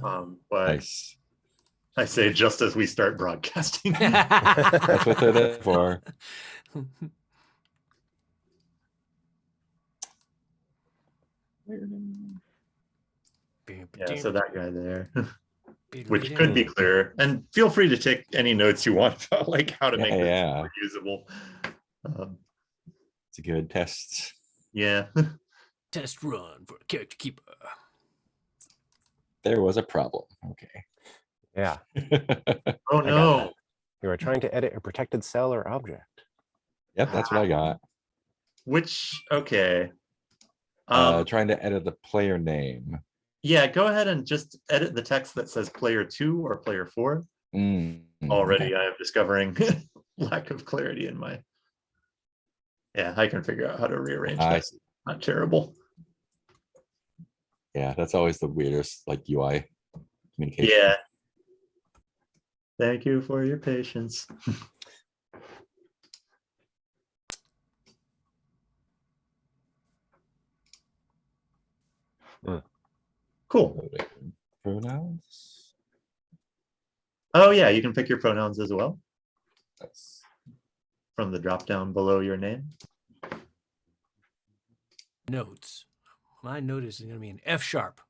But Nice. I say just as we start broadcasting. That's what they're there for. Yeah, so that guy there, which could be clearer. And feel free to take any notes you want about like how to make this more usable. It's a good test. Yeah. Test run for character keeper. There was a problem. Okay. Yeah. Oh no. You are trying to edit a protected cell or object. Yep, that's what I got. Which, okay. Trying to edit the player name. Yeah, go ahead and just edit the text that says player 2 or player 4. Already I am discovering lack of clarity in my... Yeah, I can figure out how to rearrange that. Not terrible. Yeah, that's always the weirdest like UI communication. Yeah. Thank you for your patience. Cool. Pronouns. Oh yeah, you can pick your pronouns as well. That's from the drop down below your name. Notes. My note is going to be an F sharp.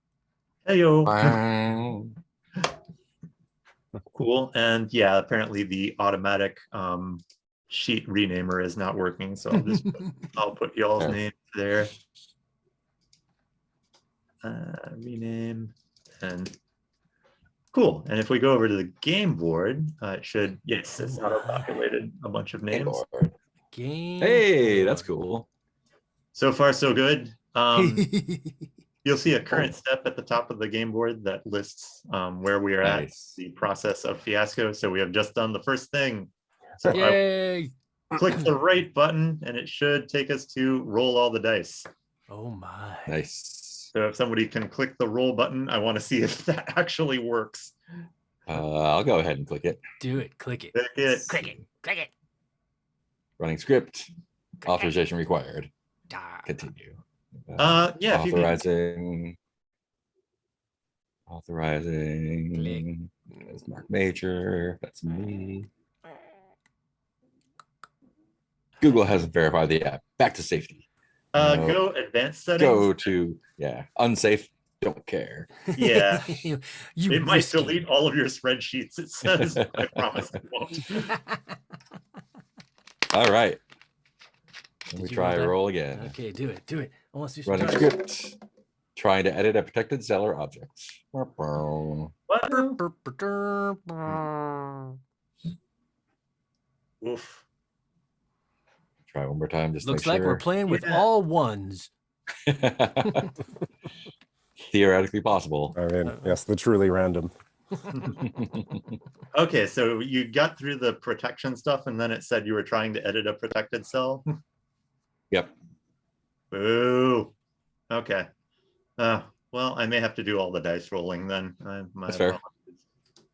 Heyo. wow. Cool. And yeah, apparently the automatic sheet renamer is not working. So I'll just I'll put y'all's names there. Rename and cool. And if we go over to the game board, it should, yes, it's auto-populated a bunch of names. Game Hey, that's cool. So far, so good. You'll see a current step at the top of the game board that lists where we are at the process of Fiasco. So we have just done the first thing. So yay! Click the right button and it should take us to roll all the dice. Oh my. Nice. So if somebody can click the roll button, I want to see if that actually works. I'll go ahead and click it. Do it. Click it. Click it. Click it. Click it. Running script. Authorization required. Continue. Yeah. Authorizing. That's Mark Major. That's me. Google hasn't verified the app. Back to safety. Go advanced settings. Go to unsafe. Don't care. Yeah. you it might delete all of your spreadsheets. It says. I promise it won't. All right. Let me try roll again. Okay, do it. Do it. I want to see running script. Trying to edit a protected cell or object. What? Oof. Try one more time. Just looks like we're playing with all ones. Theoretically possible. I mean, yes, the truly random. Okay, so you got through the protection stuff, and then it said you were trying to edit a protected cell. Yep. Boo. Okay. Well, I may have to do all the dice rolling then. That's fair.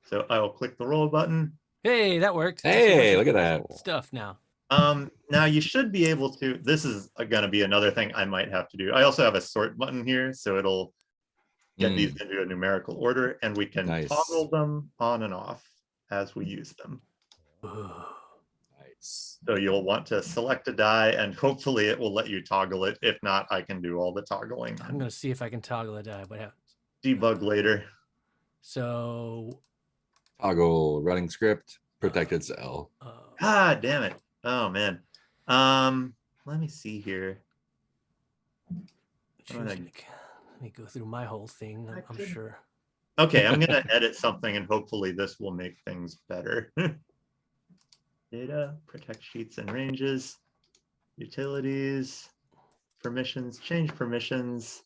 So I'll click the roll button. Hey, that worked. Hey, look at that stuff now. Now you should be able to. This is going to be another thing I might have to do. I also have a sort button here, so it'll get these into a numerical order, and we can toggle them on and off as we use them. Nice. So you'll want to select a die, and hopefully it will let you toggle it. If not, I can do all the toggling. I'm going to see if I can toggle a die. What happens? Debug later. So toggle running script protected cell. God damn it. Oh man. Let me see here. Let me go through my whole thing. I'm sure. Okay, I'm gonna edit something and hopefully this will make things better. Data, protect sheets and ranges, utilities, permissions, change permissions.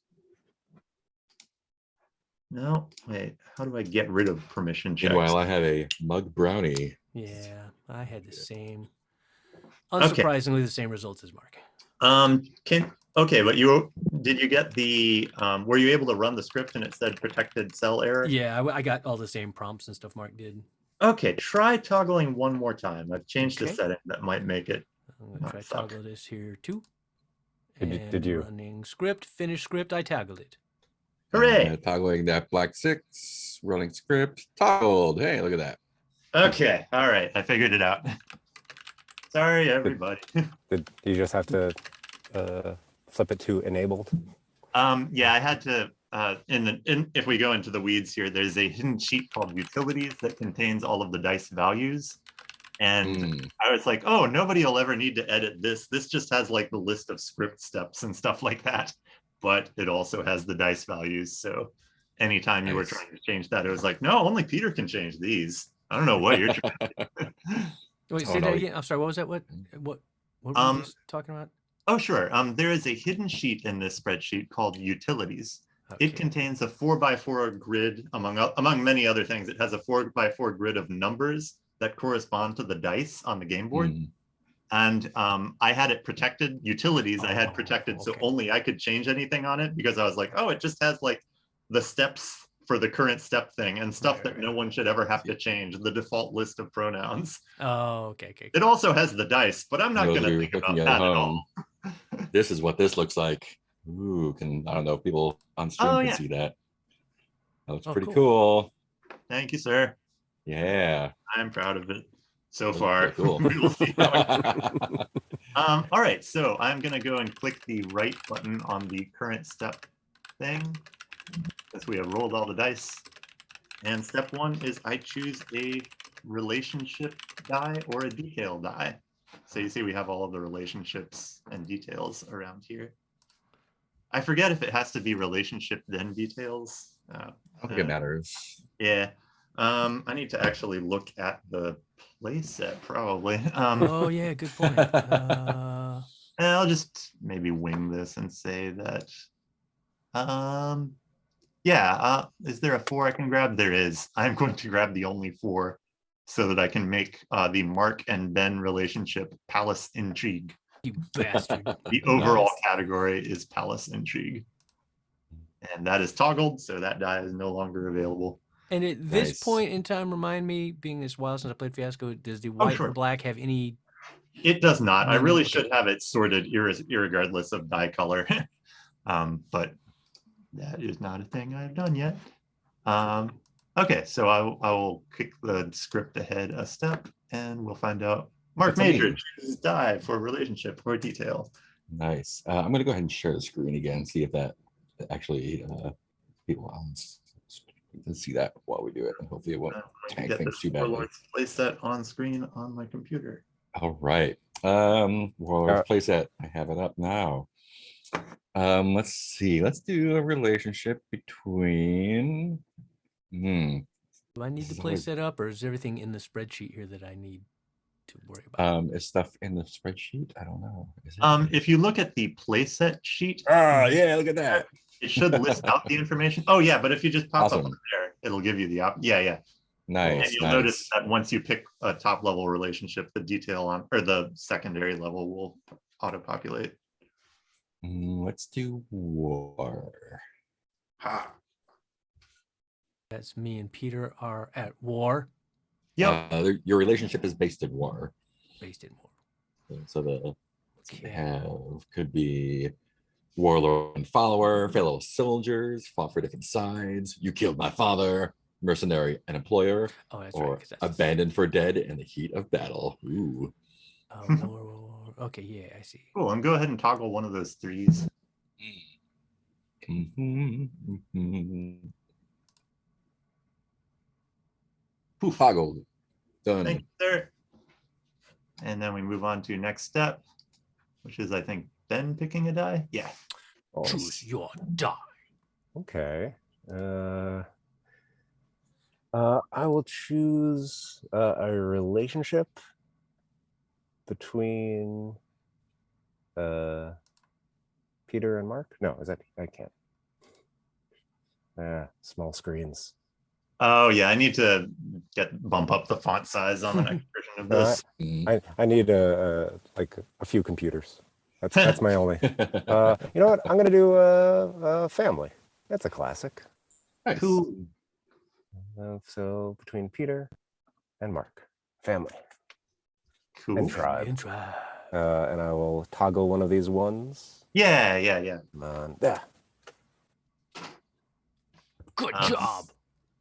No, wait, how do I get rid of permission checks? Meanwhile, I have a mug brownie. Yeah, I had the same. Unsurprisingly, the same results as Mark. Okay, but did you get the were you able to run the script and it said protected cell error? Yeah, I got all the same prompts and stuff Mark did. Okay, try toggling one more time. I've changed the setting that might make it. I'm gonna try toggle this here too. Did you running script, finish script? I toggled it. Hooray! Toggling that black 6. Nice. Rolling script. Toggled. Hey, look at that. Okay, all right, I figured it out. Sorry, everybody. Did you just have to flip it to enabled? Yeah, I had to. If we go into the weeds here, there's a hidden sheet called Utilities that contains all of the dice values. And I was like, oh, nobody will ever need to edit this. This just has like the list of script steps and stuff like that. But it also has the dice values. So anytime you were trying to change that, it was like, no, only Peter can change these. I don't know what you're trying to do. Wait, say that again. I'm sorry. What was that? What were we just talking about? Oh, sure. There is a hidden sheet in this spreadsheet called Utilities. Okay. It contains a 4x4 grid, among many other things. It has a 4x4 grid of numbers that correspond to the dice on the game board. And I had it protected. Utilities I had protected, so only I could change anything on it, because I was like, oh, it just has like the steps for the current step thing and stuff that no one should ever have to change, the default list of pronouns. Oh, okay. It also has the dice, but I'm not going to think about that at all. This is what this looks like. Ooh, I don't know if people on stream can see that. That looks pretty cool. Thank you, sir. Yeah. I'm proud of it so far. Cool. We will see how it all right, so I'm going to go and click the right button on the current step thing, as we have rolled all the dice. And step 1 is I choose a relationship die or a detail die. So you see we have all of the relationships and details around here. I forget if it has to be relationship then details. I don't think it matters. Yeah. I need to actually look at the play set probably. Oh yeah, good point. I'll just maybe wing this and say that is there a 4 I can grab? There is. I'm going to grab the only 4 so that I can make the Mark and Ben relationship Palace Intrigue. You bastard. The overall category is Palace Intrigue. And that is toggled, so that die is no longer available. And at this point in time, remind me, being this while since I played Fiasco, does the white or black have any? It does not. I really should have it sorted irregardless of die color. But that is not a thing I've done yet. Okay, so I will kick the script ahead a step and we'll find out. Mark Major chooses die for relationship or detail. Nice. I'm going to go ahead and share the screen again, see if that actually people can see that while we do it. And hopefully it won't tank things too badly. Warlords playset on screen on my computer. All right. Warlords playset. I have it up now. Let's see. Let's do a relationship between. Do I need the play set up, or is everything in the spreadsheet here that I need to worry about? Is stuff in the spreadsheet? I don't know. If you look at the playset sheet, yeah, look at that. It should list out the information. Oh yeah, but if you just pop up there, it'll give you the yeah. Nice. And you'll notice that once you pick a top level relationship, the detail on or the secondary level will auto populate. Let's do war. That's me and Peter are at war. Yep. Your relationship is based in war. Based in war. So the could be warlord and follower, fellow soldiers, fought for different sides. You killed my father, mercenary and employer. Oh, that's or right. Abandoned for dead in the heat of battle. Ooh. Okay, yeah, I see. Cool. And go ahead and toggle one of those 3s. Poof, toggled. Done. Thank you, sir. And then we move on to next step, which is I think Ben picking a die. Yeah. Choose your die. Okay. I will choose a relationship between Peter and Mark. No, is that I can't. Small screens. Oh yeah, I need to bump up the font size on the next version of this. I need a few computers. That's my only. You know what? I'm gonna do a family. That's a classic. Nice. Cool. So between Peter and Mark, family. Cool. And tribe. And I will toggle one of these ones. Yeah. Come on. Yeah. Good job.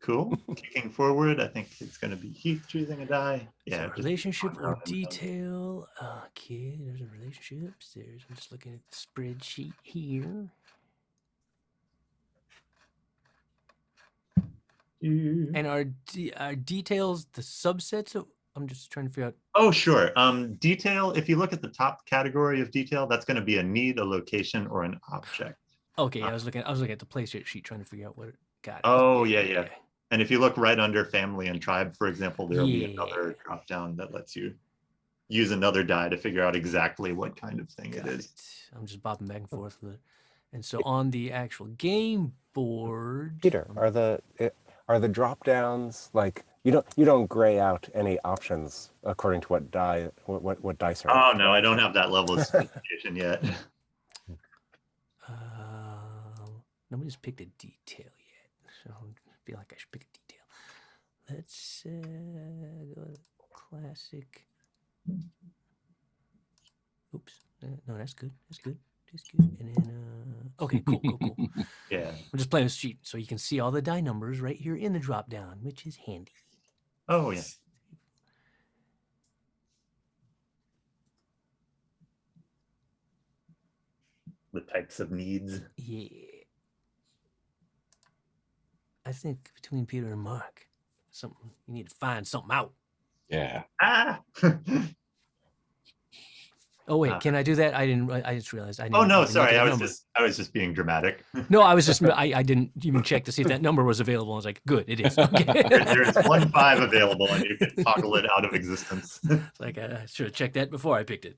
Cool. Kicking forward, I think it's going to be Heath choosing a die. Yeah, Yeah. so just relationship one or round and done. detail. Okay, there's a relationship upstairs. I'm just looking at the spreadsheet here. And are details the subsets of? I'm just trying to figure out. Oh, sure. Detail, if you look at the top category of detail, that's going to be a need, a location, or an object. Okay, I was looking at the playset sheet trying to figure out what it got. Oh, yeah. And if you look right under family and tribe, for example, there'll be another drop down that lets you use another die to figure out exactly what kind of thing it is. I'm just bopping back and forth with it. And so on the actual game board, Peter, are the drop downs like you don't gray out any options according to what dice are? Oh no, I don't have that level of sophistication yet. Nobody's picked a detail yet, so I feel like I should pick a detail. Let's go with classic. Oops, no, that's good. That's good. And then, okay, cool. Yeah. I'm just playing with sheet, so you can see all the die numbers right here in the drop down, which is handy. Oh yeah. The types of needs. Yeah. I think between Peter and Mark, you need to find something out. Yeah. Ah. Oh wait, can I do that? I just realized I didn't. Oh no, even look sorry. at the I number. was just being dramatic. No, I was just I didn't even check to see if that number was available. I was like, good, it is. Okay. There's 1 5 available, and you can toggle it out of existence. It's like I should have checked that before I picked it.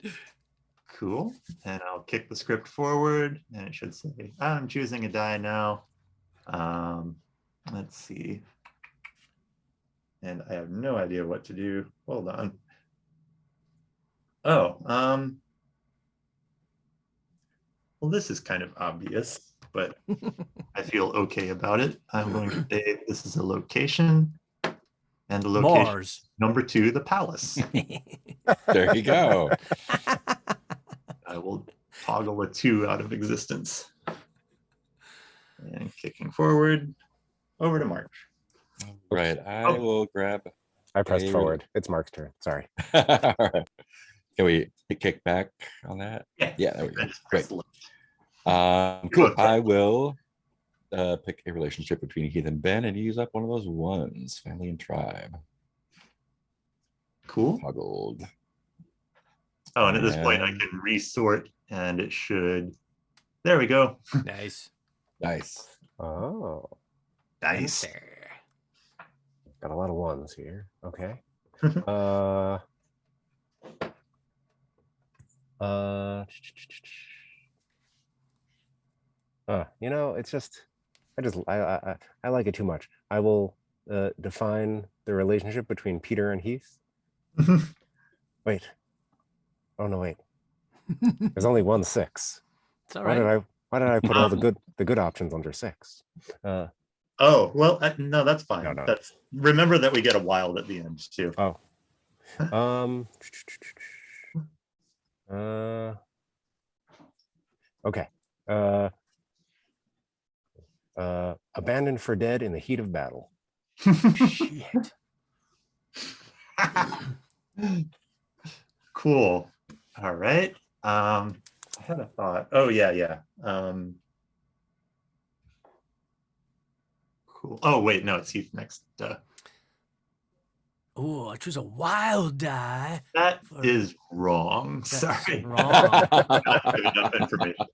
Cool. And I'll kick the script forward, and it should say, I'm choosing a die now. Let's see. And I have no idea what to do. Hold on. Oh, well, this is kind of obvious, but I feel okay about it. I'm going to say this is a location, and the location Mars. number 2, the palace. There you go. I will toggle a 2 out of existence. And kicking forward, over to March. Right. I will grab. I pressed forward. It's Mark's turn. Sorry. All right. Can we kick back on that? Yeah, there we go. I just Great. pressed left. Cool. I will pick a relationship between Heath and Ben and use up one of those ones, family and tribe. Cool. Toggled. Oh, and at this point, I can resort, and it should. There we go. Nice. Oh, Nice. got a lot of ones here. Okay. It's just I like it too much. I will define the relationship between Peter and Heath. Wait. Oh no, wait. There's only 1 6. It's all right. Why did I put all the good options under 6? Oh, well, no, that's fine. No. That's remember that we get a wild at the end too. Oh. Okay. Abandoned for dead in the heat of battle. Shit. Cool. All right. I had a thought. Oh yeah. Cool. Oh wait, no, it's Heath next. Oh, I choose a wild die. That is wrong. That's Sorry. wrong. Not good enough information.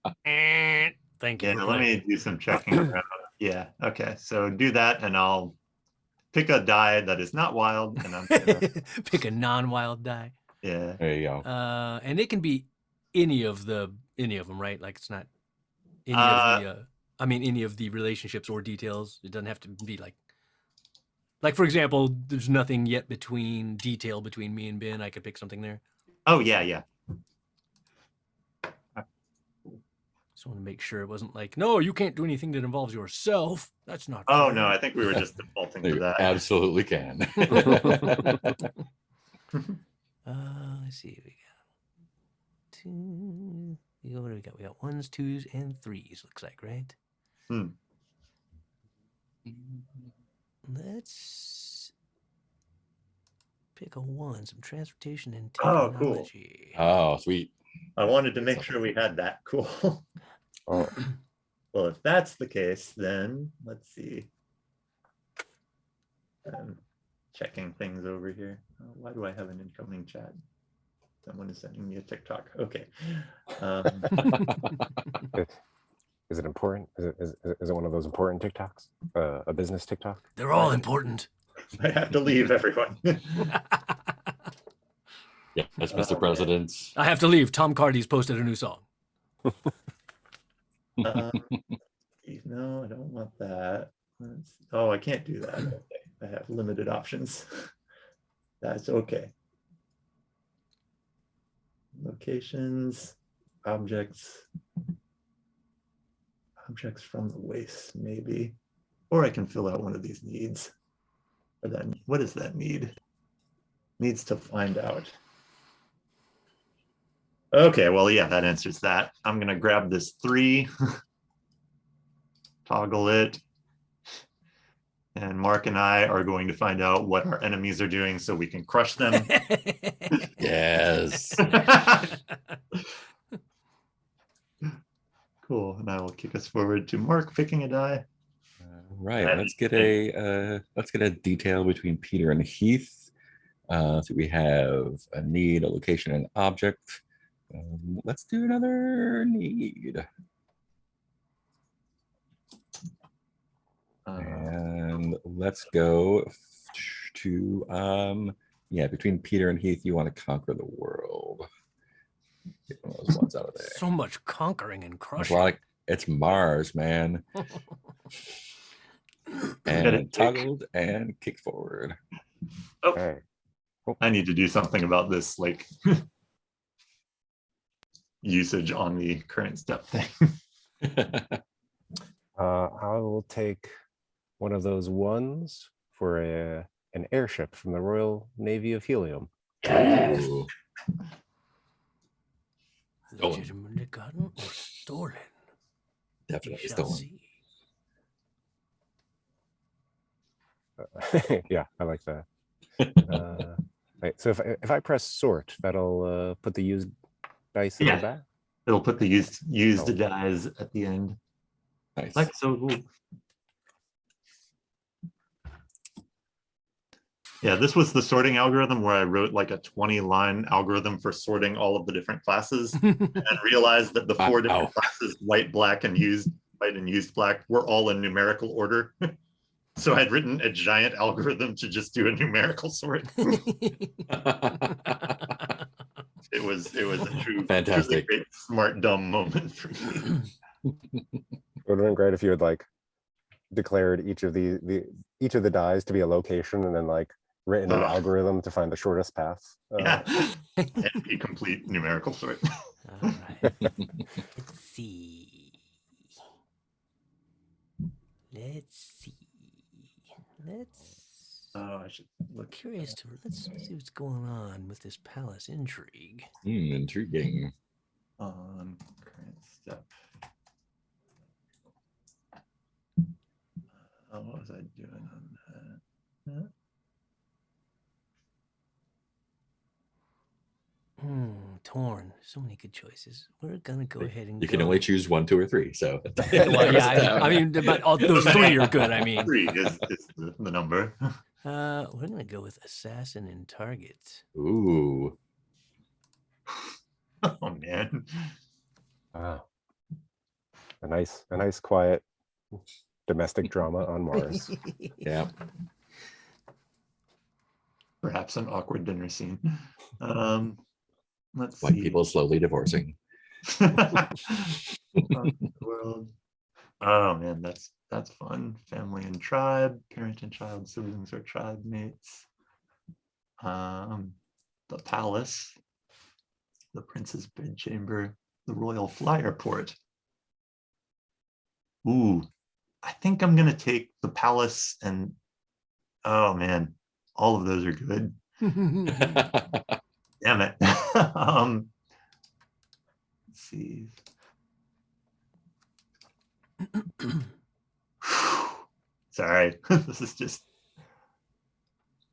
Thank you. Yeah, let me do some checking around. Yeah. Okay. So do that, and I'll pick a die that is not wild, and I'm gonna, pick a non-wild die. yeah. There you go. And it can be any of them, right? Like it's not any of the. Any of the relationships or details. It doesn't have to be like for example, there's nothing yet between me and Ben. I could pick something there. Oh yeah. Just want to make sure it wasn't like, no, you can't do anything that involves yourself. That's not. Oh fair. no, I think we were just defaulting to You that. absolutely can. Let's see. We got 2. What do we got? We got 1s, 2s, and 3s. Looks like, right? Let's pick a one. Some transportation and Oh, cool. technology. Oh, sweet. I wanted to make sure we had that. Cool. Oh, Well, if that's the case, then let's see. Checking things over here. Why do I have an incoming chat? Someone is sending me a TikTok. Okay. is it important? Is it one of those important TikToks? A business TikTok? They're all important. I have to leave, everyone. Yes, Mr. President. I have to leave. Tom Cardy's posted a new song. No, I don't want that. Oh, I can't do that. Okay. I have limited options. That's okay. Locations, objects from the waste, maybe. Or I can fill out one of these needs. Or then, what does that need? Needs to find out. Okay, well, yeah, that answers that. I'm gonna grab this 3, toggle it. And Mark and I are going to find out what our enemies are doing so we can crush them. Yes. Cool, and I will kick us forward to Mark picking a die. Right. Let's get a detail between Peter and Heath. So we have a need, a location, and an object. Let's do another need. And let's go to between Peter and Heath, you want to conquer the world. Get one of those ones out of there. So much conquering and crushing. Like it's Mars, man. And toggled and kick forward. Okay. I need to do something about this, like usage on the current step thing. I will take one of those ones for an airship from the Royal Navy of Helium. Ooh. Legitimately gotten or stolen? Definitely We shall stolen. see. Yeah, I like that. Right, so if I press sort, that'll put the used dice in the back. It'll put the used dice at the end. Nice. Like so. Yeah, this was the sorting algorithm where I wrote like a 20-line algorithm for sorting all of the different classes and realized that the 4 different classes, white, black, and used, white and used black, were all in numerical order. So I'd written a giant algorithm to just do a numerical sort. It was a true fantastic, great, smart, dumb moment for me. It would have been great if you had like declared each of the dies to be a location and then like written an algorithm to find the shortest path. Yeah, and a complete numerical sort. All right. Let's see. I should look. Curious to let's see what's going on with this palace intrigue. Intriguing. On current step. What was I doing on that? Torn. So many good choices. We're gonna go ahead and you can only choose 1, 2, or 3. So well, yeah, I mean, but all those 3 are good. I mean, 3 is the number. We're gonna go with assassin and target. Ooh. Oh man. Wow. A nice quiet domestic drama on Mars. Yeah. Perhaps an awkward dinner scene. Let's White see. people slowly divorcing. World. Oh man, that's fun. Family and tribe, parent and child, siblings or tribe mates. The palace, the prince's bedchamber, the royal flyer port. Ooh, I think I'm gonna take the palace and oh man, all of those are good. Damn it. Let's see. Sorry, this is just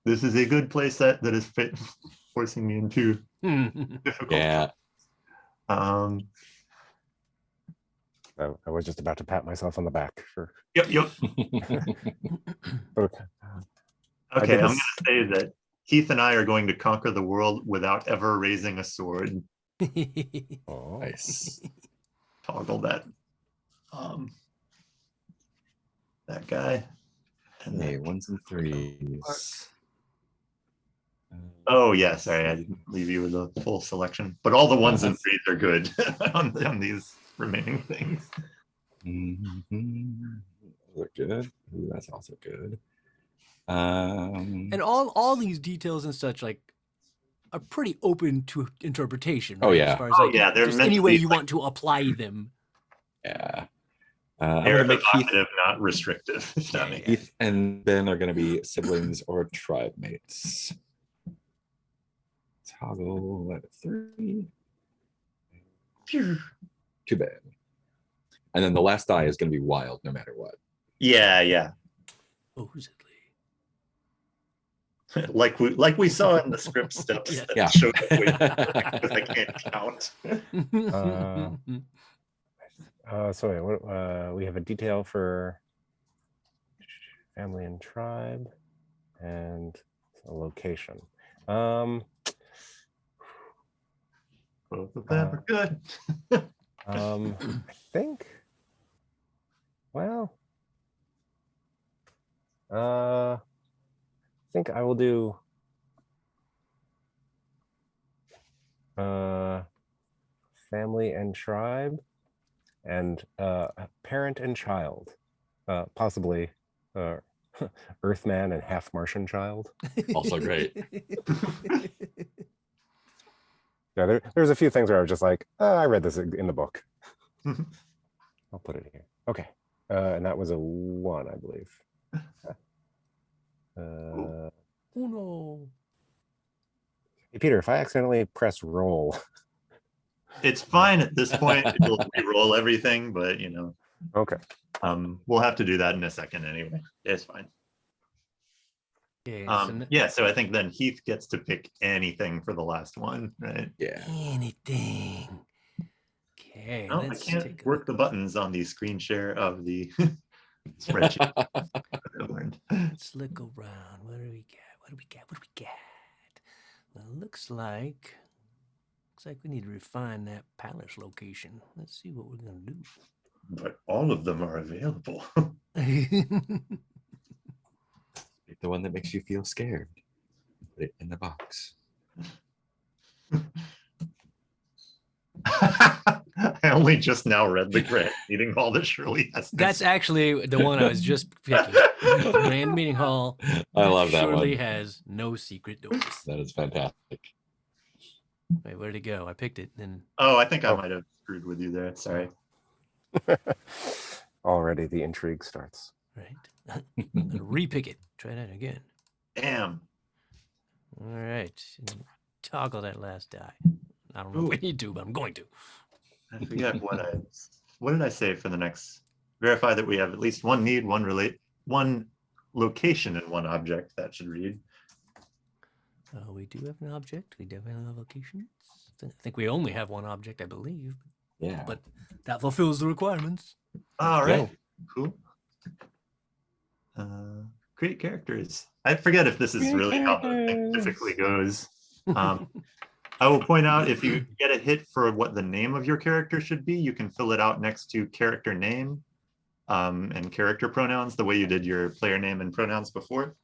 This is a good play set that is forcing me into difficult. Yeah. I was just about to pat myself on the back for. Yep. Okay. Okay, I'm going to say that Keith and I are going to conquer the world without ever raising a sword. Oh, Nice. Toggle that. That guy. And Okay, that. ones and threes. Oh yeah, sorry, I didn't leave you with a full selection. But all the ones and threes are good on these remaining things. They're good. Ooh, that's also good. And all these details and such like are pretty open to interpretation. Right? Oh, yeah. As far as like they're just meant any to way be you like, want to apply them. Yeah. I'm they're gonna make Heath, evocative, not restrictive. If that makes sense. Heath and Ben are gonna be siblings or tribe mates. Toggle at 3. Too bad. And then the last die is gonna be wild no matter what. Yeah. Supposedly. like we saw in the script steps that Yeah. showed up way because I can't count. So wait, we have a detail for family and tribe, and a location. Both of them are good. I think. Well, I think I will do family and tribe, and parent and child, possibly Earthman and half Martian child. Also great. Yeah, there's a few things where I was just like, I read this in the book. I'll put it here. Okay, and that was a 1, I believe. Oh no. Hey, Peter, if I accidentally press roll. It's fine at this point. It'll re-roll everything, but Okay. we'll have to do that in a second anyway. It's fine. Okay, So I think then Heath gets to pick anything for the last one, right? Yeah. anything. Okay, No, I can't work the buttons on the screen share of the spreadsheet. Let's look around. What do we got? Well, looks like we need to refine that palace location. Let's see what we're gonna do. But all of them are available. Pick the one that makes you feel scared. Put it in the box. I only just now read the grant meeting hall that Shirley has. That's actually the one I was just picking. The Grand Meeting Hall. I love that Surely one. has no secret doors. That is fantastic. Wait, where'd it go? I picked it. And Oh, I think I might have screwed with you there. Sorry. Already the intrigue starts. right. I'm gonna repick it. Try that again. Damn. All right. And toggle that last die. I don't know if we need to, but I'm going to. I forget what did I say for the next? Verify that we have at least one need, one location, and one object. That should read. We do have an object. We definitely have locations. I think we only have one object, I believe. Yeah. But that fulfills the requirements. All right. Yeah. Cool. Create characters. I forget if this is really how the thing typically goes. I will point out if you get a hit for what the name of your character should be, you can fill it out next to character name and character pronouns, the way you did your player name and pronouns before.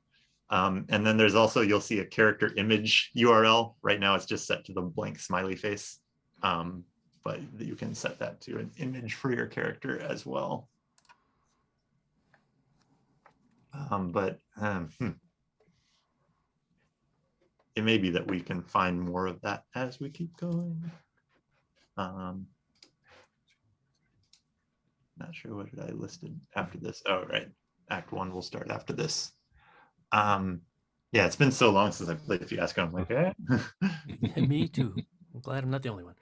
And then there's also, you'll see a character image URL. Right now it's just set to the blank smiley face, but you can set that to an image for your character as well. It may be that we can find more of that as we keep going. Not sure what did I listed after this. Oh, right. Act 1 will start after this. Yeah, it's been so long since I played Fiasco. I'm like, eh. Yeah, me too. I'm glad I'm not the only one.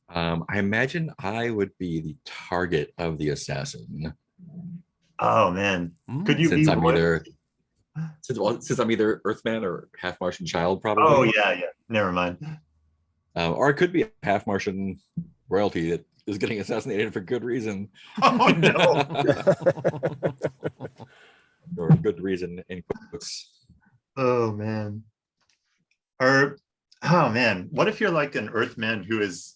I imagine I would be the target of the assassin. Oh man, could you Since be I'm royalty? Since I'm either Earthman or half Martian child, probably. Oh yeah. Never mind. Or it could be a half Martian royalty that is getting assassinated for good reason. Oh no. Or good reason in quotes. Oh man. Or oh man, what if you're like an Earthman who has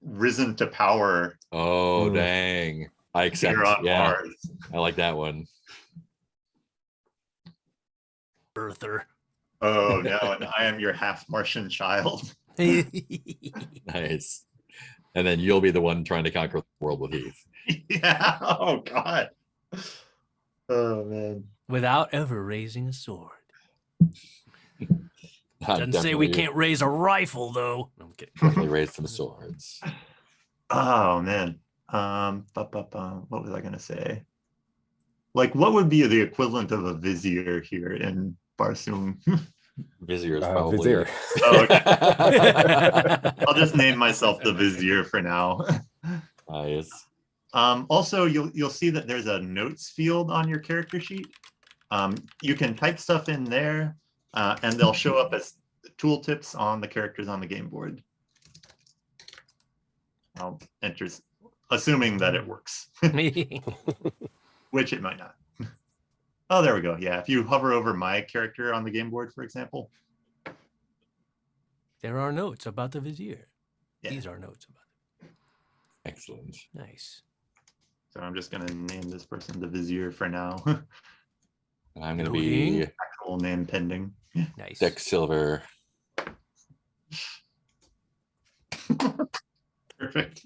risen to power? Oh dang! I accept. Here on Yeah, Mars. I like that one. Earther. Oh no, and I am your half Martian child. Nice. And then you'll be the one trying to conquer the world with Heath. Yeah. Oh god. Oh man. Without ever raising a sword. I Doesn't say we definitely- can't raise a rifle, though. No, I'm kidding. Definitely raise some swords. Oh man. What was I gonna say? Like, what would be the equivalent of a vizier here in Barsoom? Vizier is probably. Vizier. Oh, okay. I'll just name myself the vizier for now. Nice. Also, you'll see that there's a notes field on your character sheet. You can type stuff in there, and they'll show up as tooltips on the characters on the game board. I'll enter, assuming that it works, which it might not. Oh, there we go. Yeah, if you hover over my character on the game board, for example. There are notes about the vizier. Yeah. These are notes about it. Excellent. Nice. So I'm just going to name this person the vizier for now. And I'm going to be Loading. Actual name pending. Nice. Deck Silver. Perfect.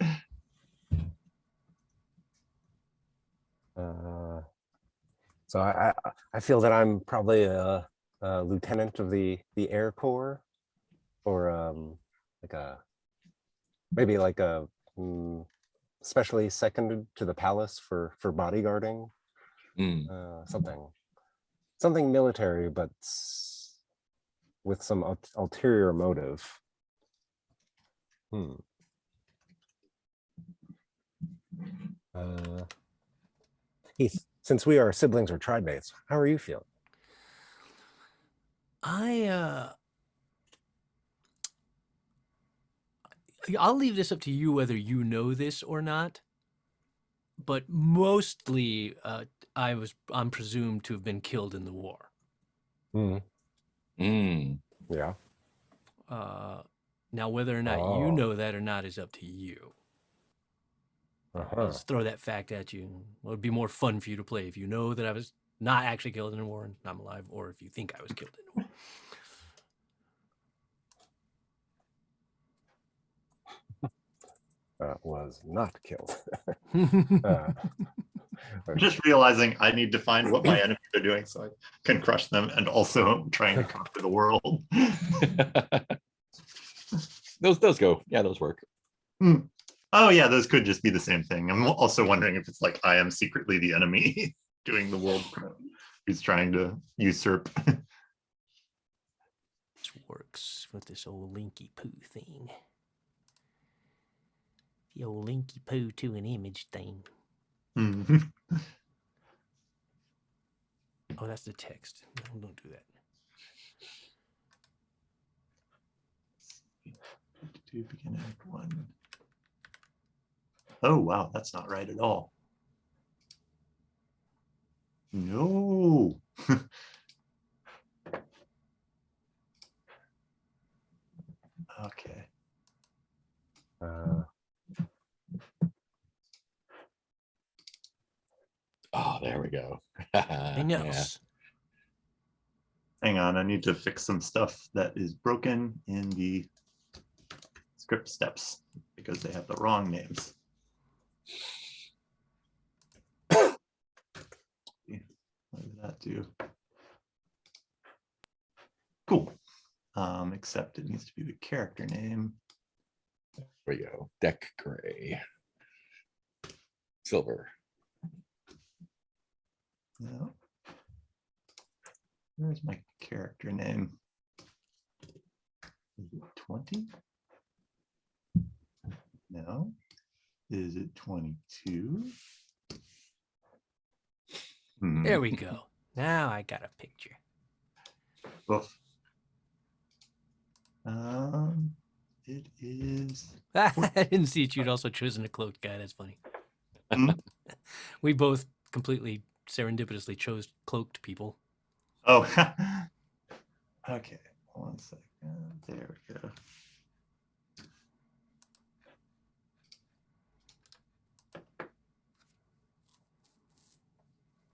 So I feel that I'm probably a lieutenant of the Air Corps, or maybe like a specially seconded to the palace for bodyguarding. Something military, but with some ulterior motive. Heath, since we are siblings or tribe mates, how are you feeling? I'll leave this up to you whether you know this or not. But mostly, I'm presumed to have been killed in the war. Yeah. Now, whether or not you know that or not is up to you. I'll just throw that fact at you. It would be more fun for you to play if you know that I was not actually killed in a war and I'm alive, or if you think I was killed in a war. Was not killed. I'm just realizing I need to find what my enemies are doing so I can crush them, and also trying to conquer the world. Those go. Yeah, those work. Oh yeah, those could just be the same thing. I'm also wondering if it's like I am secretly the enemy doing the world who's trying to usurp. This works with this old Linky Poo thing. The old Linky Poo to an image thing. Oh, that's the text. No, don't do that. To begin Act 1. Oh wow, that's not right at all. No. Okay. Oh, there we go. Anything Yeah. else? Hang on, I need to fix some stuff that is broken in the script steps because they have the wrong names. What does that do? Cool. Except it needs to be the character name. There we go. Deck Gray. Silver. No. Where's my character name? Is it 20? No. Is it 22? There we go. Now I got a picture. Oof. It is. I didn't see it. You'd also chosen a cloaked guy. That's funny. Hmm? We both completely serendipitously chose cloaked people. Oh, okay. 1 second. There we go.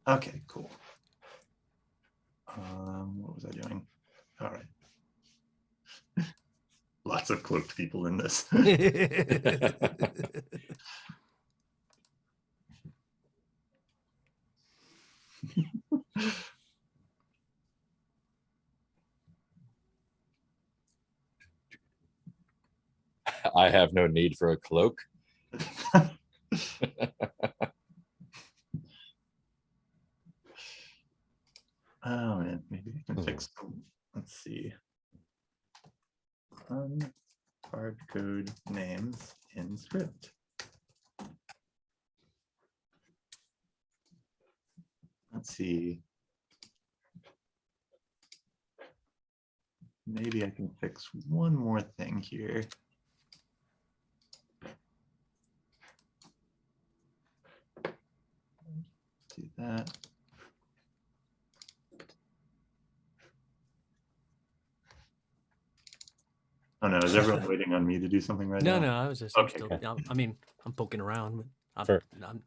Okay, cool. What was I doing? All right. Lots of cloaked people in this. I have no need for a cloak. Oh man, maybe I can fix. Let's see. Hard code names in script. Let's see. Maybe I can fix one more thing here. Do that. Oh no, is everyone waiting on me to do something right now? No, I was just. Okay, I mean, I'm poking around, but I'm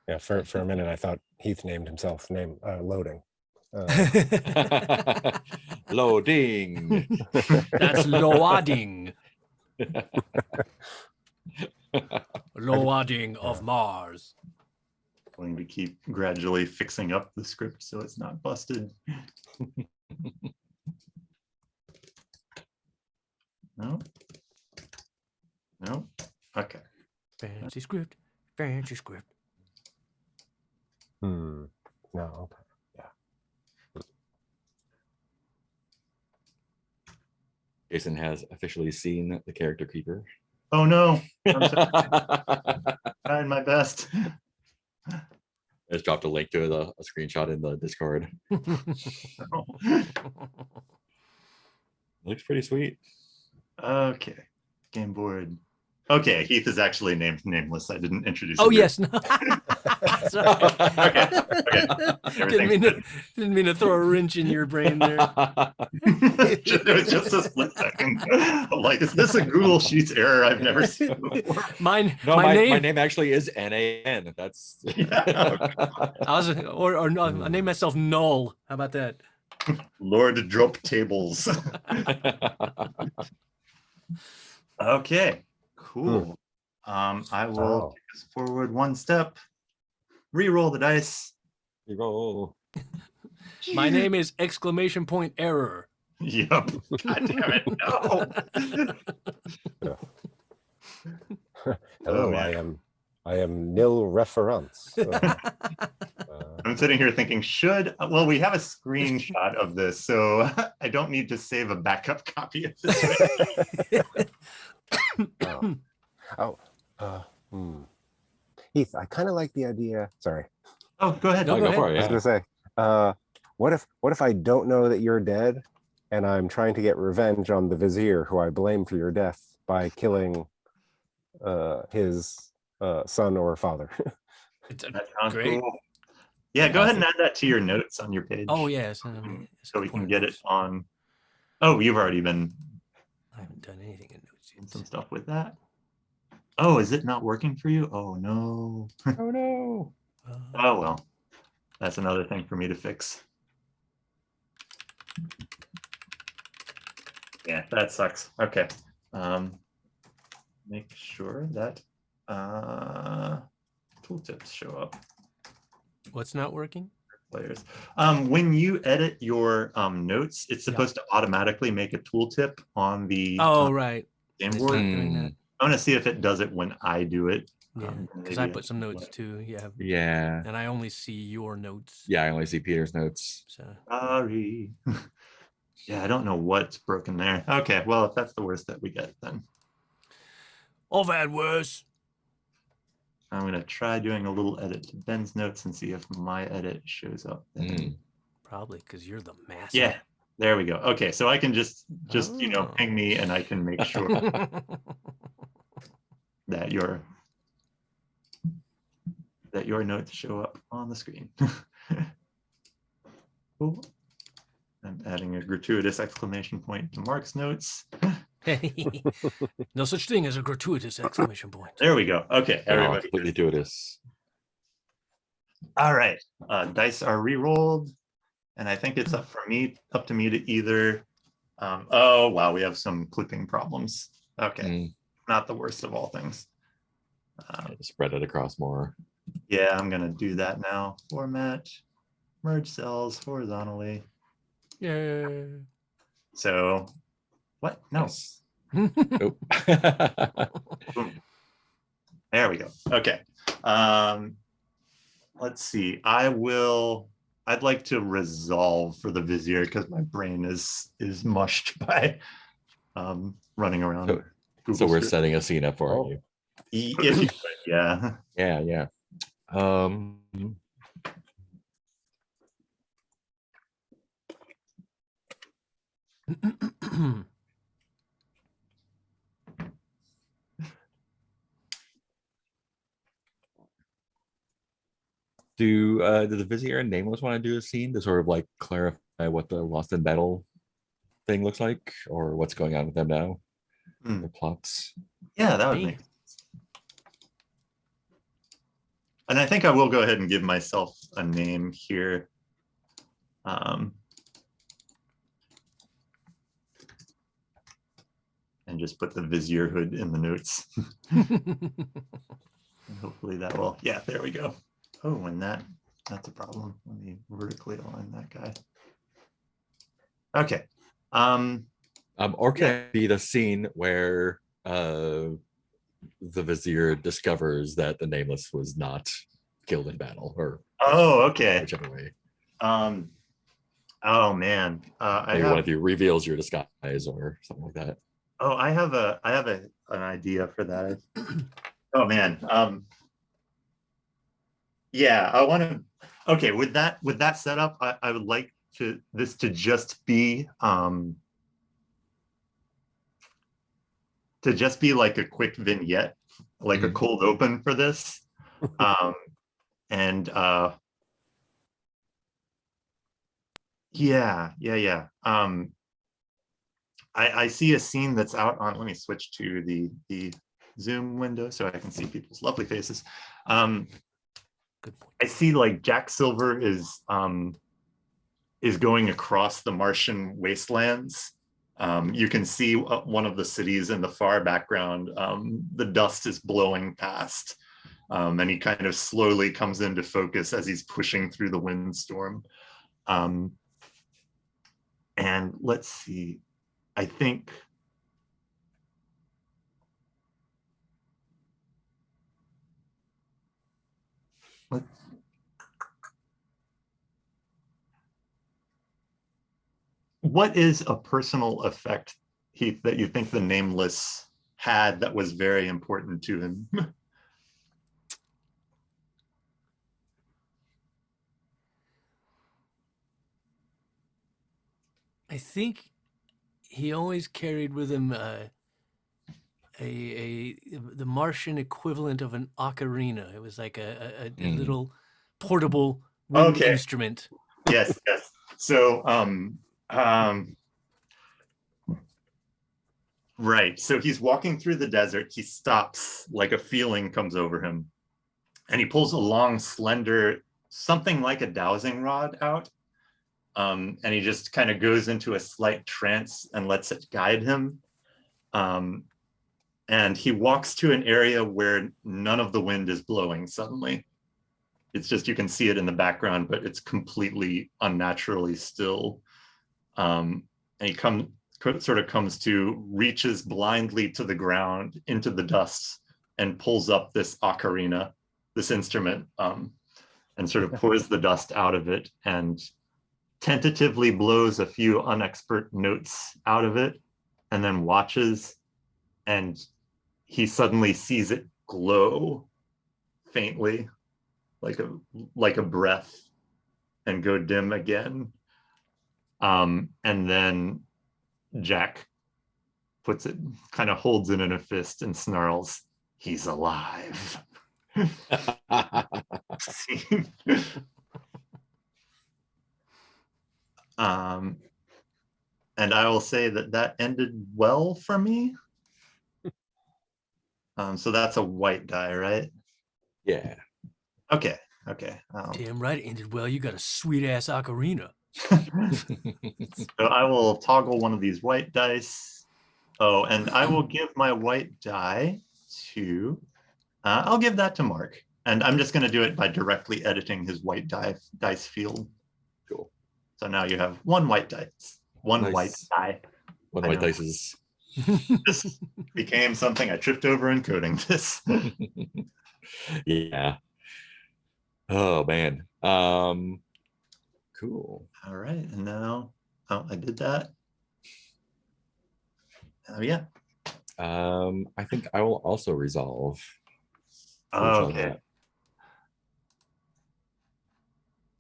Yeah, for a minute I thought Heath named himself loading. Loading. That's loading. Loading of Mars. Going to keep gradually fixing up the script so it's not busted. No. No. Okay. Fancy script. Fancy script. No, okay. Jason has officially seen the character keeper. Oh no. I'm sorry. Trying my best. I just dropped a link to a screenshot in the Discord. Looks pretty sweet. Okay. Game board. Okay, Heath is actually named nameless. I didn't introduce Oh him. yes. No. Sorry. Okay. Didn't mean to throw a wrench in your brain there. It was just a split second. I'm like, is this a Google Sheets error I've never seen before? My name actually is NAN. That's Yeah. I named myself Null. How about that? Lord Drop Tables. Okay, cool. I will take us forward one step. Re-roll the dice. Roll. My name is ! Error. Yep. God damn it. No. Hello, man. I am nil reference. I'm sitting here thinking, well, we have a screenshot of this, so I don't need to save a backup copy of this. Heath, I kind of like the idea. Sorry. Oh, go ahead. No, go for it. I was gonna say, what if I don't know that you're dead, and I'm trying to get revenge on the vizier who I blame for your death by killing his son or father? That sounds great. cool. Yeah, go ahead and add that to your notes on your page. Oh yes. So we can get it on. Oh, you've already been I haven't done anything in notes doing yet. some stuff with that. Oh, is it not working for you? Oh no. Oh no. Oh well, that's another thing for me to fix. Yeah, that sucks. Okay. Make sure that tooltips show up. What's not working? Players. When you edit your notes, it's supposed to automatically make a tooltip on the right. game It's board. not doing that. I want to see if it does it when I do it. Yeah, because I put some notes too. Yeah. Yeah. And I only see your notes. Yeah, I only see Peter's notes. So Sorry. Yeah, I don't know what's broken there. Okay, well, if that's the worst that we get, then I've had worse. I'm going to try doing a little edit to Ben's notes and see if my edit shows up. Probably because you're the master. Yeah, There we go. Okay, so I can just ping me, and I can make sure that your notes show up on the screen. Cool. I'm adding a gratuitous exclamation point to Mark's notes. No such thing as a gratuitous exclamation point. There we go. Okay, everybody. Completely gratuitous. All right, dice are re-rolled, and I think it's up to me to either. Oh wow, we have some clipping problems. Okay, not the worst of all things. Spread it across more. Yeah, I'm gonna do that now. Format, merge cells horizontally. Yeah. So, what? No. Yes. Oh. Boom. There we go. Okay. Let's see. I'd like to resolve for the Vizier because my brain is mushed by running around. So we're setting a scene up for you. If you could, yeah. Yeah. Do the Vizier and Nameless want to do a scene to sort of like clarify what the Lost in Battle thing looks like, or what's going on with them now? The plots. Yeah, that would make sense. And I think I will go ahead and give myself a name here. And just put the Vizier hood in the notes. And hopefully that will, yeah, there we go. Oh, and that's a problem. Let me vertically align that guy. Okay. Or can it be the scene where the Vizier discovers that the Nameless was not killed in battle, or okay. whichever way. Oh man. Maybe one of you reveals your disguise or something like that. Oh, I have an idea for that. Oh man. Yeah, I want to. Okay, with that setup, I would like this to just be like a quick vignette, like a cold open for this, and yeah. I see a scene that's out on. Let me switch to the Zoom window so I can see people's lovely faces. Good point. I see like Jack Silver is going across the Martian wastelands. You can see one of the cities in the far background. The dust is blowing past, and he kind of slowly comes into focus as he's pushing through the windstorm. And let's see, I think what is a personal effect, Heath, that you think the Nameless had that was very important to him? I think he always carried with him the Martian equivalent of an ocarina. It was like a little portable wind instrument. Yes. So right. So he's walking through the desert. He stops, like a feeling comes over him, and he pulls a long, slender, something like a dowsing rod out. And he just kind of goes into a slight trance and lets it guide him. And he walks to an area where none of the wind is blowing suddenly. It's just, you can see it in the background, but it's completely unnaturally still. And he sort of comes to, reaches blindly to the ground into the dust and pulls up this ocarina, this instrument, and sort of pours the dust out of it and tentatively blows a few unexpert notes out of it, and then watches, and he suddenly sees it glow faintly, like a breath, and go dim again. And then Jack puts it, kind of holds it in a fist and snarls, "He's alive." And I will say that ended well for me. So that's a white die, right? Yeah. Okay. Damn right it ended well. You got a sweet ass ocarina. So I will toggle one of these white dice. Oh, and I will give my white die to, I'll give that to Mark. And I'm just going to do it by directly editing his white dice field. Cool. So now you have one white dice, one Nice. white die. One white dice is. This became something I tripped over in coding this. Yeah. Oh man. Cool. All right, and now, I did that. Oh yeah. I think I will also resolve. Okay.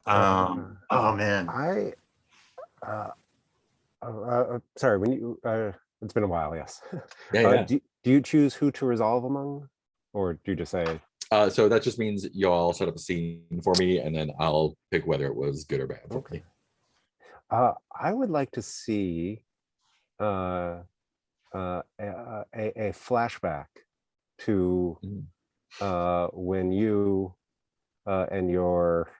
Oh man. Sorry, when you it's been a while, yes. Yeah. Do you choose who to resolve among, or do you just say? So that just means y'all set up a scene for me, and then I'll pick whether it was good or bad for me. I would like to see a flashback to when you and your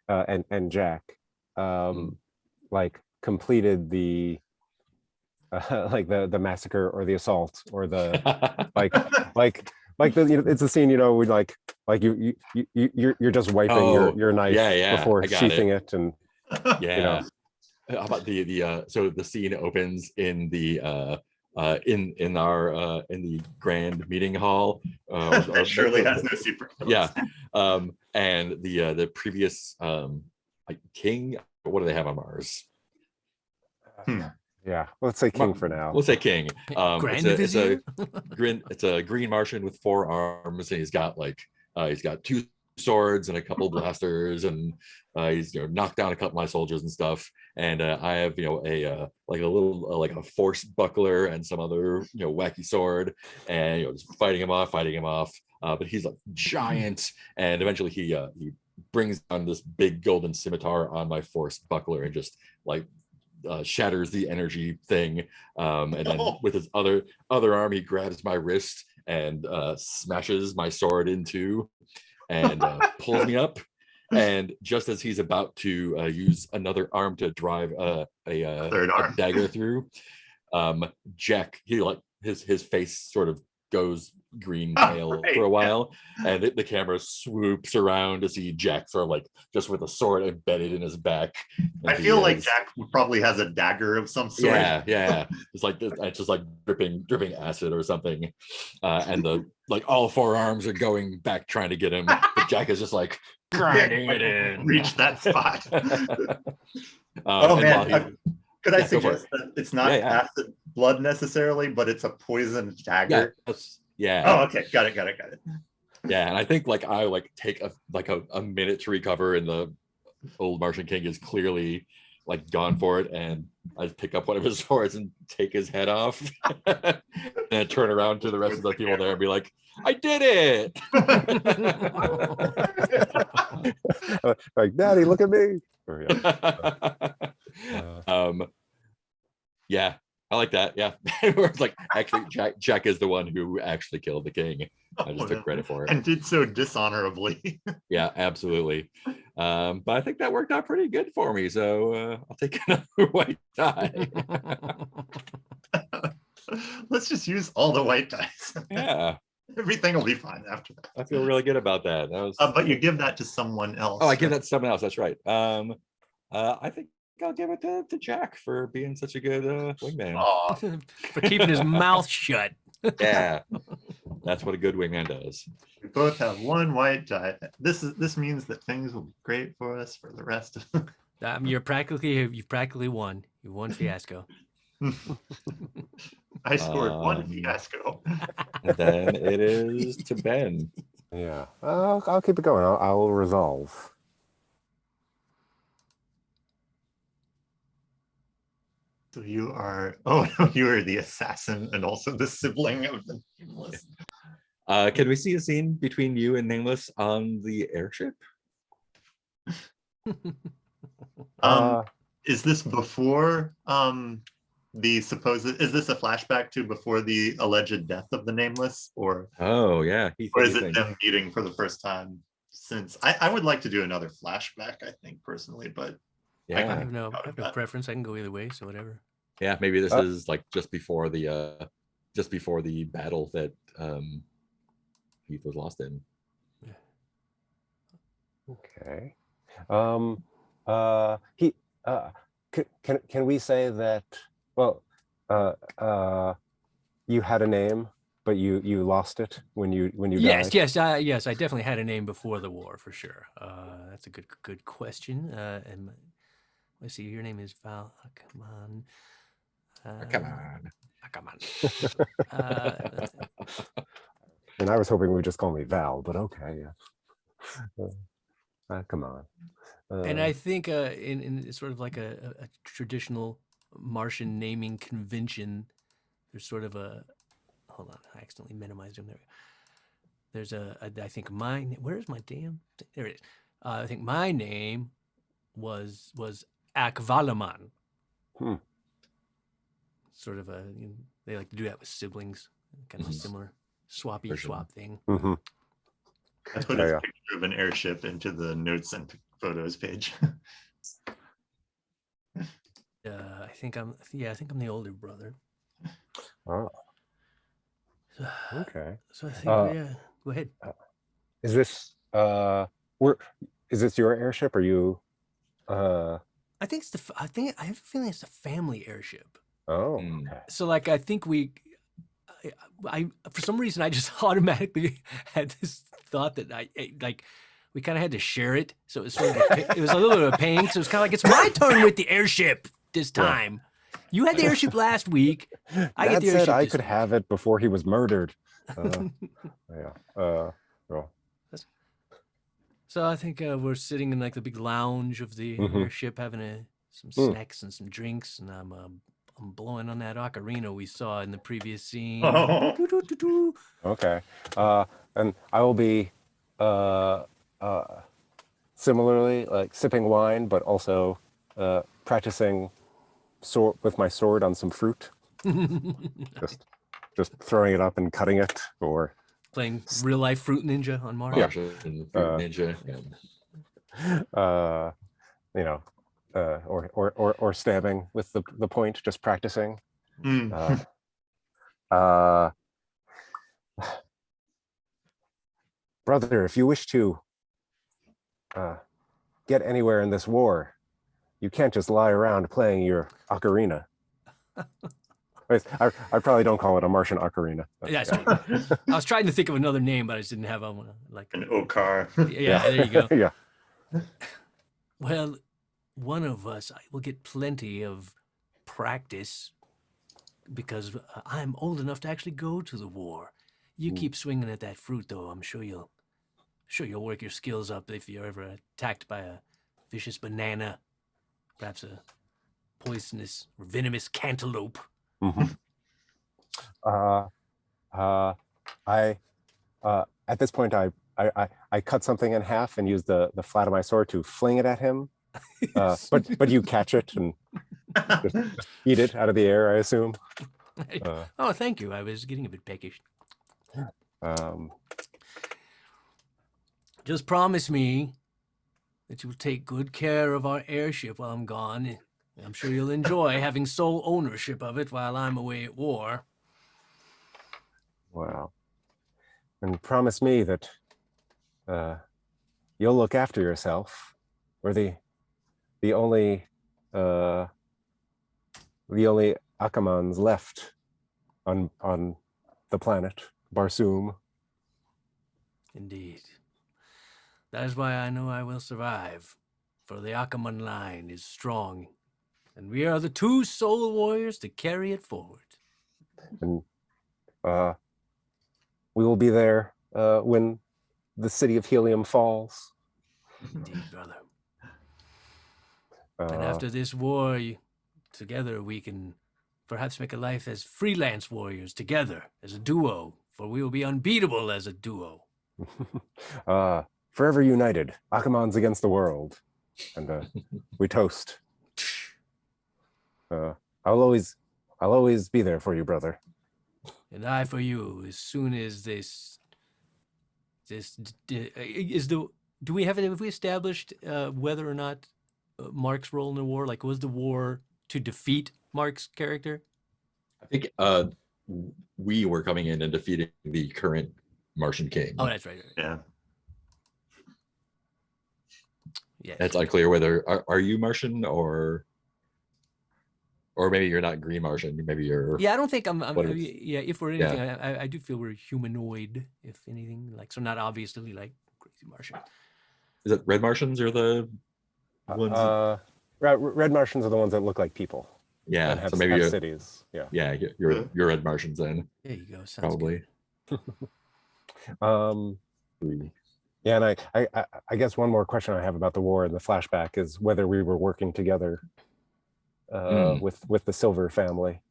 and Jack like completed the like the massacre or the assault or the like the, it's a scene, we you're just wiping your knife before sheathing it, and How about the so the scene opens in the in the grand meeting hall. That surely has no secret. Yeah. And the previous like king, what do they have on Mars? Yeah, let's say king for now. Let's say king. Grand it's a green Martian with 4 arms, and he's got 2 swords and a couple blasters, and he's knocked down a couple of my soldiers and stuff. And I have a like a force buckler and some other wacky sword, and just fighting him off. But he's like giant, and eventually he brings down this big golden scimitar on my force buckler and just shatters the energy thing, and then with his other arm he grabs my wrist and smashes my sword in two and pulls me up. And just as he's about to use another arm to drive a dagger through, Jack, his face sort of goes green pale for a while, and the camera swoops around to see Jack sort of just with a sword embedded in his back. I feel like Jack probably has a dagger of some sort. Yeah. It's just dripping acid or something, and all 4 arms are going back trying to get him, but Jack is just grinding it in. Reach that spot. Oh man. Could I suggest that it's not acid blood necessarily, but it's a poisoned dagger? Yeah. Oh, okay. Got it. Yeah, and I think I take a minute to recover, and the old Martian king is clearly gone for it, and I pick up one of his swords and take his head off, and then turn around to the rest of the people there and be like, "I did it!" Daddy, look at me. Yeah, I like that. Yeah, where it's actually Jack is the one who actually killed the king. I just took credit for it and did so dishonorably. Yeah, absolutely. But I think that worked out pretty good for me. So I'll take another white die. Let's just use all the white dice. Yeah. Everything will be fine after that. I feel really good about that. But you give that to someone else. Oh, I give that to someone else. That's right. I think I'll give it to Jack for being such a good wingman. For keeping his mouth shut. Yeah, that's what a good wingman does. We both have one white die. This means that things will be great for us for the rest of. You've practically won. You won Fiasco. I scored one Fiasco. And then it is to Ben. Yeah, I'll keep it going. I'll resolve. So you are, oh no, you are the assassin and also the sibling of the Nameless. Can we see a scene between you and Nameless on the airship? Is this before the supposed, is this a flashback to before the alleged death of the Nameless, or Yeah. or is it them meeting for the first time since? I would like to do another flashback, I think, personally, but yeah, I have no preference. I can go either way, so whatever. Yeah, maybe this is like just before the battle that Heath was lost in. Okay. Can we say that, well, you had a name, but you lost it when you died? Yes, I definitely had a name before the war, for sure. That's a good question. And let's see, your name is Val. Come on. Come on. Come on. And I was hoping you would just call me Val, but okay, yeah. Come on. And I think in sort of like a traditional Martian naming convention, there's sort of a, hold on, I accidentally minimized him there. There's I think mine, where's my damn, there it is. I think my name was Akvalaman. Sort of a, they like to do that with siblings, kind of a similar swappy swap thing. Mm-hmm. I put a picture of an airship into the notes and photos page. I think I'm the older brother. Oh. Okay. So I think go ahead. Is this is this your airship? Or you? I think it's I have a feeling it's a family airship. Oh. Okay. So like I think I for some reason I just automatically had this thought that we kind of had to share it, so it was sort of it was a little bit of a pain. So it's kind of like, it's my turn with the airship this time. Yeah. You had the airship last week. I get the airship. I could have it before he was murdered. Well. So I think we're sitting in like the big lounge of the airship, having some snacks and some drinks, and I'm blowing on that ocarina we saw in the previous scene. Okay. And I will be similarly like sipping wine, but also practicing with my sword on some fruit. just throwing it up and cutting it, or playing real life Fruit Ninja on Mars. Yeah. Ninja. Or stabbing with the point, just practicing. Brother, if you wish to get anywhere in this war, you can't just lie around playing your ocarina. I probably don't call it a Martian ocarina. That's right. I was trying to think of another name, but I just didn't have one. Like an Okar. Yeah, there you go. Yeah. Well, one of us will get plenty of practice because I'm old enough to actually go to the war. You keep swinging at that fruit, though. I'm sure you'll work your skills up if you're ever attacked by a vicious banana, perhaps a poisonous or venomous cantaloupe. At this point, I cut something in half and use the flat of my sword to fling it at him. But you catch it and just eat it out of the air, I assume. Oh, thank you. I was getting a bit peckish. Just promise me that you will take good care of our airship while I'm gone. I'm sure you'll enjoy having sole ownership of it while I'm away at war. Wow. And promise me that you'll look after yourself. We're the only Akamans left on the planet, Barsoom. Indeed. That is why I know I will survive, for the Akaman line is strong, and we are the two soul warriors to carry it forward. And we will be there when the city of Helium falls. Indeed, brother. And after this war, together we can perhaps make a life as freelance warriors together, as a duo, for we will be unbeatable as a duo. Forever united, Akamans against the world, and we toast. I'll always be there for you, brother. And I for you. As soon as have we established whether or not Mark's role in the war? Like, was the war to defeat Mark's character? I think we were coming in and defeating the current Martian king. Oh, that's right. Yeah. Yes. It's unclear whether are you Martian or maybe you're not green Martian. Maybe you're. Yeah, I don't think I'm what is- yeah, if we're anything, I do feel we're humanoid, if anything. Like, so not obviously like crazy Martian. Is it red Martians or the ones? Red Martians are the ones that look like people. Yeah, And have, so maybe have you're, cities. Yeah. yeah, you're red Martians then. There you go. Sounds Probably. Yeah, and I guess one more question I have about the war and the flashback is whether we were working together with the Silver family,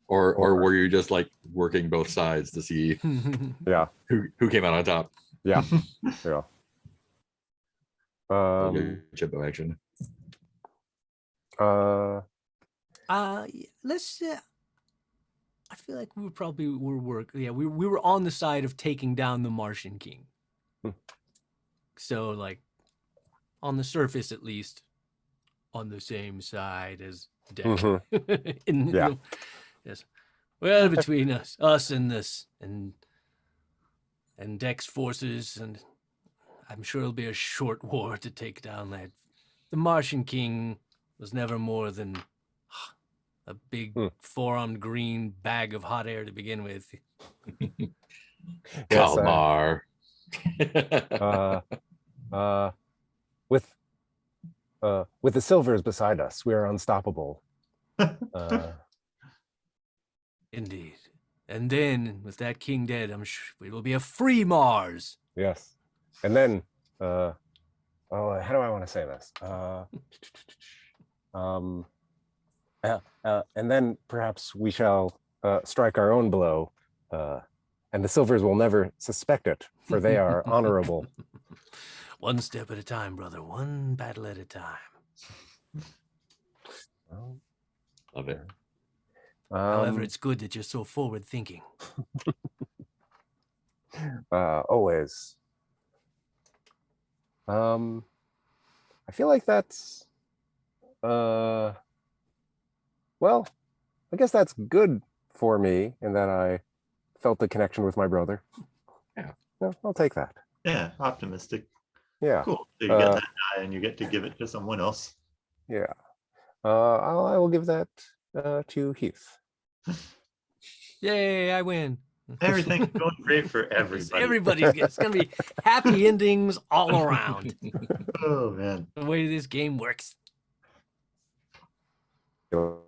or were you just like working both sides to see good. yeah, who came out on top? yeah, yeah. Chippo action. Let's. I feel like we were on the side of taking down the Martian King. So, like, on the surface at least, on the same side as Deck. Yeah. Yes. Well, between us and this and Deck's forces, and I'm sure it'll be a short war to take down that. The Martian King was never more than a big four-armed green bag of hot air to begin with. Kalmar. With the Silvers beside us, we are unstoppable. Indeed. And then, with that king dead, I'm sure it will be a free Mars. Yes. And then, how do I want to say this? And then perhaps we shall strike our own blow, and the Silvers will never suspect it, for they are honorable. One step at a time, brother. One battle at a time. Love it. However, it's good that you're so forward thinking. Always. I feel like that's well, I guess that's good for me in that I felt the connection with my brother. Yeah. No, I'll take that. Yeah, optimistic. Yeah. Cool. So you get that die and you get to give it to someone else. Yeah. I will give that to Heath. Yay, I win. Everything's going great for everybody. It's going to be happy endings all around. Oh, man. The way this game works. All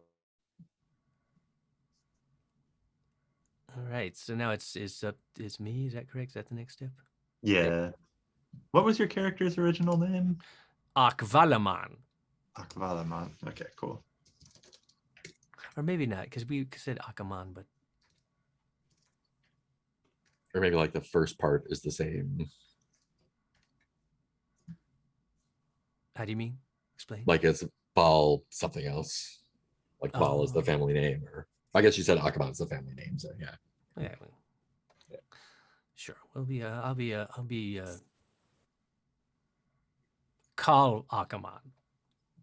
right, so now it's me. Is that correct? Is that the next step? Yeah. What was your character's original name? Akvalaman. Akvalaman. Okay, cool. Or maybe not, because we said Akaman, but Or maybe like the first part is the same. how do you mean? Explain. Like it's Baal something else. Like Baal is the family name, or I guess you said Akaman is the family name. So yeah. Yeah. Sure. I'll be Kal Akaman.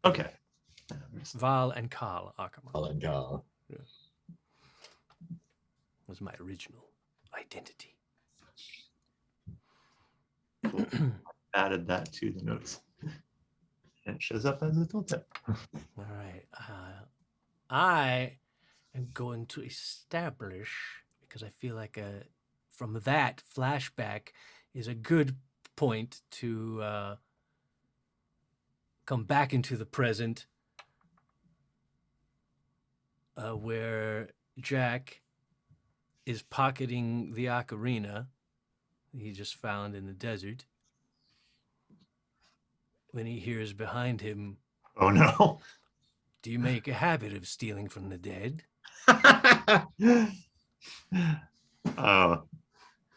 Okay. Val and Kal Akaman Baal and Gal. was my original identity. Cool. Added that to the notes. And it shows up as a tooltip. All right. I am going to establish, because I feel like from that flashback is a good point to come back into the present, where Jack is pocketing the ocarina he just found in the desert when he hears behind him, Oh no. Do you make a habit of stealing from the dead? Oh,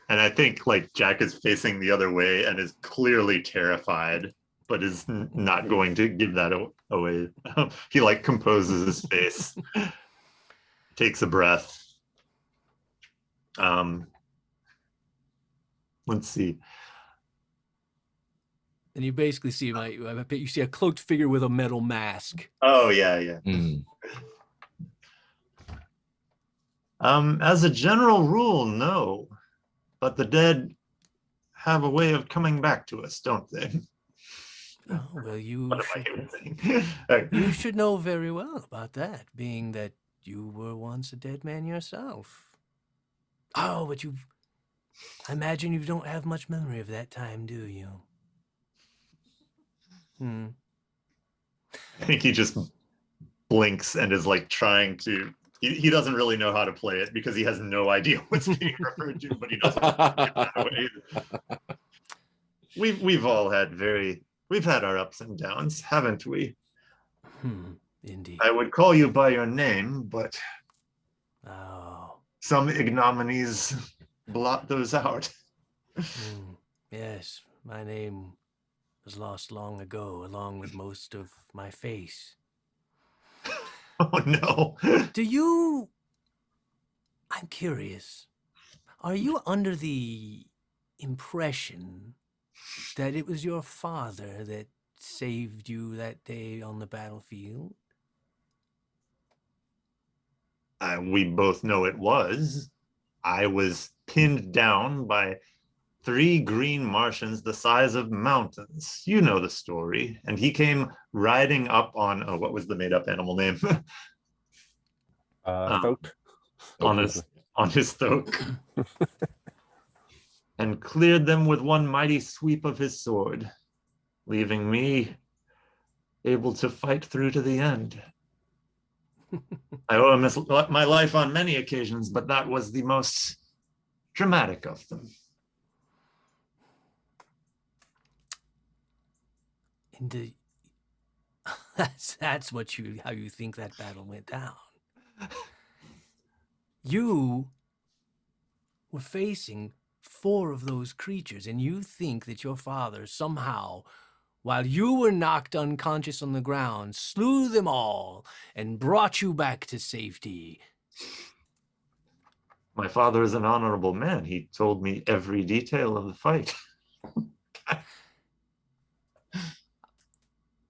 and I think like Jack is facing the other way and is clearly terrified, but is not going to give that away. He like composes his face, takes a breath. Let's see. And you basically see you see a cloaked figure with a metal mask. Oh yeah. As a general rule, no. But the dead have a way of coming back to us, don't they? Oh, well, you should know very well about that, being that you were once a dead man yourself. Oh, but I imagine you don't have much memory of that time, do you? I think he just blinks and is like trying to. He doesn't really know how to play it because he has no idea what's being referred to, but he doesn't want to give that away either. We've all had we've had our ups and downs, haven't we? Indeed. I would call you by your name, but some ignominies blot those out. Yes, my name was lost long ago, along with most of my face. Oh no. I'm curious, are you under the impression that it was your father that saved you that day on the battlefield? We both know it was. I was pinned down by 3 green Martians the size of mountains. You know the story. And he came riding up on, what was the made-up animal name? Thoat. On his thoat. And cleared them with one mighty sweep of his sword, leaving me able to fight through to the end. I owe him my life on many occasions, but that was the most dramatic of them. And that's how you think that battle went down. You were facing 4 of those creatures, and you think that your father somehow, while you were knocked unconscious on the ground, slew them all and brought you back to safety. My father is an honorable man. He told me every detail of the fight.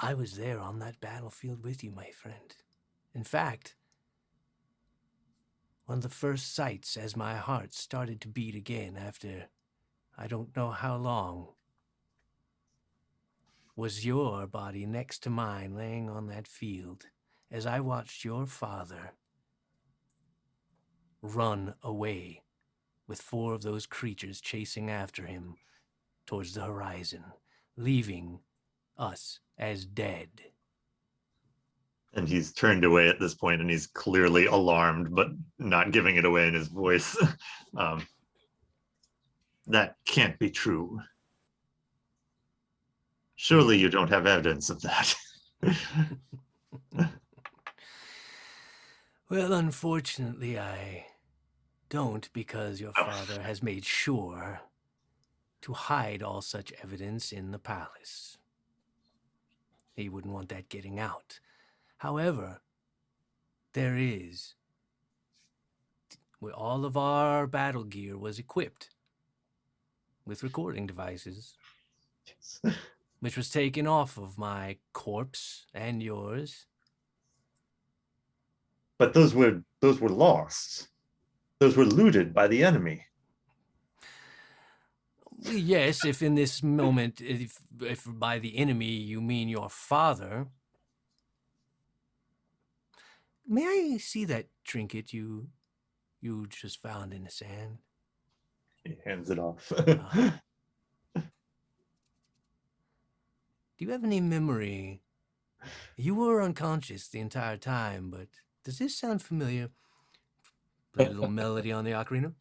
I was there on that battlefield with you, my friend. In fact, one of the first sights as my heart started to beat again after I don't know how long was your body next to mine laying on that field as I watched your father run away with 4 of those creatures chasing after him towards the horizon, leaving us as dead. And he's turned away at this point, and he's clearly alarmed, but not giving it away in his voice. That can't be true. Surely you don't have evidence of that. Well, unfortunately, I don't, because your father has made sure to hide all such evidence in the palace. He wouldn't want that getting out. However, there is, all of our battle gear was equipped with recording devices, which was taken off of my corpse and yours. But those were lost. Those were looted by the enemy. Yes, if in this moment, if by the enemy you mean your father. May I see that trinket you just found in the sand? He hands it off. Do you have any memory? You were unconscious the entire time, but does this sound familiar? Play a little melody on the ocarina.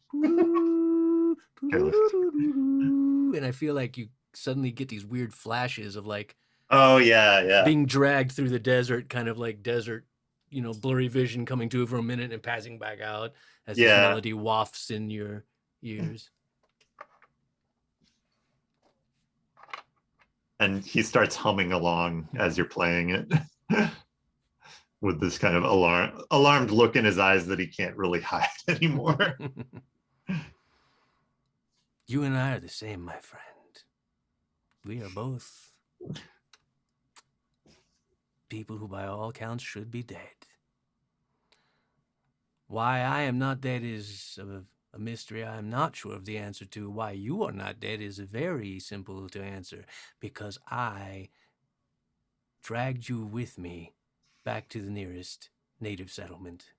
And I feel like you suddenly get these weird flashes of like Oh yeah. being dragged through the desert, kind of like desert, blurry vision coming to for a minute and passing back out as this melody wafts in your ears. And he starts humming along as you're playing it with this kind of alarmed look in his eyes that he can't really hide anymore. You and I are the same, my friend. We are both people who by all counts should be dead. Why I am not dead is a mystery I am not sure of the answer to. Why you are not dead is very simple to answer. Because I dragged you with me back to the nearest native settlement.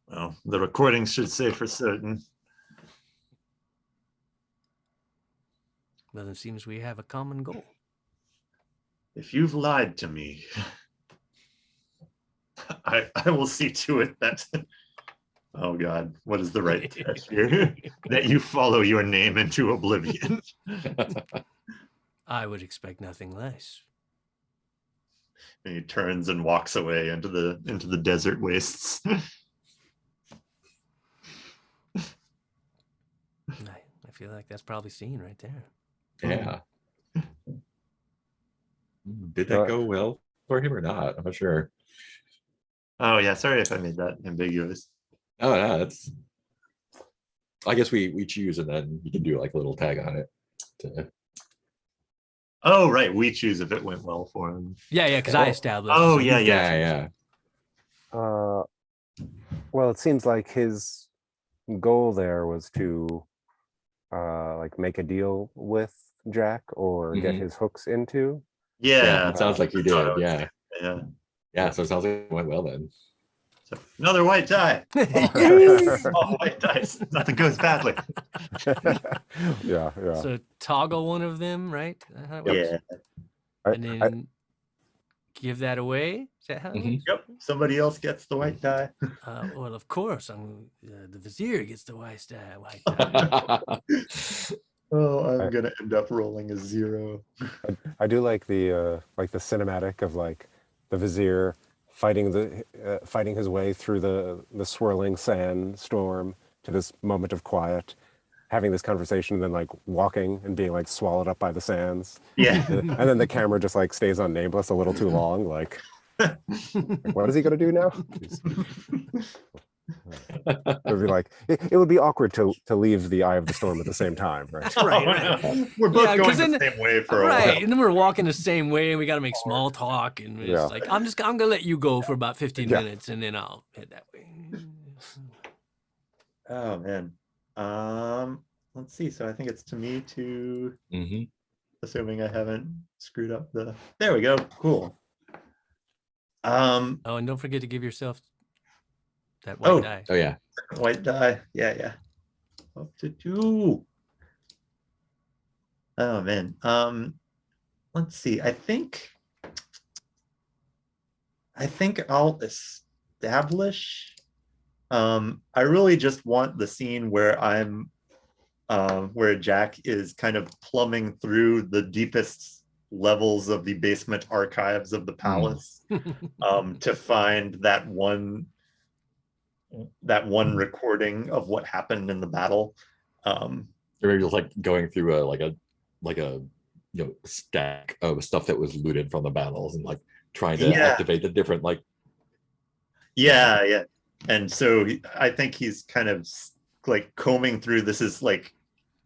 Well, the recordings should say for certain. Well, it seems we have a common goal. If you've lied to me, I will see to it that, oh God, what is the right test here? That you follow your name into oblivion. I would expect nothing less. And he turns and walks away into the desert wastes. I feel like that's probably seen right there. Yeah. Did that go well for him or not? I'm not sure. Oh yeah, sorry if I made that ambiguous. Oh no, that's. I guess we choose and then you can do like a little tag on it. Oh right, we choose if it went well for him. Yeah, because I established. Oh so yeah. Well, it seems like his goal there was to like make a deal with Jack or get his hooks into. Yeah, it sounds like he did. Yeah. So it sounds like it went well then. So, another white die. All white dice. Nothing goes badly. Yeah. So toggle one of them, right? Yeah. And then give that away. Is that how it works? Yep. Somebody else gets the white die. Well, of course, the vizier gets the white die. Oh, I'm gonna end up rolling a 0. I do like the cinematic of like the vizier fighting his way through the swirling sandstorm to this moment of quiet, having this conversation, and then like walking and being like swallowed up by the sands. Yeah. And then the camera just like stays on Nameless a little too long. Like what is he gonna do now? It would be like it would be awkward to leave the eye of the storm at the same time, right? Right. We're both going the same way for a while. Right, and then we're walking the same way, and we got to make small talk, and it's like I'm gonna let you go for about 15 minutes, and then I'll head that way. Oh man, let's see. So I think it's to me to, assuming I haven't screwed up the. There we go. Cool. Oh, and don't forget to give yourself that white die. Oh yeah. White die. Yeah. Up to 2. Oh man. Let's see. I think I'll establish. I really just want the scene where where Jack is kind of plumbing through the deepest levels of the basement archives of the palace to find that one recording of what happened in the battle. Or maybe just like going through a stack of stuff that was looted from the battles and like trying to activate the different Yeah. And so I think he's kind of like combing through. This is like,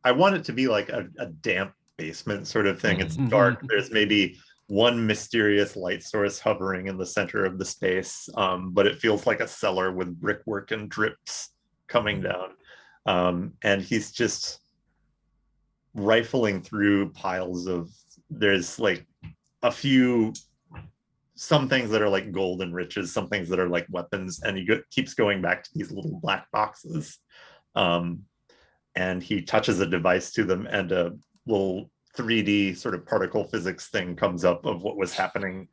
I want it to be like a damp basement sort of thing. It's dark. There's maybe one mysterious light source hovering in the center of the space, but it feels like a cellar with brickwork and drips coming down. And he's just rifling through piles of, there's like some things that are like gold and riches, some things that are like weapons, and he keeps going back to these little black boxes. And he touches a device to them, and a little 3D sort of particle physics thing comes up of what was happening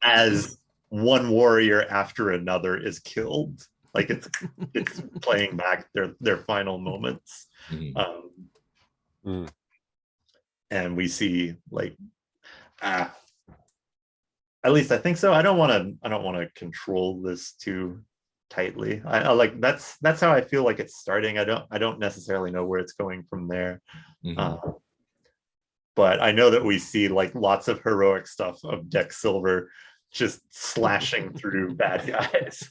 as one warrior after another is killed. Like it's playing back their final moments. And we see like, At least I think so. I don't want to control this too tightly. I like that's how I feel like it's starting. I don't necessarily know where it's going from there. But I know that we see like lots of heroic stuff of Deck Silver just slashing through bad guys.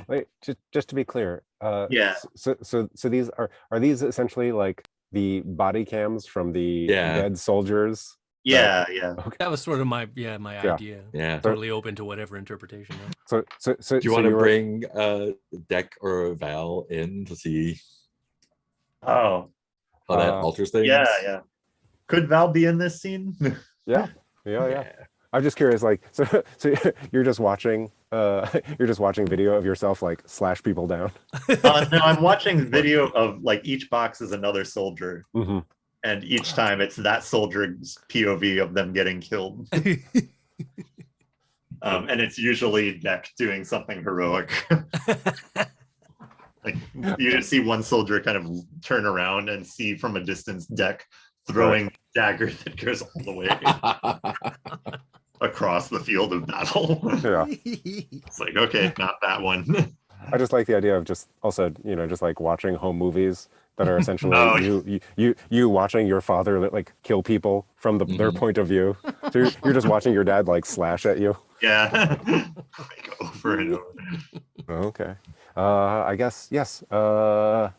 Wait, just to be clear, Yeah. So these are these essentially like the body cams from the dead soldiers? Yeah. Okay. That was sort of my idea. Yeah. Totally open to whatever interpretation. So Do you want to bring Deck or Val in to see Oh. how that alters things? Yeah. Could Val be in this scene? Yeah. I'm just curious, like, so you're just watching video of yourself like slash people down. No, I'm watching video of like each box is another soldier, and each time it's that soldier's POV of them getting killed. And it's usually Deck doing something heroic. Like you just see one soldier kind of turn around and see from a distance Deck throwing dagger that goes all the way across the field of battle. Yeah. It's like, okay, not that one. I just like the idea of just also, just like watching home movies that are essentially you watching your father like kill people from their point of view. So you're just watching your dad like slash at you. Yeah. Like over and over. Okay. I guess yes. I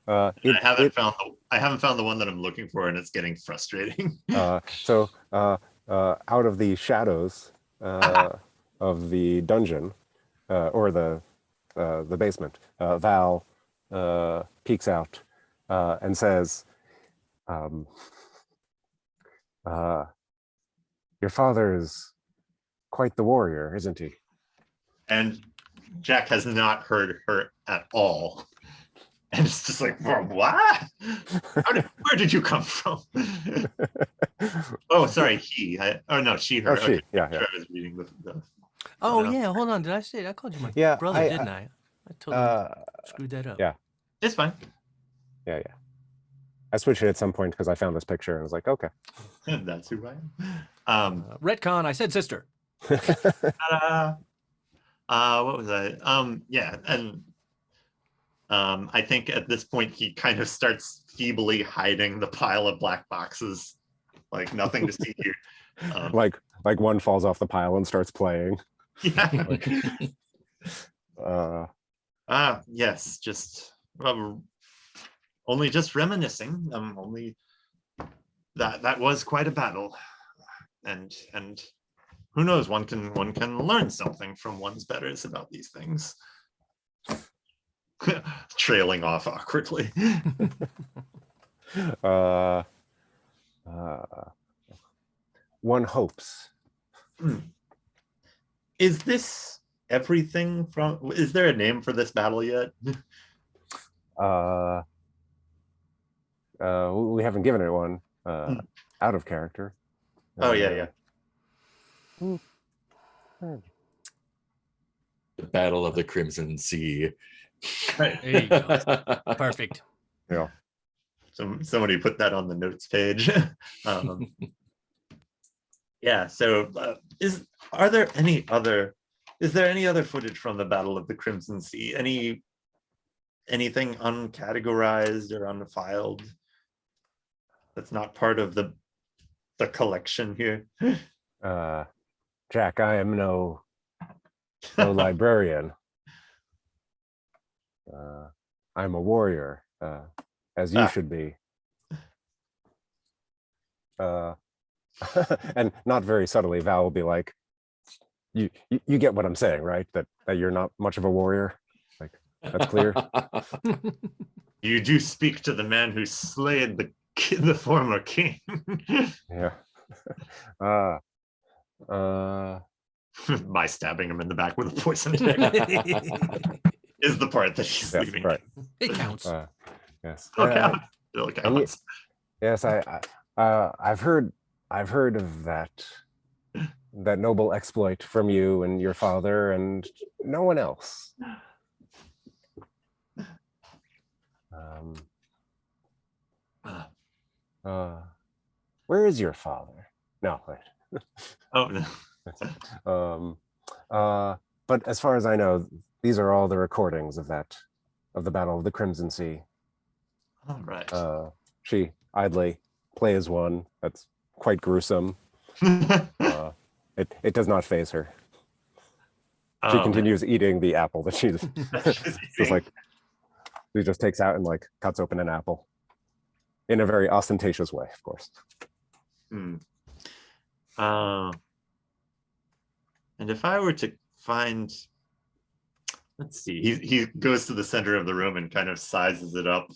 haven't found the one that I'm looking for, and it's getting frustrating. So out of the shadows of the dungeon or the basement, Val peeks out and says, "Your father is quite the warrior, isn't he?" And Jack has not heard her at all. And it's just like, what? Where did you come from? Oh, sorry, he. She, her. Oh, she. Okay. Yeah. I was reading the Oh, yeah. Hold on. Did I say it? I called you my brother, didn't I? I totally screwed that up. Yeah. It's fine. Yeah. I switched it at some point because I found this picture and I was like, okay. That's who I am. Retcon, I said sister. What was I? Yeah, and I think at this point he kind of starts feebly hiding the pile of black boxes, like nothing to see here. Like one falls off the pile and starts playing. Yeah. Yes, just only just reminiscing. Only that was quite a battle, and who knows? One can learn something from one's betters about these things. Trailing off awkwardly. One hopes. Is this everything from? Is there a name for this battle yet? We haven't given it one. Out of character. Oh yeah. The Battle of the Crimson Sea. Right. There you go. Perfect. Yeah. Somebody put that on the notes page. Yeah. So, is there any other footage from the Battle of the Crimson Sea? Anything uncategorized or unfiled that's not part of the collection here? Jack, I am no librarian. I'm a warrior, as you should be. And not very subtly, Val will be like, you get what I'm saying, right? That you're not much of a warrior. Like, that's clear. You do speak to the man who slayed the former king. Yeah. By stabbing him in the back with a poisoned egg is the part that she's leaving. Right. It counts. Yes. Still counts. Yes, I've heard of that noble exploit from you and your father and no one else. Where is your father? No, wait. Oh no. But as far as I know, these are all the recordings of the Battle of the Crimson Sea. All right. She idly plays one that's quite gruesome. It does not faze her. She continues eating the apple that she's just like, she just takes out and like cuts open an apple in a very ostentatious way, of course. And if I were to find, let's see, he goes to the center of the room and kind of sizes it up,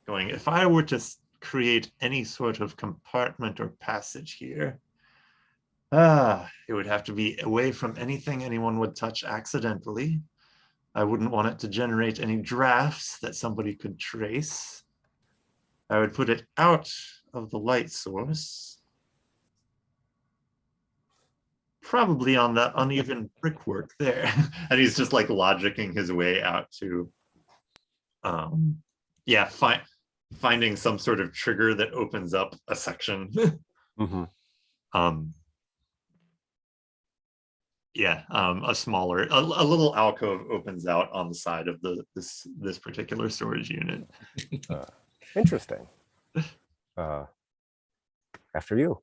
going, if I were to create any sort of compartment or passage here, it would have to be away from anything anyone would touch accidentally. I wouldn't want it to generate any drafts that somebody could trace. I would put it out of the light source, probably on that uneven brickwork there. And he's just like logicking his way out to, finding some sort of trigger that opens up a section. A smaller, a little alcove opens out on the side of this particular storage unit. Interesting. After you.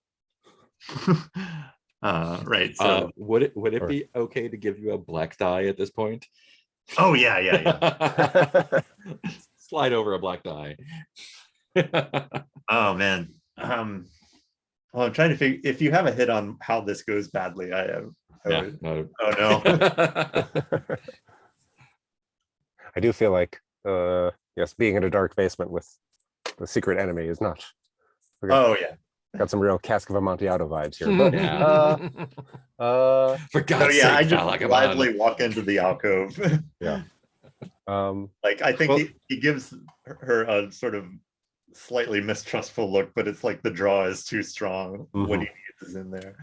Right. So would it be okay to give you a black die at this point? Oh yeah. Slide over a black die. Oh man. Well, I'm trying to figure if you have a hit on how this goes badly. No. Oh no. I do feel like yes, being in a dark basement with the secret enemy is not. Oh yeah. Got some real Cask of Amontillado vibes here. But, for God's sake, I just Fala, lively walk into the alcove. Yeah. Like I think he gives her a sort of slightly mistrustful look, but it's like the draw is too strong. What he needs is in there.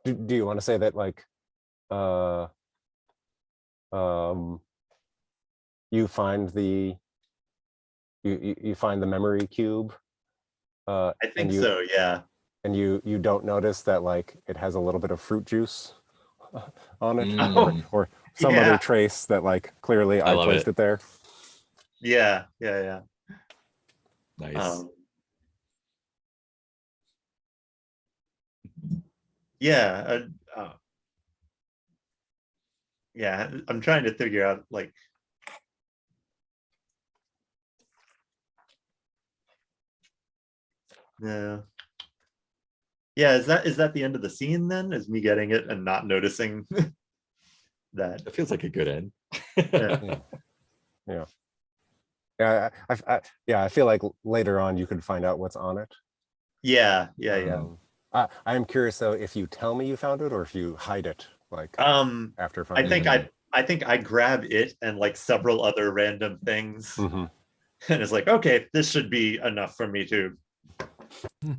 Do you want to say that like you find the you find the memory cube? I think so, yeah. And you don't notice that like it has a little bit of fruit juice on it, or some other trace that like clearly I placed it there. Yeah. Nice. I'm trying to figure out like is that the end of the scene then? Is me getting it and not noticing that? It feels like a good end. I feel like later on you could find out what's on it. Yeah. I am curious though if you tell me you found it or if you hide it like after finding I think I grab it and like several other random things. And it's like, okay, this should be enough for me to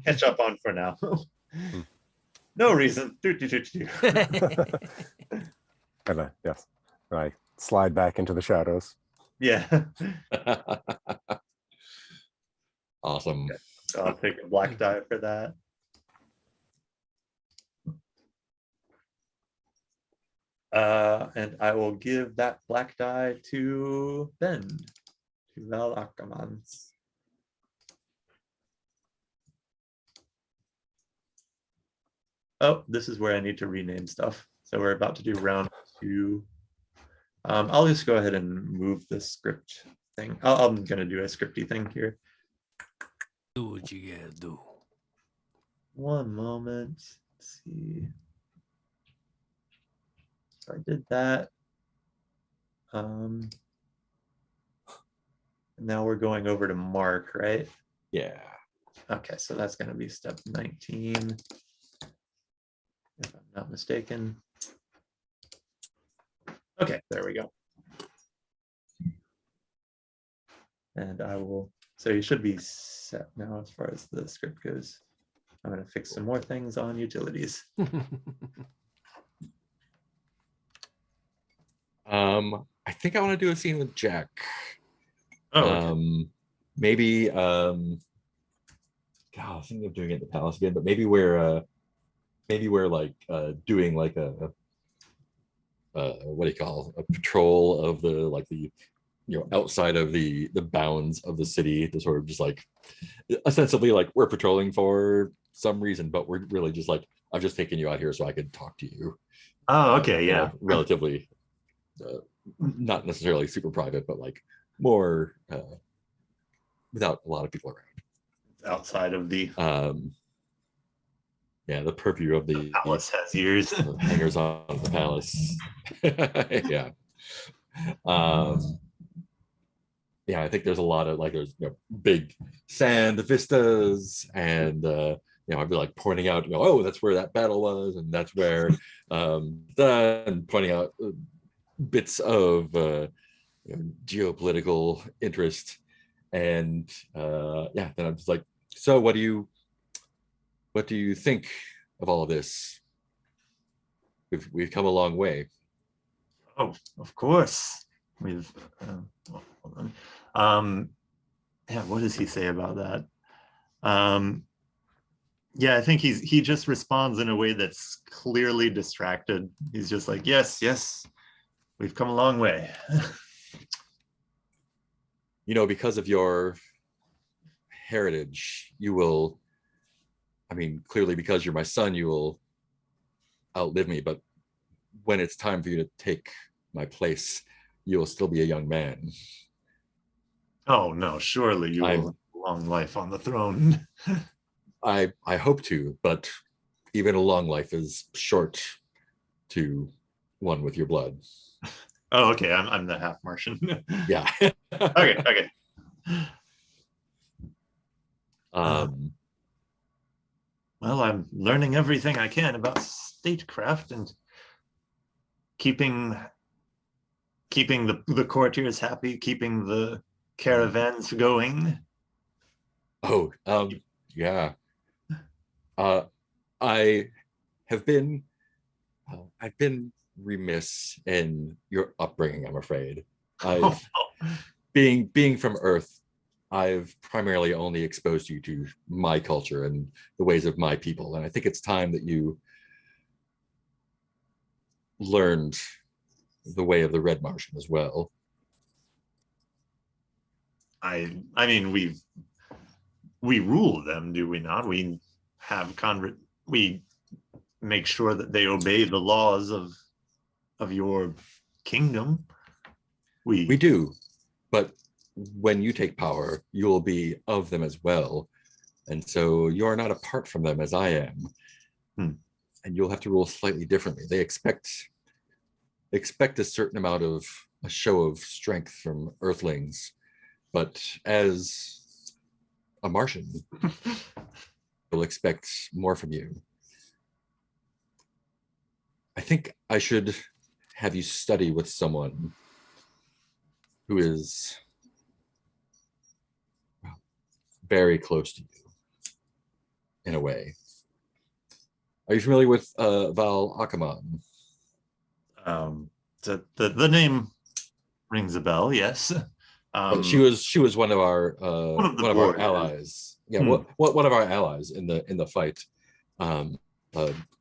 catch up on for now. No reason. And yes, I slide back into the shadows. Yeah. Awesome. Okay. So I'll take a black die for that. And I will give that black die to Ben, to Val Ackermans. Oh, this is where I need to rename stuff. So we're about to do round 2. I'll just go ahead and move the script thing. I'm gonna do a scripty thing here. Do what you gotta do. One moment. Let's see. So I did that. Now we're going over to Mark, right? Yeah. Okay, so that's going to be step 19, if I'm not mistaken. Okay, there we go. And I will, so you should be set now as far as the script goes. I'm going to fix some more things on utilities. I think I want to do a scene with Jack. Oh, okay. maybe God, I was thinking of doing it in the palace again, but maybe we're like doing like a what do you call a patrol of the outside of the bounds of the city, to sort of just like ostensibly like we're patrolling for some reason, but we're really just like, I've just taken you out here so I could talk to you. Oh, okay, yeah. Relatively not necessarily super private, but like more without a lot of people around. Outside of the the purview of the palace has ears. The hangers on the palace. Yeah. I think there's a lot of like there's big sand vistas, and I'd be like pointing out, oh, that's where that battle was, and that's where and pointing out bits of geopolitical interest, and then I'm just like, so what do you think of all of this? We've come a long way. Oh, of course. We've hold on. What does he say about that? I think he just responds in a way that's clearly distracted. He's just like, yes, we've come a long way. Because of your heritage, you will, clearly because you're my son, you will outlive me, but when it's time for you to take my place, you will still be a young man. Oh no, surely you will have a long life on the throne. I hope to, but even a long life is short to one with your blood. Oh, okay. I'm the half Martian. Yeah. Okay. Well, I'm learning everything I can about statecraft and keeping the courtiers happy, keeping the caravans going. Oh, yeah. I've been remiss in your upbringing, I'm afraid. Being from Earth, I've primarily only exposed you to my culture and the ways of my people, and I think it's time that you learned the way of the Red Martian as well. I mean, we rule them, do we not? We have we make sure that they obey the laws of your kingdom. We do, but when you take power, you will be of them as well, and so you're not apart from them as I am. And you'll have to rule slightly differently. They expect a certain amount of a show of strength from Earthlings, but as a Martian, they'll expect more from you. I think I should have you study with someone who is very close to you, in a way. Are you familiar with Val Akaman? The name rings a bell, yes. She was one of our allies. Yeah, one of our allies in the fight. A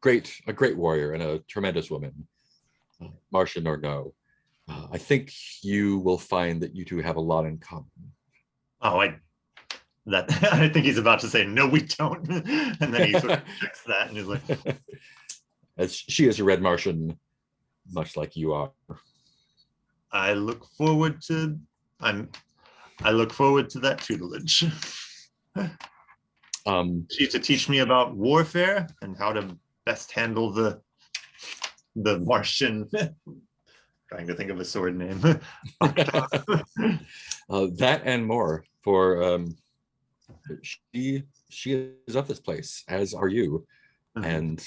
great warrior and a tremendous woman, Martian or no. I think you will find that you two have a lot in common. Oh, I think he's about to say, no, we don't. And then he sort of checks that and he's like, as she is a Red Martian, much like you are. I look forward to that tutelage. She used to teach me about warfare and how to best handle the Martian. Trying to think of a sword name. That and more. For she is of this place, as are you, and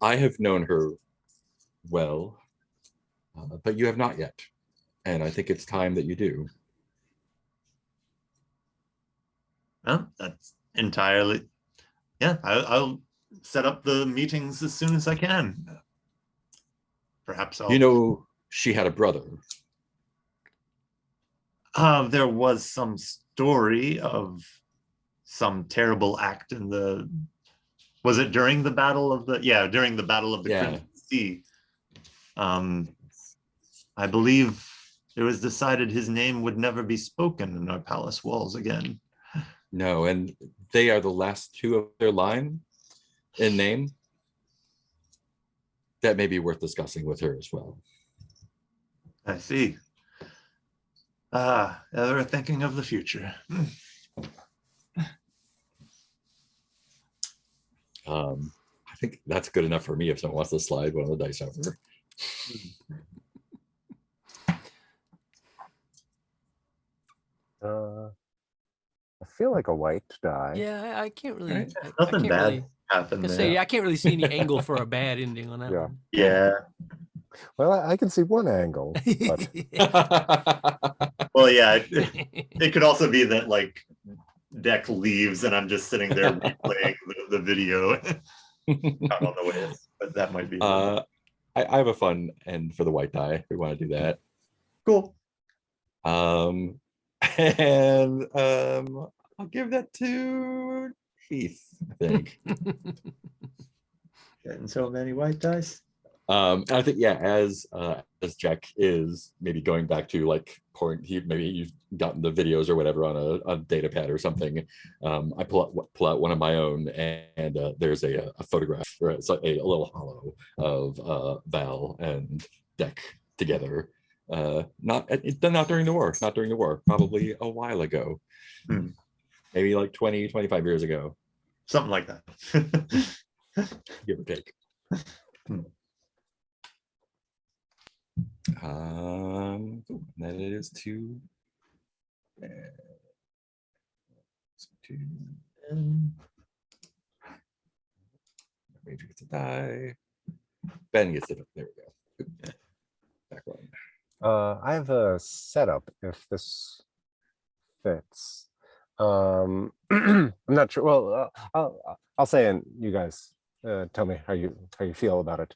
I have known her well, but you have not yet, and I think it's time that you do. Well, that's entirely, I'll set up the meetings as soon as I can. Perhaps she had a brother. There was some story of some terrible act in was it during the battle of the Crimson Sea. I believe it was decided his name would never be spoken in our palace walls again. No, and they are the last two of their line in name. That may be worth discussing with her as well. I see. Ever thinking of the future. I think that's good enough for me if someone wants to slide one of the dice over. I feel like a white die. Yeah, I can't really. Right. Nothing I can't bad really, happened there. say I can't really see any angle for a bad ending on that Yeah. one. Yeah. Well, I can see one angle, but Well, yeah. It could also be that like Deck leaves and I'm just sitting there replaying the video. I don't know what it is, but that might be. I have a fun end for the white die. If we want to do that. Cool. And I'll give that to Heath, I think. Getting so many white dice. I think as Jack is maybe going back to like maybe you've gotten the videos or whatever on a data pad or something. I pull out one of my own, and there's a photograph, or it's like a little hollow of Val and Deck together. Not during the war, probably a while ago. Maybe like 20-25 years ago, Something like that. give or take. That it is two. Major gets a die. Ben gets it. There we go. Back one. I have a setup if this fits. I'm not sure. Well, I'll say, and you guys tell me how you feel about it.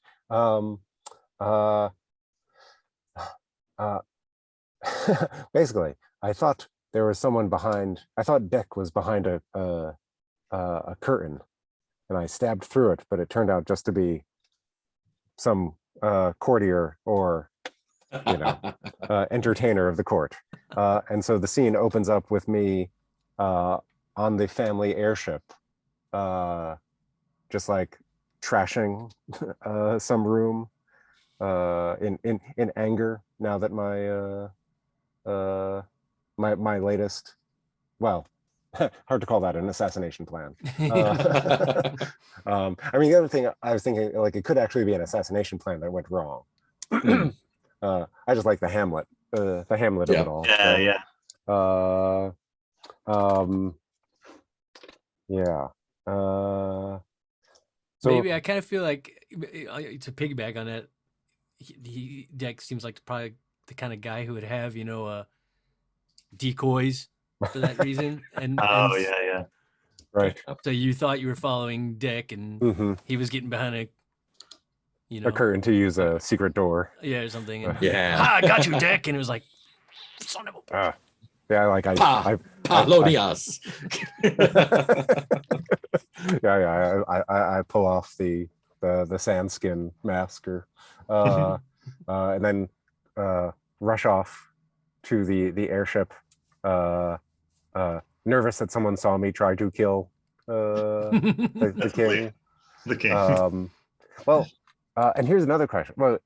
Basically, I thought there was someone behind. I thought Deck was behind a curtain, and I stabbed through it, but it turned out just to be some courtier or entertainer of the court. And so the scene opens up with me on the family airship, just like trashing some room in anger now that my latest, well, hard to call that an assassination plan. I mean, the other thing I was thinking, like, it could actually be an assassination plan that went wrong. I just like the Hamlet of it all. Yeah. So maybe I kind of feel like, to piggyback on that, Deck seems like probably the kind of guy who would have decoys for that reason. And yeah. right. So you thought you were following Deck, and he was getting behind a curtain to use a secret door. Yeah, or something. And Yeah. I got you, Deck, and it was like, son of a. Yeah, like Polonius. I pull off the sand skin mask, and then rush off to the airship, nervous that someone saw me try to kill the king. The king. Well, and here's another question. Well,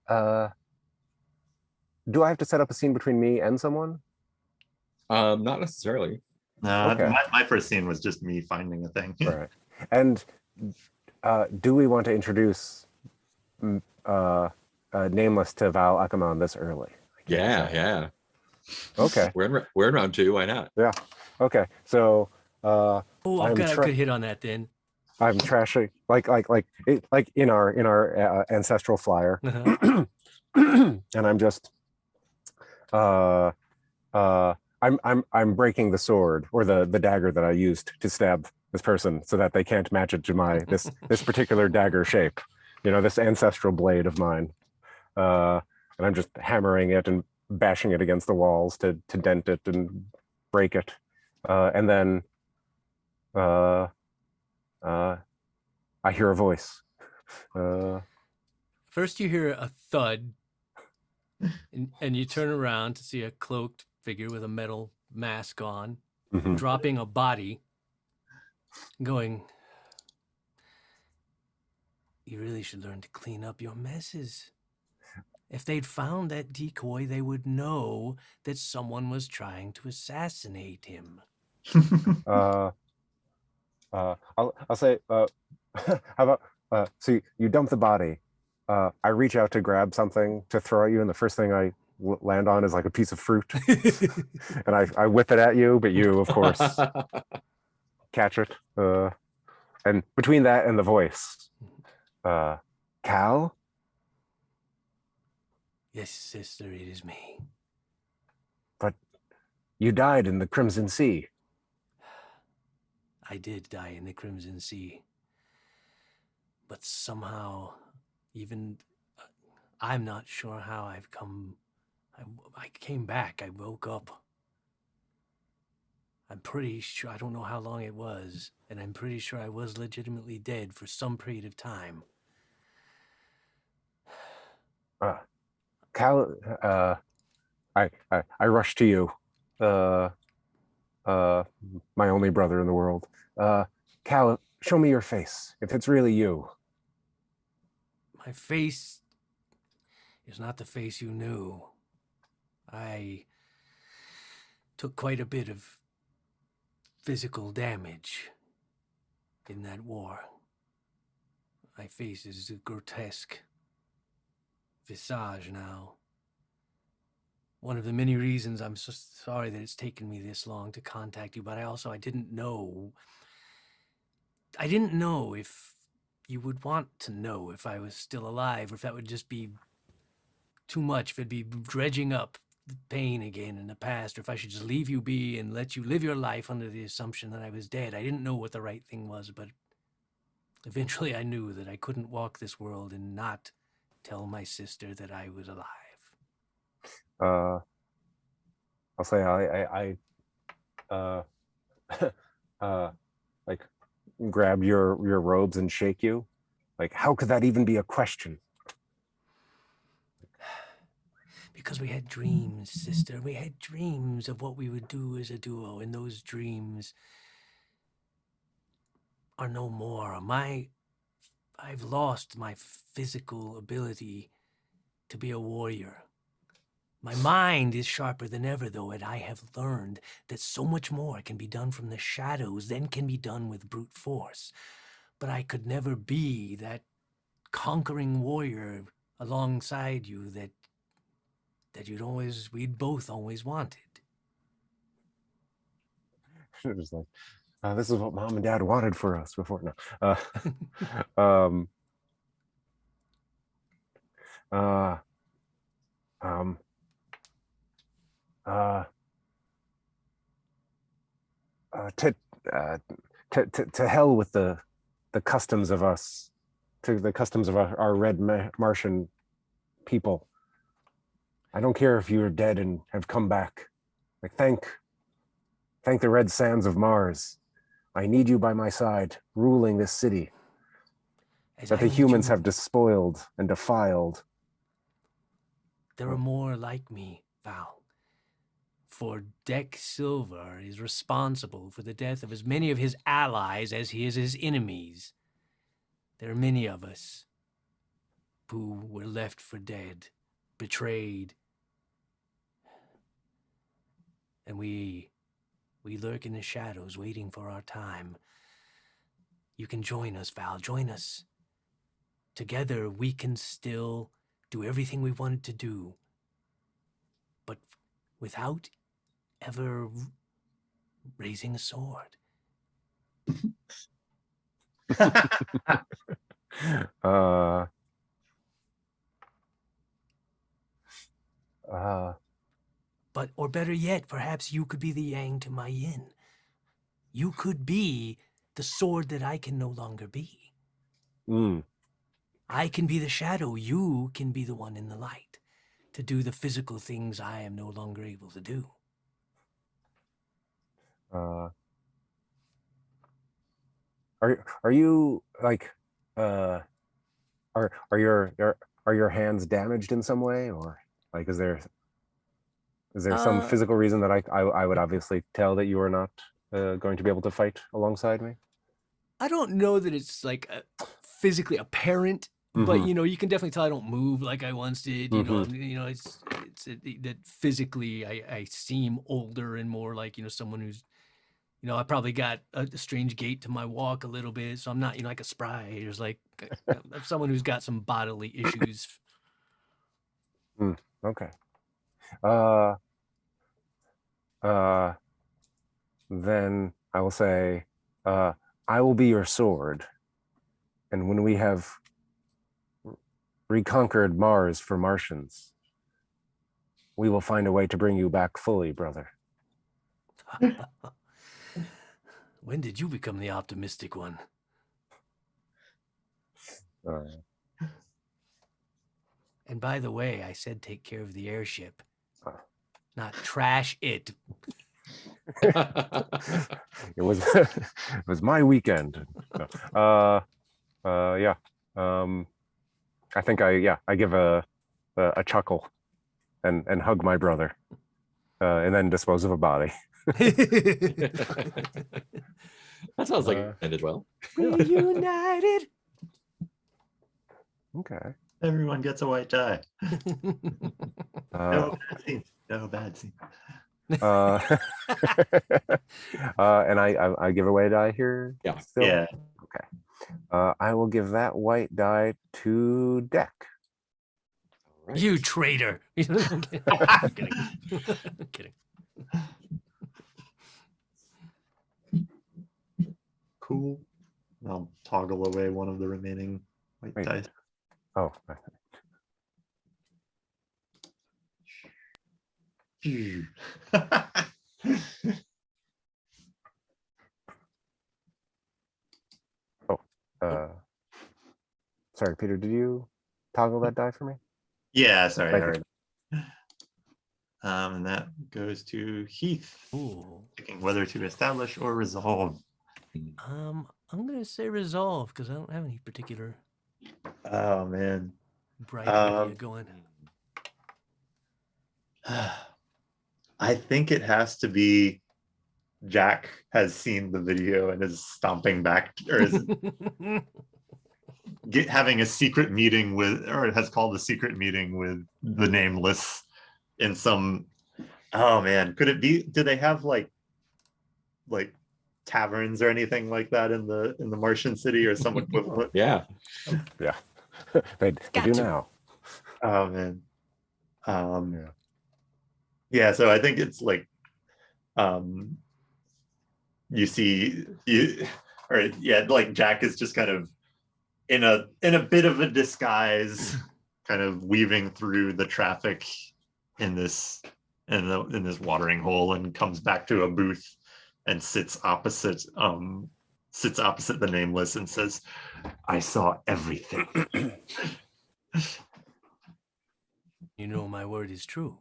do I have to set up a scene between me and someone? Not necessarily. No, Okay. my first scene was just me finding a thing. Right. And do we want to introduce Nameless to Val Akamon this early? Yeah. Okay. We're in round 2. Why not? Yeah. Okay. So I've got a good hit on that then. I'm trashing like in our ancestral flyer, and I'm just I'm breaking the sword or the dagger that I used to stab this person so that they can't match it to my this particular dagger shape, this ancestral blade of mine, and I'm just hammering it and bashing it against the walls to dent it and break it, And then I hear a voice. First, you hear a thud, and you turn around to see a cloaked figure with a metal mask on, Mhm. dropping a body, going, "You really should learn to clean up your messes. If they'd found that decoy, they would know that someone was trying to assassinate him." I'll say, how about, so you dump the body. I reach out to grab something to throw at you, and the first thing I land on is like a piece of fruit. And I whip it at you, but you, of course, catch it. And between that and the voice, Cal? Yes, sister, it is me. But you died in the Crimson Sea. I did die in the Crimson Sea. But somehow, even I'm not sure how I've come. I came back. I woke up. I'm pretty sure, I don't know how long it was, and I'm pretty sure I was legitimately dead for some period of time. Cal, I rush to you. My only brother in the world. Cal, show me your face, if it's really you. My face is not the face you knew. I took quite a bit of physical damage in that war. My face is a grotesque visage now. One of the many reasons I'm so sorry that it's taken me this long to contact you, but I didn't know. I didn't know if you would want to know if I was still alive, or if that would just be too much, if it'd be dredging up the pain again in the past, or if I should just leave you be and let you live your life under the assumption that I was dead. I didn't know what the right thing was, but eventually I knew that I couldn't walk this world and not tell my sister that I was alive. I'll say like grab your robes and shake you. Like, how could that even be a question? Because we had dreams, sister. We had dreams of what we would do as a duo, and those dreams are no more. I've lost my physical ability to be a warrior. My mind is sharper than ever, though, and I have learned that so much more can be done from the shadows than can be done with brute force. But I could never be that conquering warrior alongside you that we'd both always wanted. Just like, this is what Mom and Dad wanted for us before. No. To hell with the customs of us, to the customs of our red Martian people. I don't care if you're dead and have come back. Like, thank the red sands of Mars. I need you by my side, ruling this city that the humans have despoiled and defiled. There are more like me, Val. For Deck Silver is responsible for the death of as many of his allies as he is his enemies. There are many of us who were left for dead, betrayed. And we lurk in the shadows waiting for our time. You can join us, Val, join us. Together we can still do everything we wanted to do, but without ever raising a sword. But, or better yet, perhaps you could be the yang to my yin. You could be the sword that I can no longer be. I can be the shadow. You can be the one in the light to do the physical things I am no longer able to do. Are you like are your hands damaged in some way, or like is there some physical reason that I would obviously tell that you are not going to be able to fight alongside me? I don't know that it's like physically apparent, but you know, you can definitely tell I don't move like I once did. You know, it's that physically I seem older and more like, you know, someone who's, you know, I probably got a strange gait to my walk a little bit, so I'm not, you know, like a spry. There's like I'm someone who's got some bodily issues. Okay. Then I will say, I will be your sword, and when we have reconquered Mars for Martians, we will find a way to bring you back fully, brother. When did you become the optimistic one? And by the way, I said take care of the airship, not trash it. It was my weekend. Yeah. I think I give a chuckle and hug my brother, and then dispose of a body. That sounds like it ended well. Reunited. Okay. Everyone gets a white die. Uh, No bad scene. No bad scene. And I give away a die here. Yeah. Still? Yeah. Okay. I will give that white die to Deck. Right. You traitor. I'm kidding. I'm kidding. I'm kidding. Cool. I'll toggle away one of the remaining white Wait. dice. Oh. Sorry, Peter, did you toggle that die for me? Yeah, sorry. Thank I you. heard. And that goes to Heath, Ooh. picking whether to establish or resolve. I'm gonna say resolve because I don't have any particular Oh man. bright idea going. I think it has to be Jack has seen the video and is stomping back, or is having a secret meeting with, or has called a secret meeting with the Nameless in some. Oh man, could it be? Do they have like taverns or anything like that in the Martian city or some equivalent? Yeah. Yeah. they do now. Oh man. Yeah, so I think it's like you see like Jack is just kind of in a bit of a disguise, kind of weaving through the traffic in this watering hole, and comes back to a booth and sits opposite the Nameless and says, "I saw everything." You know my word is true.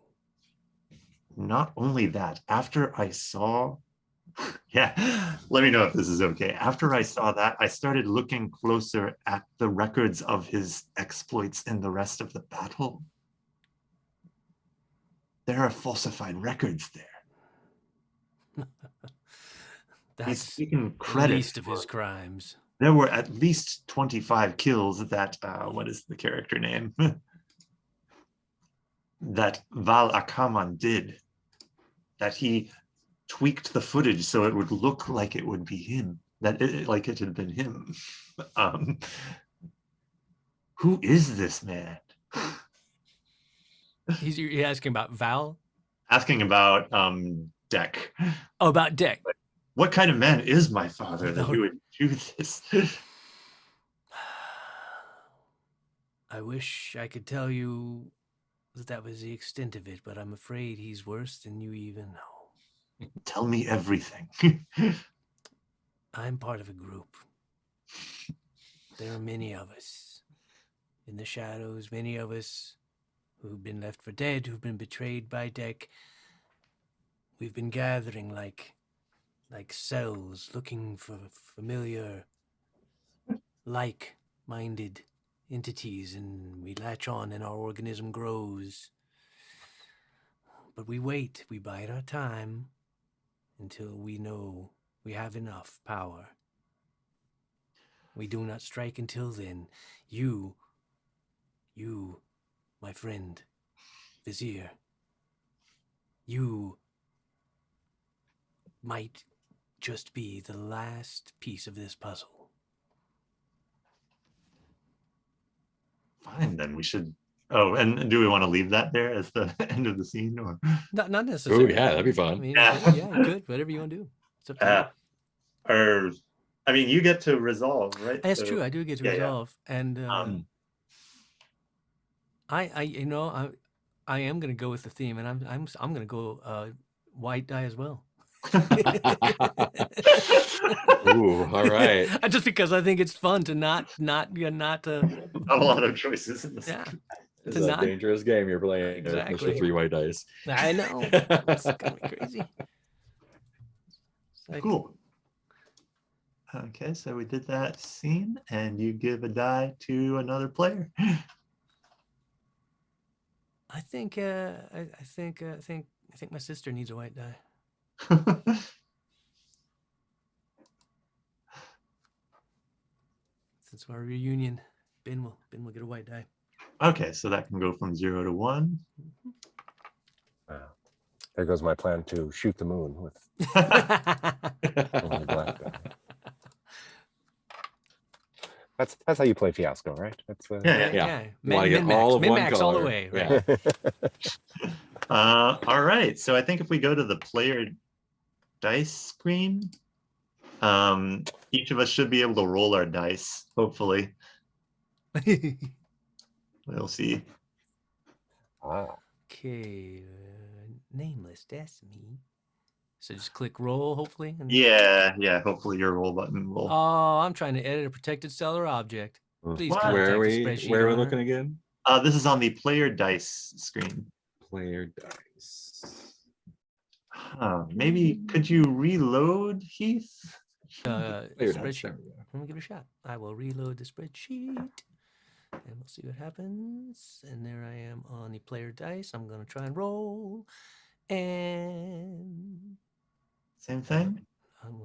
Not only that, after I saw, yeah, let me know if this is okay. After I saw that, I started looking closer at the records of his exploits in the rest of the battle. There are falsified records there. That's taken the credit least of his crimes. There were at least 25 kills that, what is the character name? that Val Akaman did. That he tweaked the footage so it would look like it would be him. Like it had been him. Who is this man? He's asking about Val? Asking about Deck. Oh, about Deck. What kind of man is my father that he would do this? I wish I could tell you that was the extent of it, but I'm afraid he's worse than you even know. Tell me everything. I'm part of a group. There are many of us in the shadows, many of us who've been left for dead, who've been betrayed by Deck. We've been gathering like like cells looking for familiar, like-minded entities, and we latch on and our organism grows. But we wait, we bide our time until we know we have enough power. We do not strike until then. You, my friend, Vizier, you might just be the last piece of this puzzle. Fine, then we should. Oh, and do we want to leave that there as the end of the scene, or? Not Oh necessarily. yeah, that'd be I fun. mean, Yeah. yeah, you could. Whatever you want to do. It's up to you. Or, I mean, you get to resolve, right? That's So- true. I do get to yeah, yeah. resolve, and I am gonna go with the theme, and I'm gonna go white die as well. Ooh, all right. Just because I think it's fun to not Not a lot of choices in this. yeah. It's To a not- dangerous game you're playing. Exactly. Mr. 3 white dice. I know. It's gonna be crazy. It's like, Cool. Okay, so we did that scene, and you give a die to another player. I think I think my sister needs a white die. Since our reunion, Ben will get a white die. Okay, so that can go from 0 to 1. Wow. There goes my plan to shoot the moon with only black die. That's how you play Fiasco, right? That's Yeah, Yeah. You wanna get all of one min-max all the color. way. Yeah. Right? All right, so I think if we go to the player dice screen, each of us should be able to roll our dice, hopefully. We'll see. Okay, nameless, that's me. So just click roll, hopefully. And Yeah, hopefully your roll button will. Oh, I'm trying to edit a protected seller object. Please What? contact Where are the we? spreadsheet Where are we owner. looking again? This is on the player dice screen. Player dice. Maybe could you reload, Heath? Player dice. Spreadsheet. There we go. Let me give it a shot. I will reload the spreadsheet and we'll see what happens. And there I am on the player dice. I'm going to try and roll. And Same thing?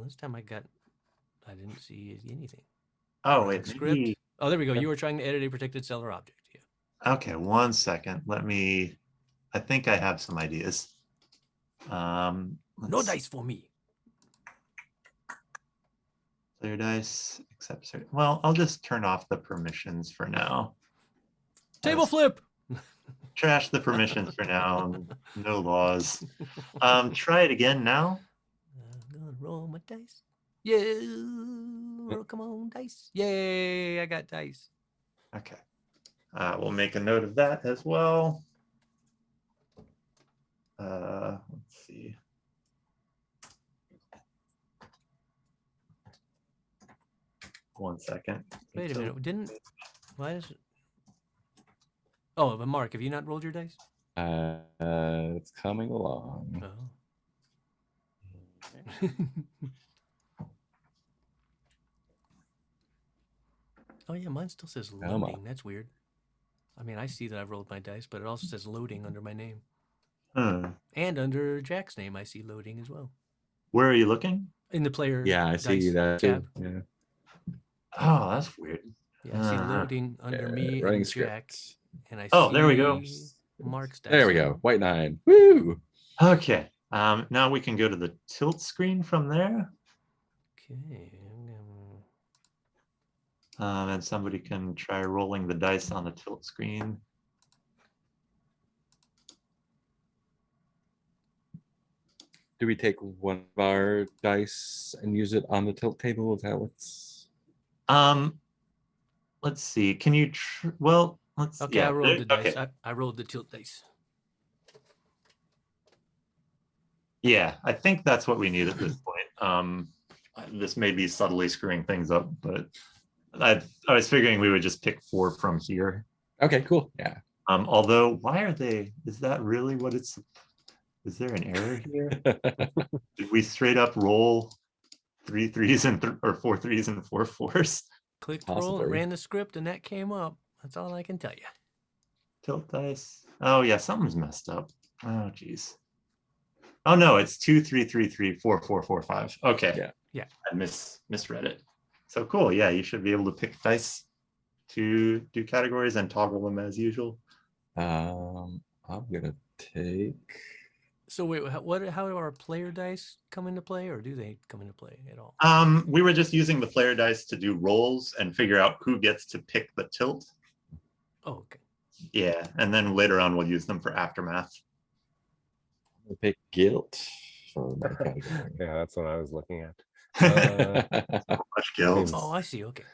this time I didn't see anything. Oh, Or wait, the maybe. Oh, there we go. You were trying to edit a protected seller object. Yeah. Okay, 1 second. I think I have some ideas. No let's- dice for me. Player dice, except certain. Well, I'll just turn off the permissions for now. Table flip. Trash the permissions for now. No laws. Try it again now. I'm gonna roll my dice. Yeah. Come on, dice. Yay, I got dice. Okay. We'll make a note of that as well. Let's see. One second. Wait a minute. Why is it? Oh, but Mark, have you not rolled your dice? It's coming along. Oh. Oh yeah, mine still says Come on. loading. That's weird. I mean, I see that I've rolled my dice, but it also says loading under my name. And under Jack's name, I see loading as well. Where are you looking? In the player Yeah, I see dice that tab. too. Yeah. Oh, that's weird. Yeah, I see loading under me Running and Jack. script. And I Oh, there we go. see Mark's dice. There we go. White 9. Woo! Okay. Now we can go to the tilt screen from there. Okay. And somebody can try rolling the dice on the tilt screen. Do we take one of our dice and use it on the tilt table? Is that what's... Let's see. Can you? Well, let's. Okay, yeah, I rolled the dice. okay. I rolled the tilt dice. Yeah, I think that's what we need at this point. This may be subtly screwing things up, but I was figuring we would just pick 4 from here. Okay, cool. Yeah. Although, why are they? Is that really what it's? Is there an error here? Did we straight up roll 3 3s and or 4 3s and 4 4s? Clicked roll, Possibly. and ran the script, and that came up. That's all I can tell you. Tilt dice. Oh yeah, something's messed up. Oh geez. Oh no, it's 2 3 3 3 4 4 4 5. Okay. Yeah. Yeah. I misread it. So cool. Yeah, you should be able to pick dice to do categories and toggle them as usual. I'm gonna take. So wait, how do our player dice come into play, or do they come into play at all? We were just using the player dice to do rolls and figure out who gets to pick the tilt. Oh, okay. Yeah, and then later on we'll use them for aftermath. I'll pick guilt for my category. Yeah, that's what I was looking at. Much guilt. Oh, I see. Okay.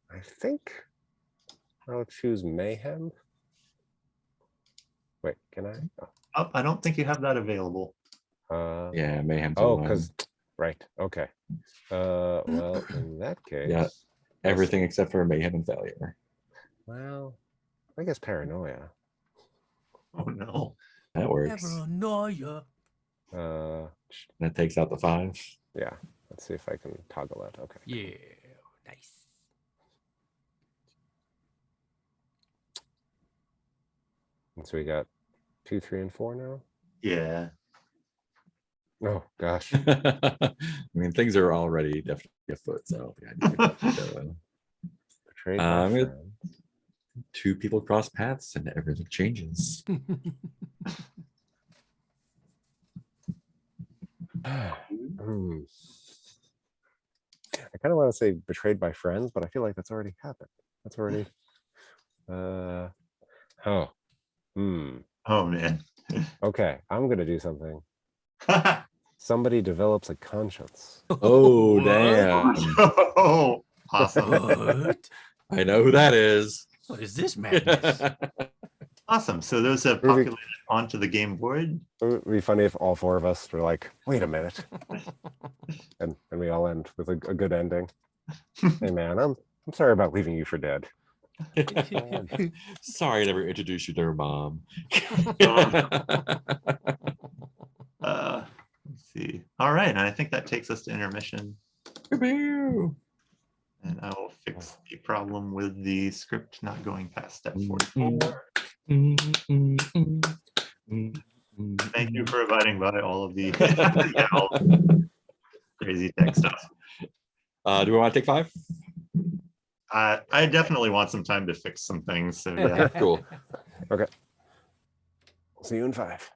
I think I'll choose mayhem. Wait, can I? Oh, I don't think you have that available. Yeah, mayhem. Oh, because right. Okay. Well, in that case, Yeah, everything except for mayhem and failure. well, I guess paranoia. Oh no. That works. Paranoia. That takes out the 5. Yeah. Let's see if I can toggle that. Okay. Yeah. Nice. And so we got 2, 3, and 4 now. Yeah. Oh gosh. I mean, things are already definitely afoot, so yeah, I need to keep going. Betrayed by I'm gonna- friend. 2 people cross paths and everything changes. Hmm. I kind of want to say betrayed by friends, but I feel like that's already happened. That's already. Oh. Oh man. Okay. I'm gonna do something. Somebody develops a conscience. Oh, What? damn. Oh, awesome. What? I know who that is. What is this madness? Awesome. So those have Maybe- populated onto the game board. It would be funny if all 4 of us were like, wait a minute. and we all end with a good ending. Hey man, I'm sorry about leaving you for dead. Sorry I never introduced you to her mom. Let's see. All right. And I think that takes us to intermission. Pew-pew. And I will fix the problem with the script not going past step Mm, 44. Thank you for abiding by all of the yeah, all the crazy tech stuff. Do we want to take 5? I definitely want some time to fix some things. So yeah. Cool. Okay. See you in 5.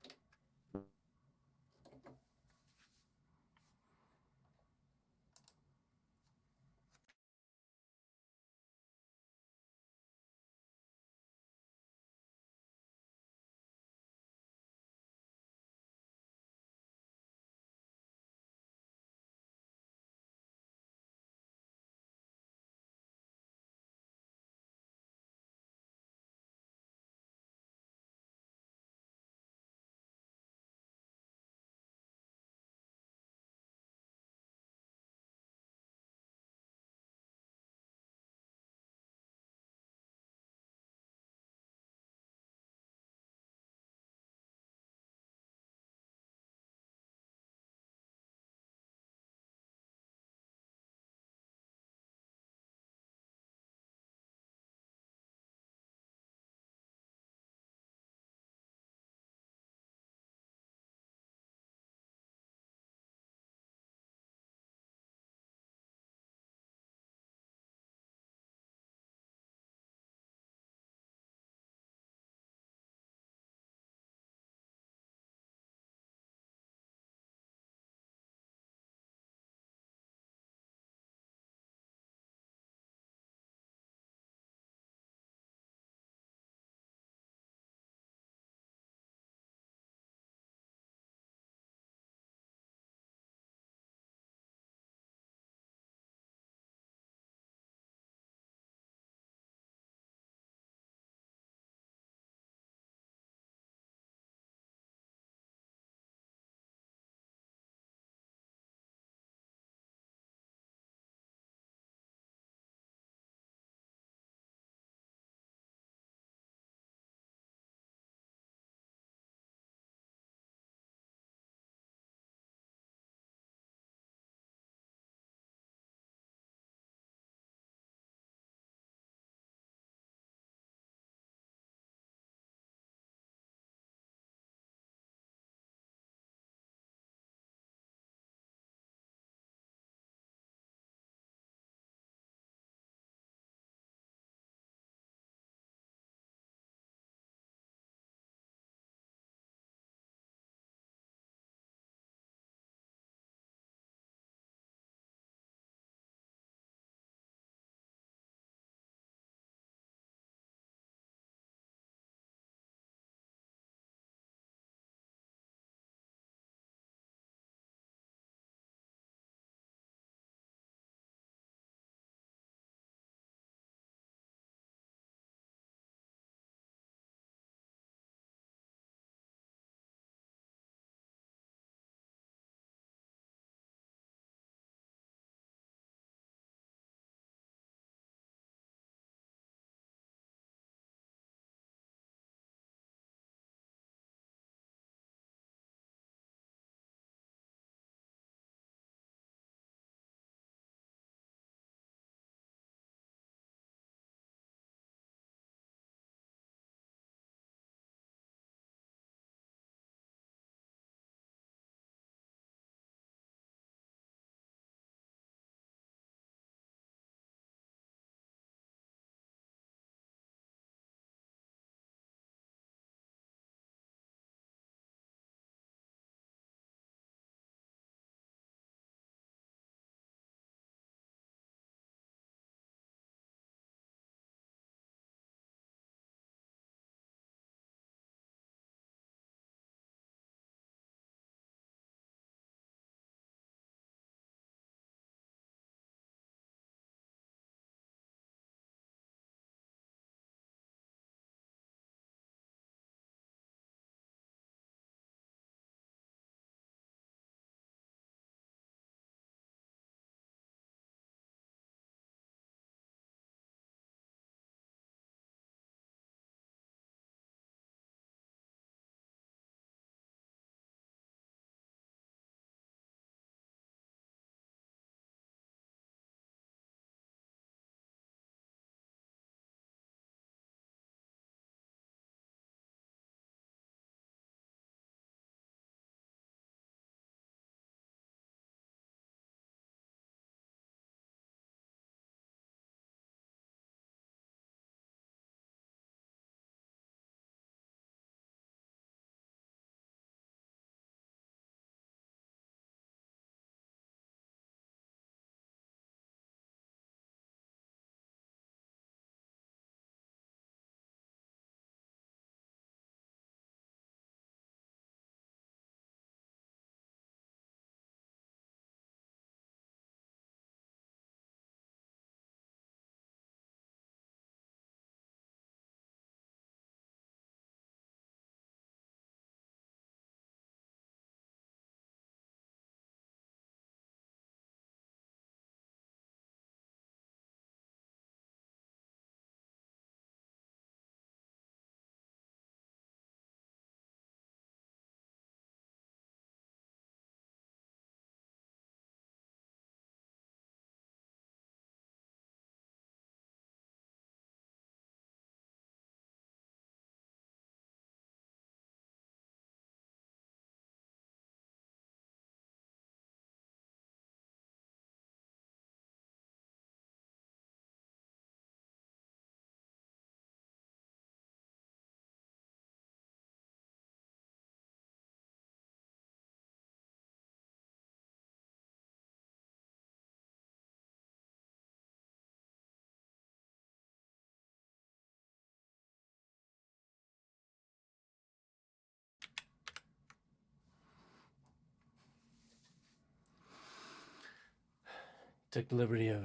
took the liberty of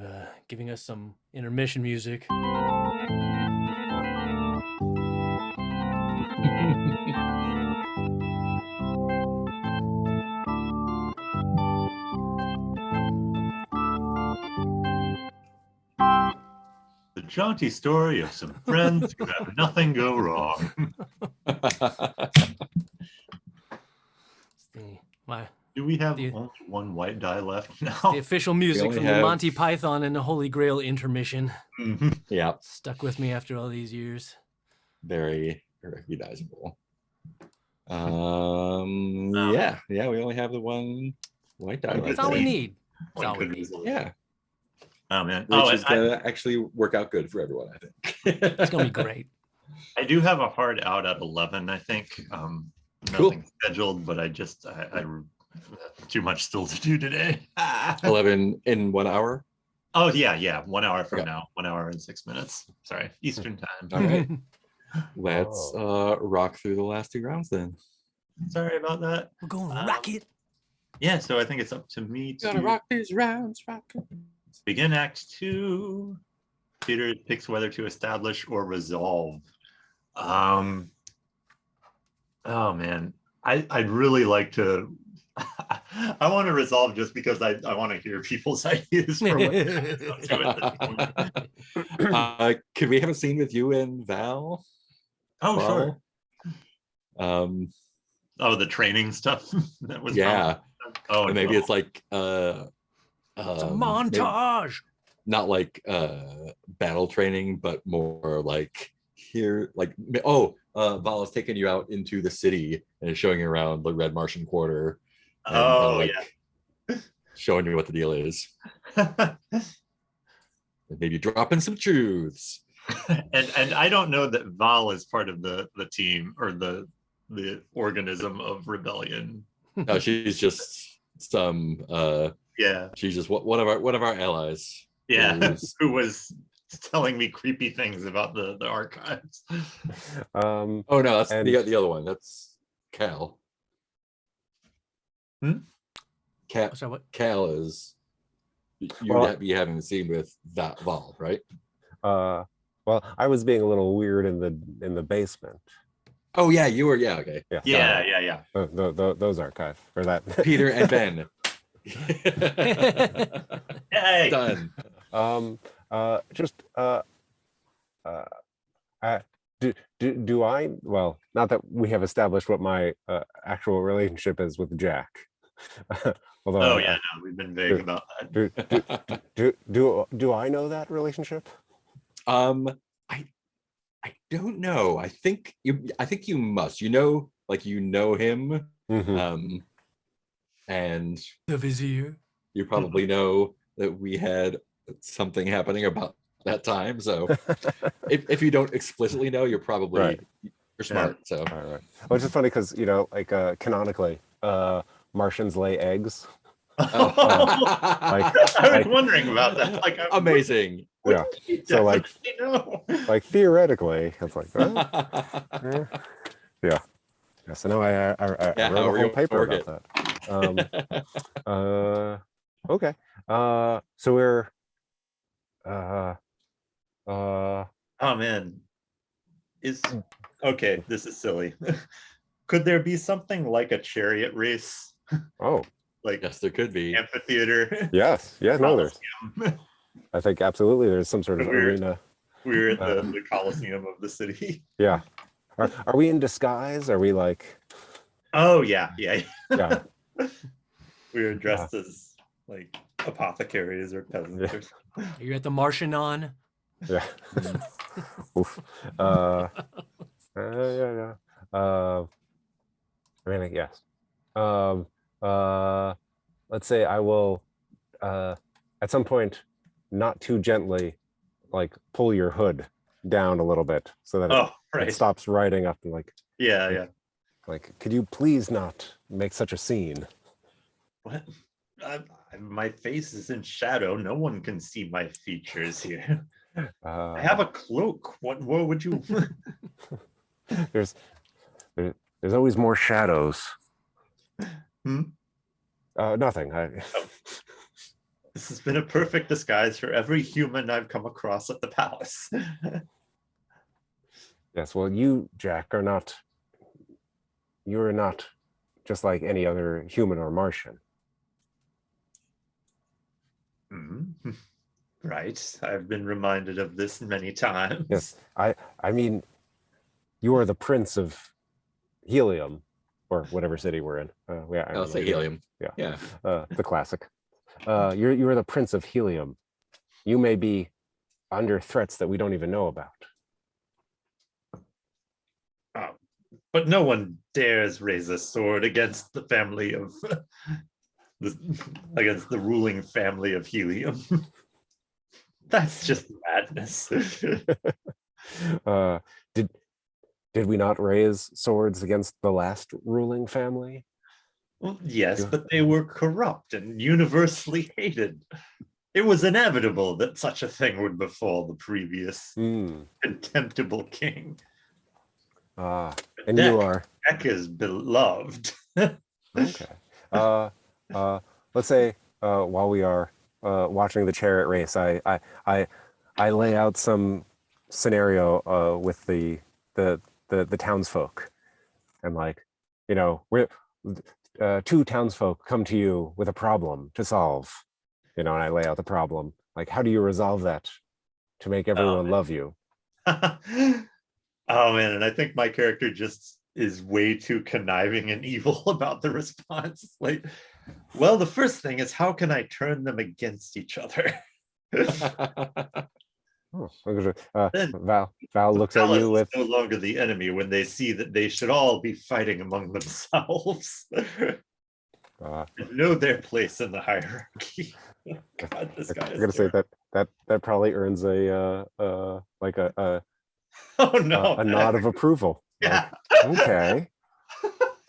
giving us some intermission music. The jaunty story of some friends who have nothing go wrong. Do we have only one white die left now? The official music from the have... Monty Python and the Holy Grail intermission. Mm-hmm. Yeah. Stuck with me after all these years. Very recognizable. Yeah, we only have the one white die. That's all we need. That's all we need. Yeah. Oh man. Which is gonna actually work out good for everyone, I think. It's gonna be great. I do have a hard out at 11, I think. Nothing scheduled, but I too much still to do today. 11 in 1 hour? Oh yeah. 1 hour from now. 1 hour and 6 minutes. Sorry, Eastern time. All right. Let's rock through the last 2 rounds then. Sorry about that. We're going to rock it. Yeah, so I think it's up to me to gotta rock these rounds. Begin Act 2. Peter picks whether to establish or resolve. Oh man, I'd really like to. I want to resolve just because I want to hear people's ideas for what could we have a scene with you and Val? Oh, sure. The training stuff that was and maybe it's like it's a montage. Not like battle training, but more like here, like Val is taking you out into the city and is showing you around the Red Martian Quarter. And showing you what the deal is. And maybe dropping some truths. and I don't know that Val is part of the team or the organism of rebellion. No, she's just some she's just one of our allies. Yeah, who was telling me creepy things about the archives. Oh no, that's the other one. That's Cal. Cal is you'd be having the scene with that Val, right? Well, I was being a little weird in the basement. Oh yeah, you were. Yeah, okay. Yeah. Those archive for that. Peter and Ben. Hey. Done. Do I? Well, not that we have established what my actual relationship is with Jack. Although, we've been vague about that. Do I know that relationship? I don't know. I think you must. You know him. Mm-hmm. And the Vizier. You probably know that we had something happening about that time. So if you don't explicitly know, you're probably you're smart. So right. Well, it's just funny because canonically, Martians lay eggs. I was wondering about that. Amazing. So like theoretically, it's like yeah. So now I wrote a whole paper about that. Okay. So we're oh man. This is silly. Could there be something like a chariot race? Oh. Yes, there could be. Amphitheater. Yes. Yeah, no, there's. I think absolutely there's some sort of arena. We're at the Coliseum of the city. Yeah. Are we in disguise? Are we like? Oh yeah. We were dressed as like apothecaries or peasants. Yeah. Are you at the Martianon? Yeah. Oof. Yeah. I mean, yes. Let's say I will, at some point, not too gently, like pull your hood down a little bit so that it stops riding up and like. Yeah. Like, could you please not make such a scene? What? My face is in shadow. No one can see my features here. I have a cloak. What would you? There's always more shadows. Hmm? Nothing. This has been a perfect disguise for every human I've come across at the palace. Yes, well, you, Jack, are not. You're not just like any other human or Martian. Right. I've been reminded of this many times. Yes, I mean, you are the Prince of Helium, or whatever city we're in. Yeah, I'll say helium. Yeah. The classic. You are the Prince of Helium. You may be under threats that we don't even know about. But no one dares raise a sword against the family of against the ruling family of Helium. That's just madness. Did we not raise swords against the last ruling family? Well, yes, but they were corrupt and universally hated. It was inevitable that such a thing would befall the previous contemptible king. And you are. Deck is beloved. Okay. Let's say while we are watching the chariot race, I lay out some scenario with the townsfolk, and like, you know, we're two townsfolk come to you with a problem to solve, you know, and I lay out the problem. Like, how do you resolve that to make everyone love you? Oh man, and I think my character just is way too conniving and evil about the response. Like, well, the first thing is, how can I turn them against each other? Val looks at you with no longer the enemy when they see that they should all be fighting among themselves. Know their place in the hierarchy. God, this guy I'm gonna say that probably earns a like a oh no, a nod of approval. Yeah. Like, okay,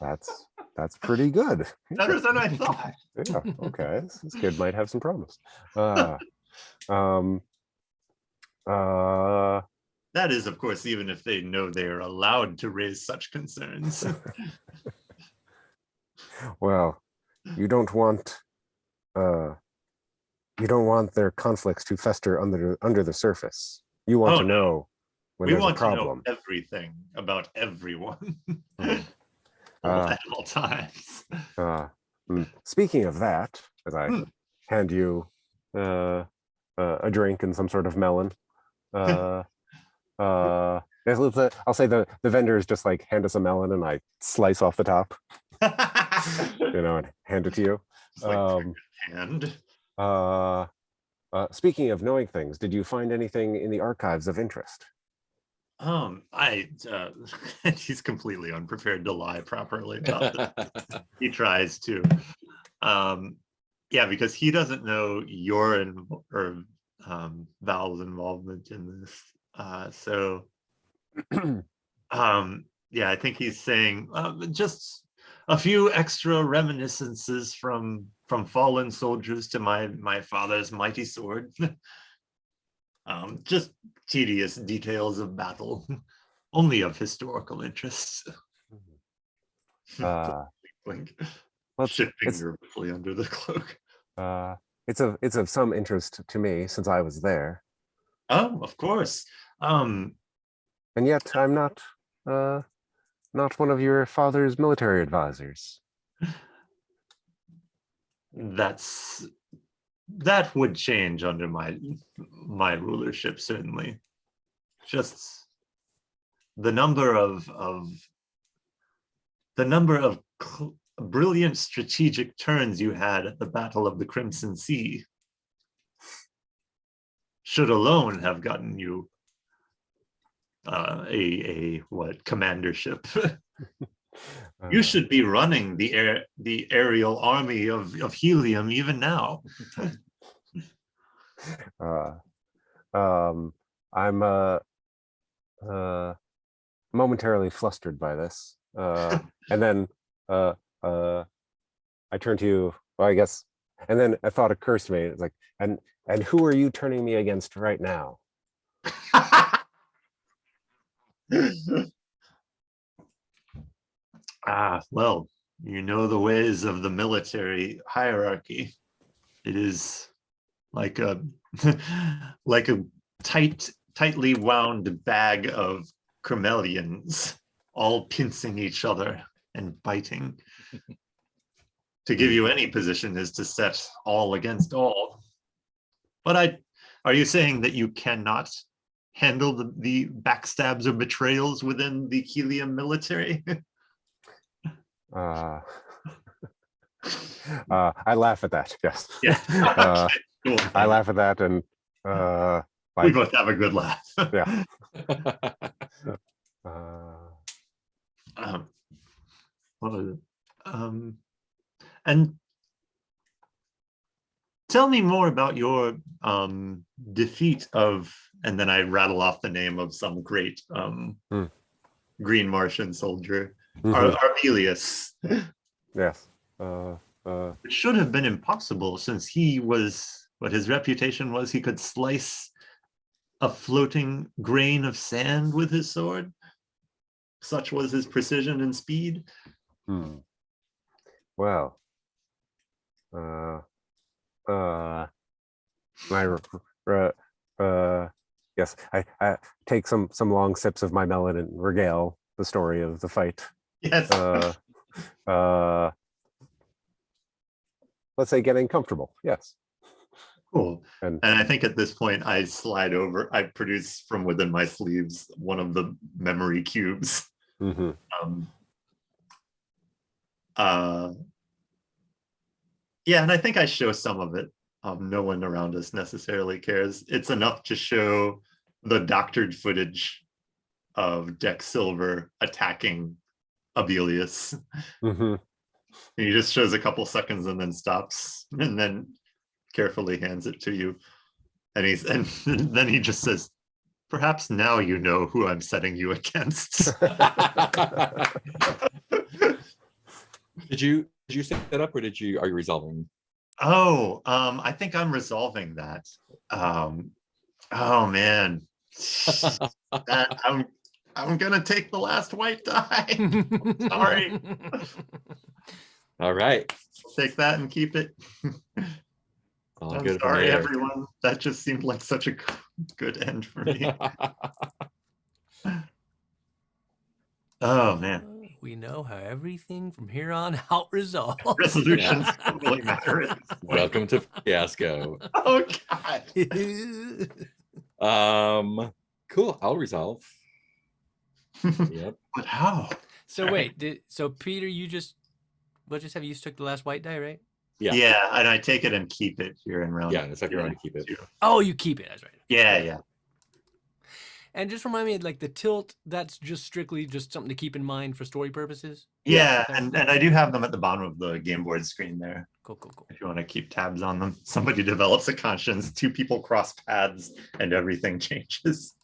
that's pretty good. Better than I thought. Yeah. Okay. This kid might have some promise. That is, of course, even if they know they are allowed to raise such concerns. Well, you don't want their conflicts to fester under the surface. You want to know when there's a problem. To know everything about everyone at all times. Speaking of that, as I hand you a drink and some sort of melon, I'll say the vendors just like hand us a melon and I slice off the top, you know, and hand it to you. Speaking of knowing things, did you find anything in the archives of interest? He's completely unprepared to lie properly about this. He tries to. Yeah, because he doesn't know your Val's involvement in this. Yeah, I think he's saying just a few extra reminiscences from fallen soldiers to my father's mighty sword. Just tedious details of battle, only of historical interest. Shifting nervously under the cloak. It's of some interest to me since I was there. Oh, of course. And yet I'm not one of your father's military advisors. That would change under my rulership, certainly. Just the number of brilliant strategic turns you had at the Battle of the Crimson Sea should alone have gotten you a commandership. You should be running the aerial army of Helium even now. I'm momentarily flustered by this, and then I turn to you. Well, I guess, and then a thought occurs to me. It's like, and who are you turning me against right now? Well, you know the ways of the military hierarchy. It is like a like a tightly wound bag of chameleons, all pincing each other and biting. To give you any position is to set all against all. But are you saying that you cannot handle the backstabs or betrayals within the Helium military? I laugh at that. Yes. Yeah. Okay, cool. I laugh at that, and We both have a good laugh. yeah. What was it? And tell me more about your defeat of, and then I rattle off the name of some great green Martian soldier, Arvelius. Yes. It should have been impossible, since he was, what his reputation was, he could slice a floating grain of sand with his sword. Such was his precision and speed. Well, yes, I take some long sips of my melon and regale the story of the fight. Yes. Let's say getting comfortable. Yes. Cool. And I think at this point I slide over, I produce from within my sleeves one of the memory cubes. Yeah, and I think I show some of it. No one around us necessarily cares. It's enough to show the doctored footage of Dex Silver attacking Abelius. He just shows a couple seconds and then stops, and then carefully hands it to you. And then he just says, "Perhaps now you know who I'm setting you against." Did you set that up, or are you resolving? Oh, I think I'm resolving that. Oh man, I'm gonna take the last white die. Sorry. All right. Take that and keep it. All I'm good sorry, everyone. That just seemed like such a good end for me. Oh man. We know how everything from here on out resolves. Resolutions don't really matter at this point. Welcome to Fiasco. Oh God. Cool. I'll resolve. Yep. But how? So wait, so Peter, you just have you took the last white die, right? Yeah. Yeah, and I take it and keep it here in round. Yeah, in the second round, you keep it. Oh, you keep it. That's right. Yeah. And just remind me, like the tilt, that's just strictly just something to keep in mind for story purposes. Yeah, and I do have them at the bottom of the game board screen there. Cool. If you want to keep tabs on them. Somebody develops a conscience, two people cross paths, and everything changes.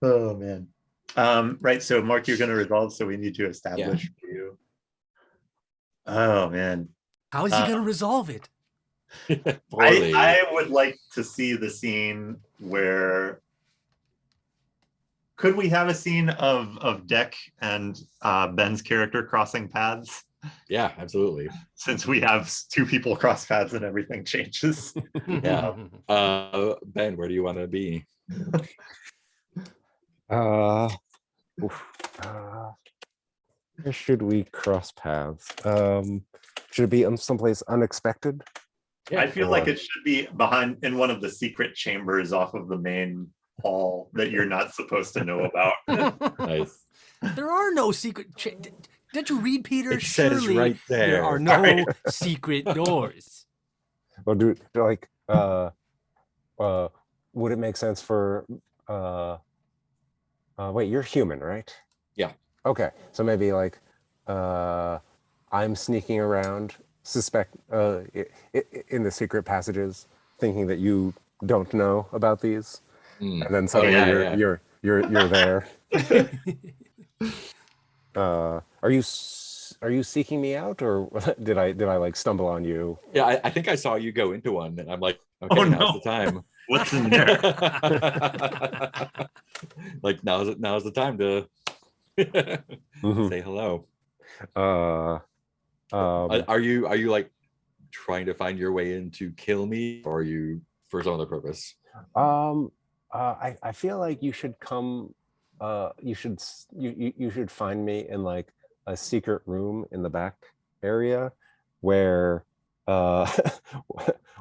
Oh man. Right, so Mark, you're going to resolve, so we need to establish for you. Oh man. How is he going to resolve it? I would like to see the scene where, could we have a scene of Deck and Ben's character crossing paths? Yeah, absolutely. Since we have two people cross paths and everything changes. Yeah. Ben, where do you want to be? Where should we cross paths? Should it be someplace unexpected? Yeah, I feel like it should be behind in one of the secret chambers off of the main hall that you're not supposed to know about. Nice. There are no secret. Did you read, Peter? It says Surely right there. are no secret doors. Well, would it make sense for? Wait, you're human, right? Yeah. Okay, so maybe like I'm sneaking around, in the secret passages, thinking that you don't know about these, and then suddenly you're there. Are you seeking me out, or did I like stumble on you? Yeah, I think I saw you go into one, and I'm like, okay, now's the time. What's in there? Like now's the time to say hello. Are you like trying to find your way in to kill me, or are you for some other purpose? I feel like you should come. You should find me in like a secret room in the back area, where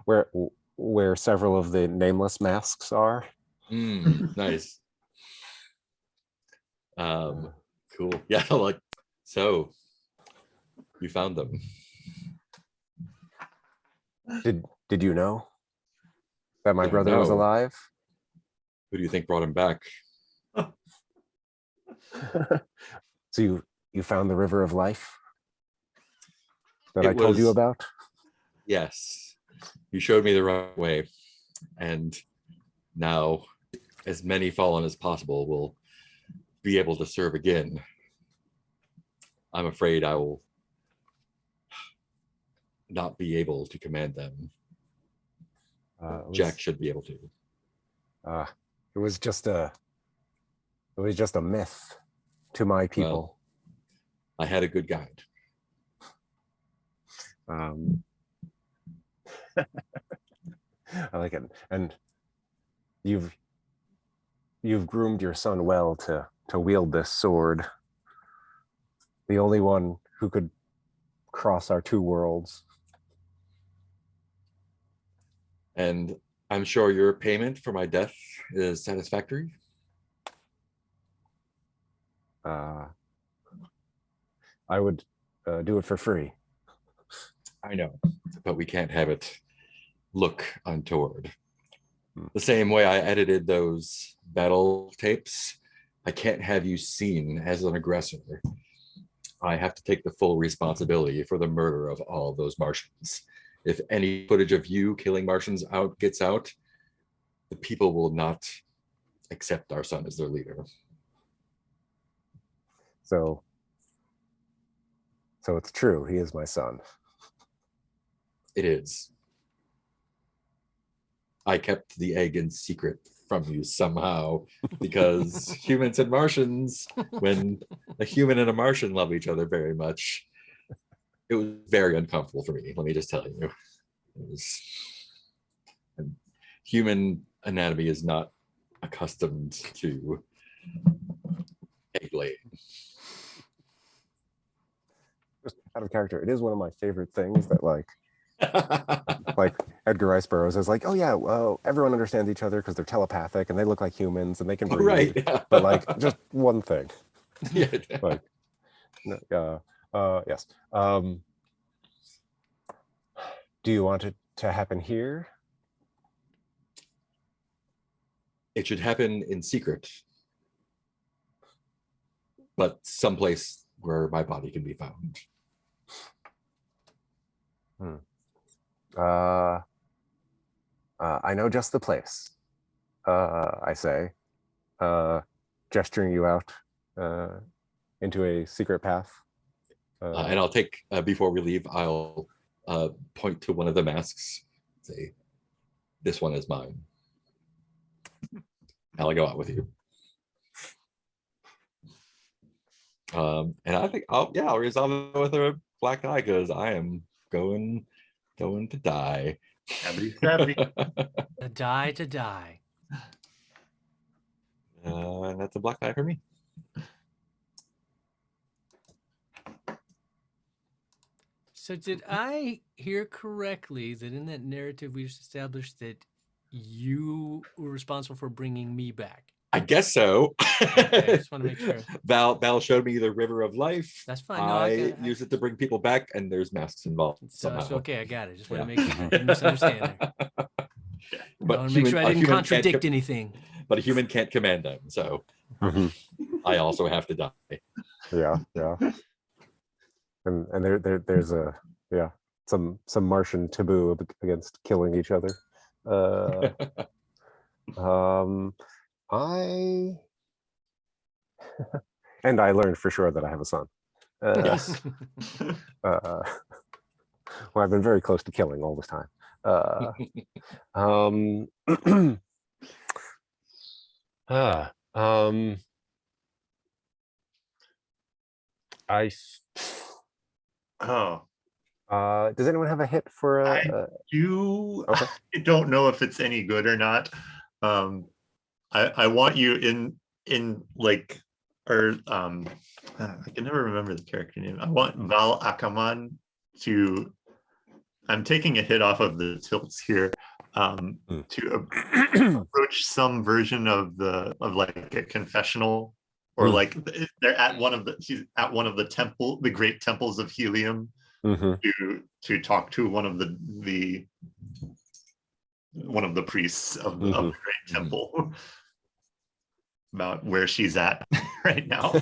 where where several of the nameless masks are. Nice. Cool. Yeah, like, so you found them. Did you know that my brother was know. alive? Who do you think brought him back? So you found the river of life that I told you about? Yes. You showed me the right way. And now as many fallen as possible will be able to serve again. I'm afraid I will not be able to command them. Jack should be able to. It was just a myth to my people. Well, I had a good guide. I like it, and you've groomed your son well to wield this sword. The only one who could cross our two worlds. And I'm sure your payment for my death is satisfactory. I would do it for free. I know, but we can't have it look untoward. The same way I edited those battle tapes, I can't have you seen as an aggressor. I have to take the full responsibility for the murder of all of those Martians. If any footage of you killing Martians gets out, the people will not accept our son as their leader. So it's true. He is my son. It is. I kept the egg in secret from you somehow, because humans and Martians, when a human and a Martian love each other very much, it was very uncomfortable for me. Let me just tell you. It was, human anatomy is not accustomed to egg laying. Just out of character, it is one of my favorite things that like Edgar Rice Burroughs is like, oh yeah, well, everyone understands each other because they're telepathic and they look like humans and they can breathe. Right. But like just one thing. Yeah. Like, yes. Do you want it to happen here? It should happen in secret, but someplace where my body can be found. I know just the place. I say, gesturing you out into a secret path. And I'll take, before we leave, I'll point to one of the masks, say, this one is mine. I'll go out with you. And I think I'll resolve it with a black eye, because I am going to die. To die. And that's a black eye for me. So did I hear correctly that in that narrative we established that you were responsible for bringing me back? I guess so. Okay, I just want to make sure. Val showed me the river of life. That's fine. No, I use it to bring people back, and there's masks involved. So it's okay. I got it. Just want to Yeah. make sure I didn't misunderstand there. But I want to make sure I didn't contradict anything. But a human can't command them, so I also have to die. Yeah. And there's some Martian taboo against killing each other. And I learned for sure that I have a son. Yes. Well, I've been very close to killing all this time. Does anyone have a hit for I a do. Okay. I don't know if it's any good or not. I want you in like, or I can never remember the character name. I want Val Akaman to. I'm taking a hit off of the tilts here. To approach some version of like a confessional, or like they're at she's at one of the great temples of Helium, to talk to one of the priests of the great temple about where she's at right now.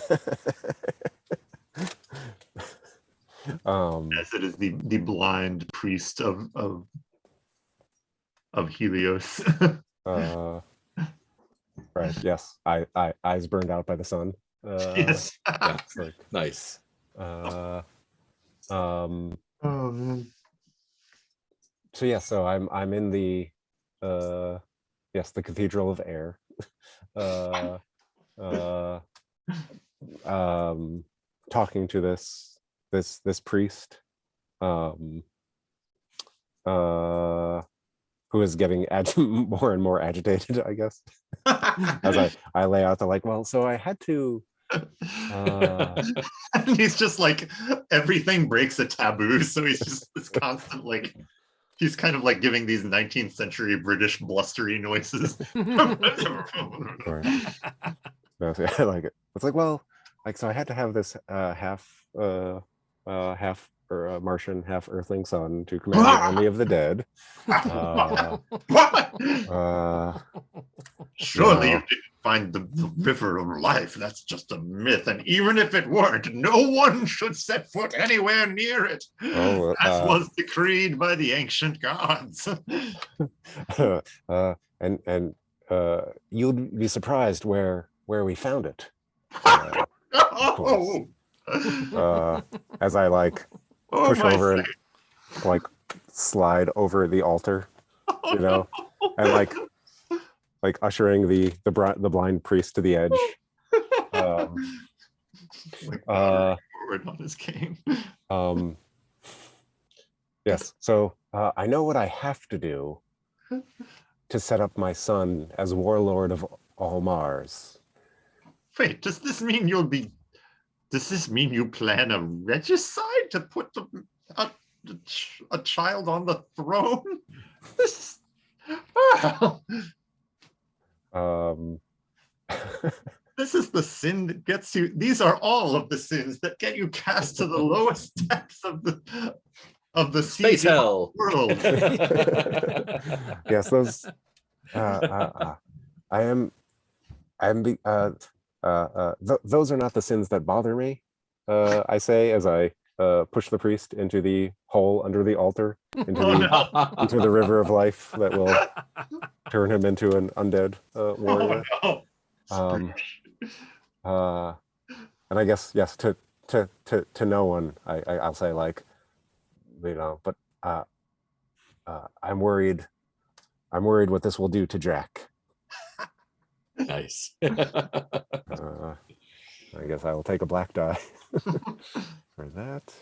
As it is the blind priest of Helios. Right. Yes. Eyes burned out by the sun. Yes. Yeah. Like, Nice. Oh man. So yeah. So I'm in the yes, the Cathedral of Air. Talking to this priest, who is getting more and more agitated, I guess, as I lay out the like, well, so I had to. He's just like, everything breaks a taboo, so he's just this constant like. He's kind of like giving these 19th century British blustery noises. Right. No, see, I like it. It's like, well, like, so I had to have this half Martian, half Earthling son to command the army of the dead. Surely you didn't find the river of life. That's just a myth. And even if it weren't, no one should set foot anywhere near it. As was decreed by the ancient gods. And you'd be surprised where we found it. As I like push over and like slide over the altar, you know, and like ushering the blind priest to the edge. Forward on his cane. Yes. So I know what I have to do to set up my son as warlord of all Mars. Wait, does this mean you plan a regicide to put a child on the throne? This. This is the sin that gets you. These are all of the sins that get you cast to the lowest depths of the Space hell world. Yes, those. Those are not the sins that bother me. I say as I push the priest into the hole under the altar, into the river of life that will turn him into an undead warrior. And I guess yes, to no one, I'll say like, you know, but I'm worried what this will do to Jack. Nice. I guess I will take a black die for that.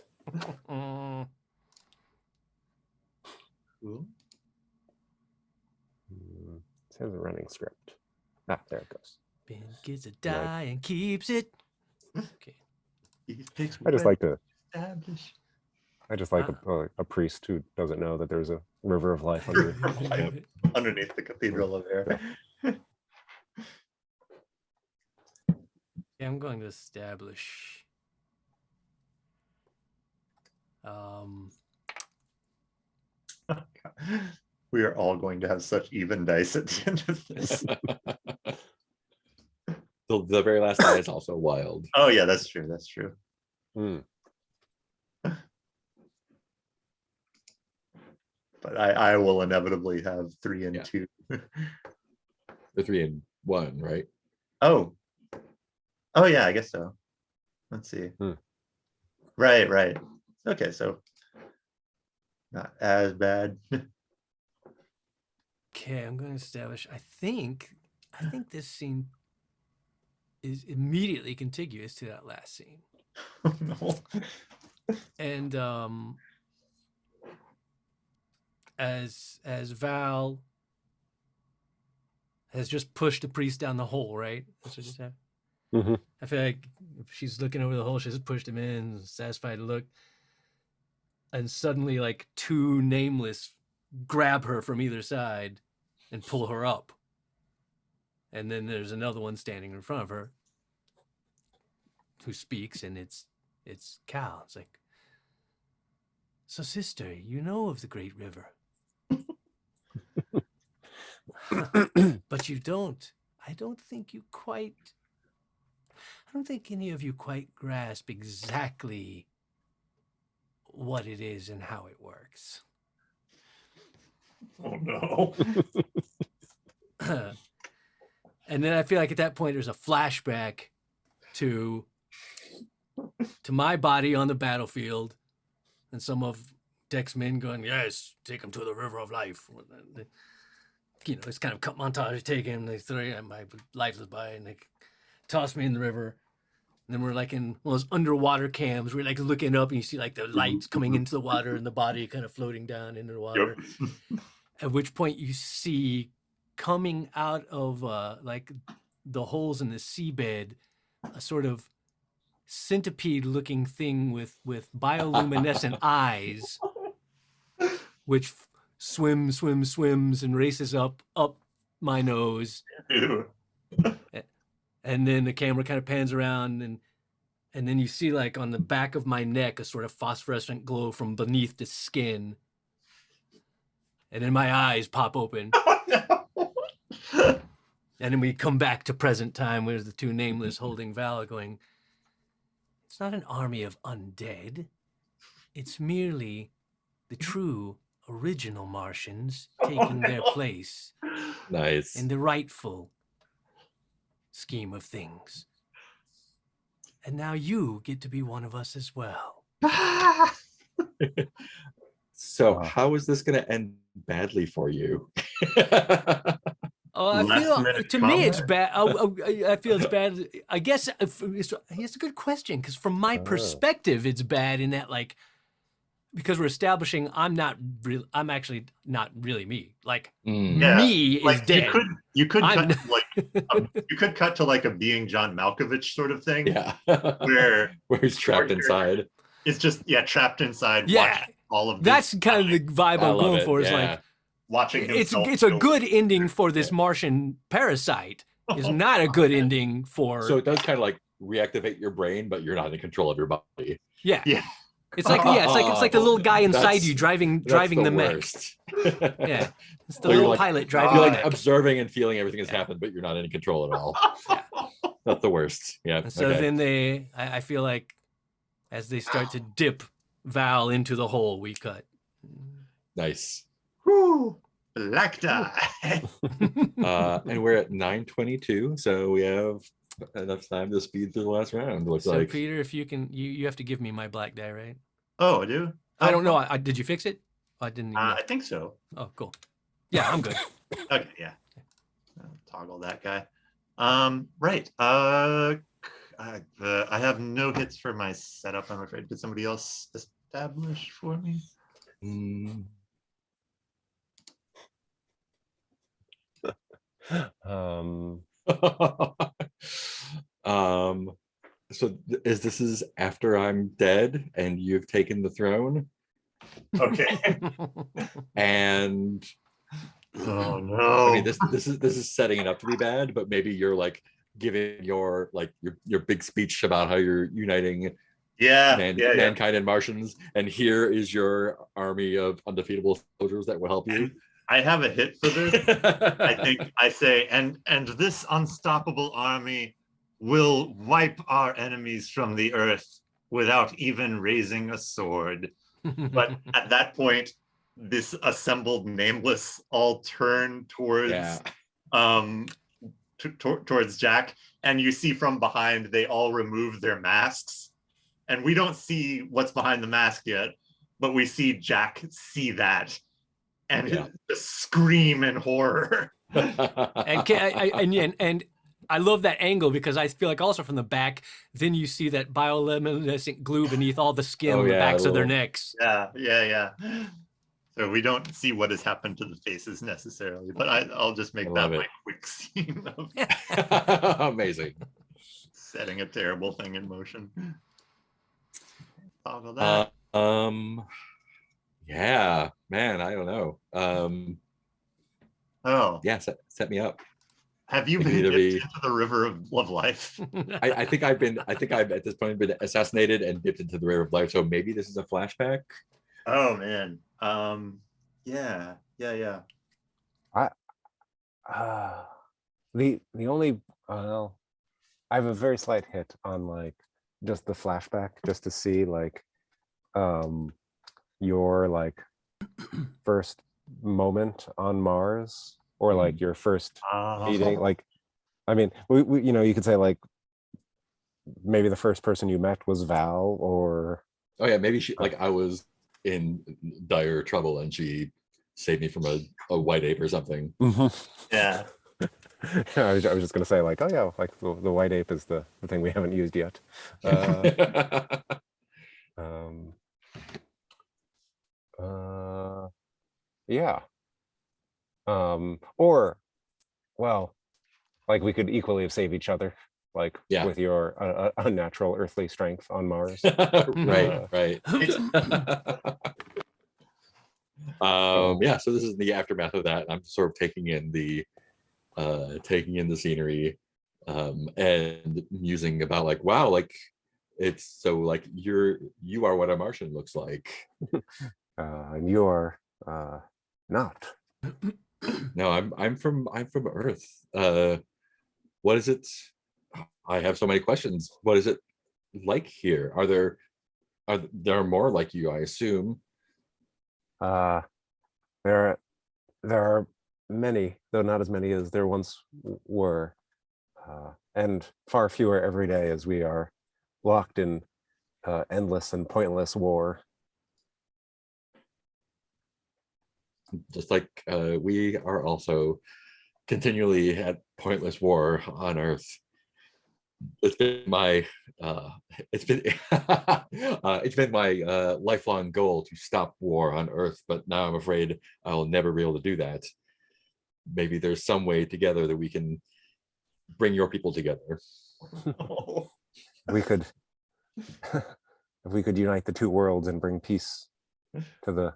Cool. It has a running script. Ah, there it goes. Ben gets a die and keeps it. Okay. I just like to. Establish. I just like a priest who doesn't know that there's a river of life underneath the Cathedral of Air. Yeah, I'm going to establish. We are all going to have such even dice at the end of this. The very last die is also wild. Oh yeah, that's true. That's true. But I will inevitably have 3 and 2. The 3 and 1, right? Oh yeah, I guess so. Let's see. Right. Okay, so not as bad. Okay, I'm going to establish. I think this scene is immediately contiguous to that last scene. Oh, no. And as Val has just pushed the priest down the hole, right? That's what you said. Mm-hmm. I feel like if she's looking over the hole, she just pushed him in, satisfied look, and suddenly like two nameless grab her from either side and pull her up. And then there's another one standing in front of her who speaks, and it's Cal. It's like, so sister, you know of the great river. But you don't. I don't think any of you quite grasp exactly what it is and how it works. Oh no. And then I feel like at that point there's a flashback to my body on the battlefield, and some of Deck's men going, yes, take him to the river of life. You know, it's kind of cut montage, take him, they throw, my life is by, and they toss me in the river. And then we're like in one of those underwater cams. We're like looking up and you see like the lights coming into the water and the body kind of floating down into the water. Yep. At which point you see coming out of like the holes in the seabed, a sort of centipede looking thing with bioluminescent eyes, which swims and races up my nose. Ew. And then the camera kind of pans around, and then you see like on the back of my neck a sort of phosphorescent glow from beneath the skin. And then my eyes pop open. Oh, no. And then we come back to present time where the two nameless holding Val going, it's not an army of undead. It's merely the true original Martians taking their place. Nice. In the rightful scheme of things. And now you get to be one of us as well. So how is this going to end badly for you? Oh, I feel to me it's bad. I feel it's bad. I guess it's a good question, because from my perspective, it's bad in that, like, because we're establishing I'm actually not really me. Like me is like, dead. You could cut to like you could cut to like a being John Malkovich sort of thing. Yeah. where he's trapped inside. It's just trapped inside. Yeah. All of this. That's kind of the vibe I'm going for. Is like watching himself. It's a good ending for this Martian parasite. Is not a good ending for. So it does kind of like reactivate your brain, but you're not in control of your body. Yeah. Yeah. It's like it's like the little guy inside you driving the mech. Yeah, it's the little pilot driving. You're the like mech. Observing and feeling everything has happened, but you're not in control at all. That's the worst. Yeah. So then I feel like, as they start to dip Val into the hole, we cut. Nice. Woo! Black die. And we're at 9:22, so we have enough time to speed through the last round. Looks so like. Peter, if you can, you have to give me my black die, right? Oh, I do. I don't know. Did you fix it? I didn't. Even know. I think so. Oh, cool. Yeah, I'm good. Okay, yeah. I'll toggle that guy. Right. I have no hits for my setup, I'm afraid. Did somebody else establish for me? So this is after I'm dead and you've taken the throne. Okay. And oh no. I mean this is setting it up to be bad, but maybe you're like giving your big speech about how you're uniting mankind and Martians, and here is your army of undefeatable soldiers that will help you. I have a hit for this. I think I say, and this unstoppable army will wipe our enemies from the earth without even raising a sword. But at that point, this assembled nameless all turn towards towards Jack, and you see from behind they all remove their masks, and we don't see what's behind the mask yet, but we see Jack see that and just scream in horror. And I love that angle, because I feel like also from the back, then you see that bioluminescent glue beneath all the skin on the backs of their necks. Yeah. So we don't see what has happened to the faces necessarily, but I'll just make I that love my it. quick scene of Amazing. setting a terrible thing in motion. Toggle that. Yeah, man, I don't know. Oh, Yeah, set me up. have you It could been either dipped be- into the river of life? I think I've at this point been assassinated and dipped into the river of life. So maybe this is a flashback. Oh man. Yeah. The only I have a very slight hit on like just the flashback, just to see like your like first moment on Mars, or like your first meeting. Like, I mean, we you know, you could say like maybe the first person you met was Val, or Oh yeah, maybe she like I was in dire trouble and she saved me from a white ape or something. Yeah. I was just gonna say like, oh yeah, like the white ape is the thing we haven't used yet. Yeah. Or, well, like we could equally have saved each other, like Yeah. with your unnatural earthly strength on Mars. Right. Oh. Yeah, so this is the aftermath of that. I'm sort of taking in the scenery, and musing about like, wow, like it's so like you are what a Martian looks like. And you're not. No, I'm from Earth. What is it? I have so many questions. What is it like here? Are there more like you, I assume? There are many, though not as many as there once were, and far fewer every day, as we are locked in endless and pointless war. Just like we are also continually at pointless war on Earth. It's been my it's been my lifelong goal to stop war on Earth, but now I'm afraid I'll never be able to do that. Maybe there's some way together that we can bring your people together. We could, if we could unite the two worlds and bring peace to the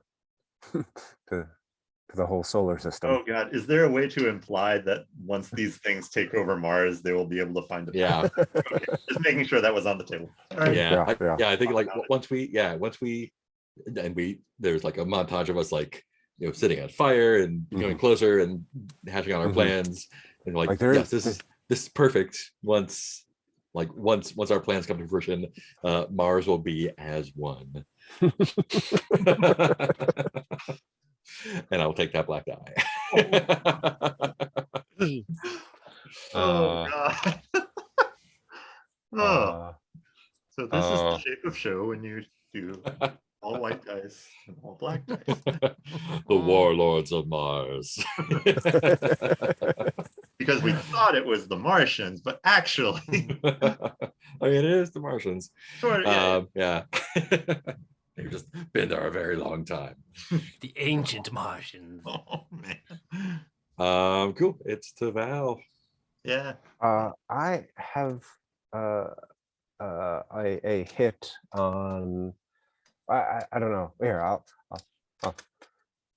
to the whole solar system. Oh God, is there a way to imply that once these things take over Mars, they will be able to find a Yeah. Okay, just making sure that was on the table. All right. Yeah, I think like once we there's like a montage of us like, you know, sitting on fire and going closer and hashing out our plans, and like yes, this is perfect. Once our plans come to fruition, Mars will be as one. And I'll take that black die. Oh God. Oh, so this is the shape of show when you do all white dice and all black dice. The Warlords of Mars. Because we thought it was the Martians, but actually, I mean, it is the Martians. sort of, Yeah. They've just been there a very long time. The ancient Martians. Oh man. Cool. It's to Val. Yeah. I have a hit on. I don't know. Here, I'll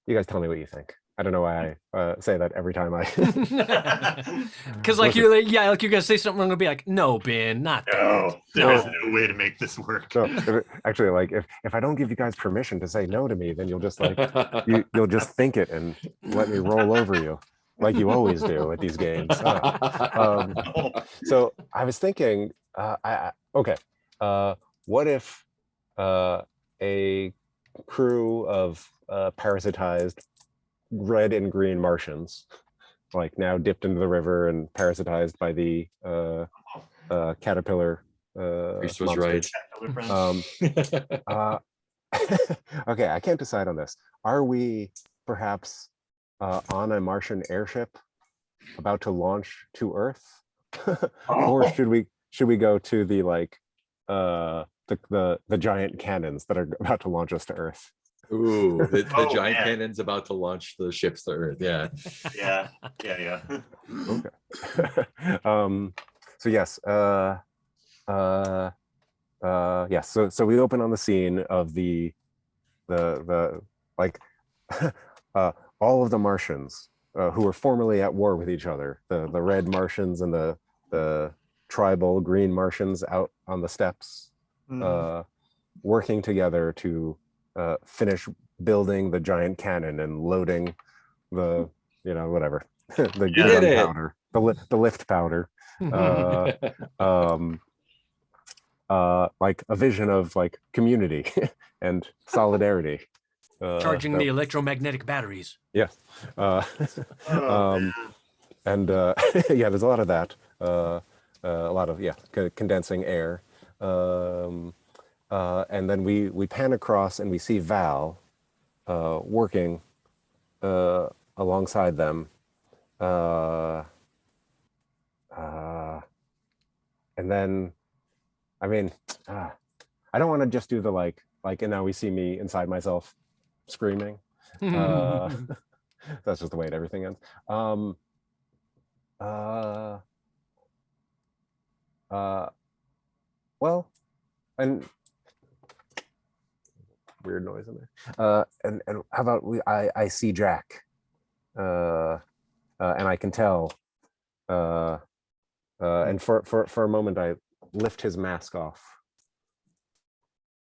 you guys tell me what you think. I don't know why I say that every time I. Because like you're like, yeah, like you're gonna say something, I'm gonna be like, no, Ben, not that. No, there's no way to make this work. So actually, like if I don't give you guys permission to say no to me, then you'll just like you'll just think it and let me roll over you, like you always do at these games. So I was thinking, okay, what if a crew of parasitized red and green Martians, like now dipped into the river and parasitized by the caterpillar Priest was monsters. right. Okay, I can't decide on this. Are we perhaps on a Martian airship about to launch to Earth, or should we go to the like the giant cannons that are about to launch us to Earth? Ooh, the Oh, giant man. cannon's about to launch the ships to Earth. Yeah. Yeah. Okay. So yes, yes. So we open on the scene of the like all of the Martians who were formerly at war with each other, the red Martians and the tribal green Martians out on the steppes, working together to finish building the giant cannon and loading the whatever the gunpowder, the lift powder. Like a vision of like community and solidarity. Charging the electromagnetic batteries. Yes. And yeah, there's a lot of that. A lot of condensing air. And then we pan across and we see Val working alongside them. And then, I mean, I don't want to just do the like, and now we see me inside myself screaming. That's just the way everything ends. Well, and weird noise in there. And how about I see Jack, and I can tell. And for a moment, I lift his mask off.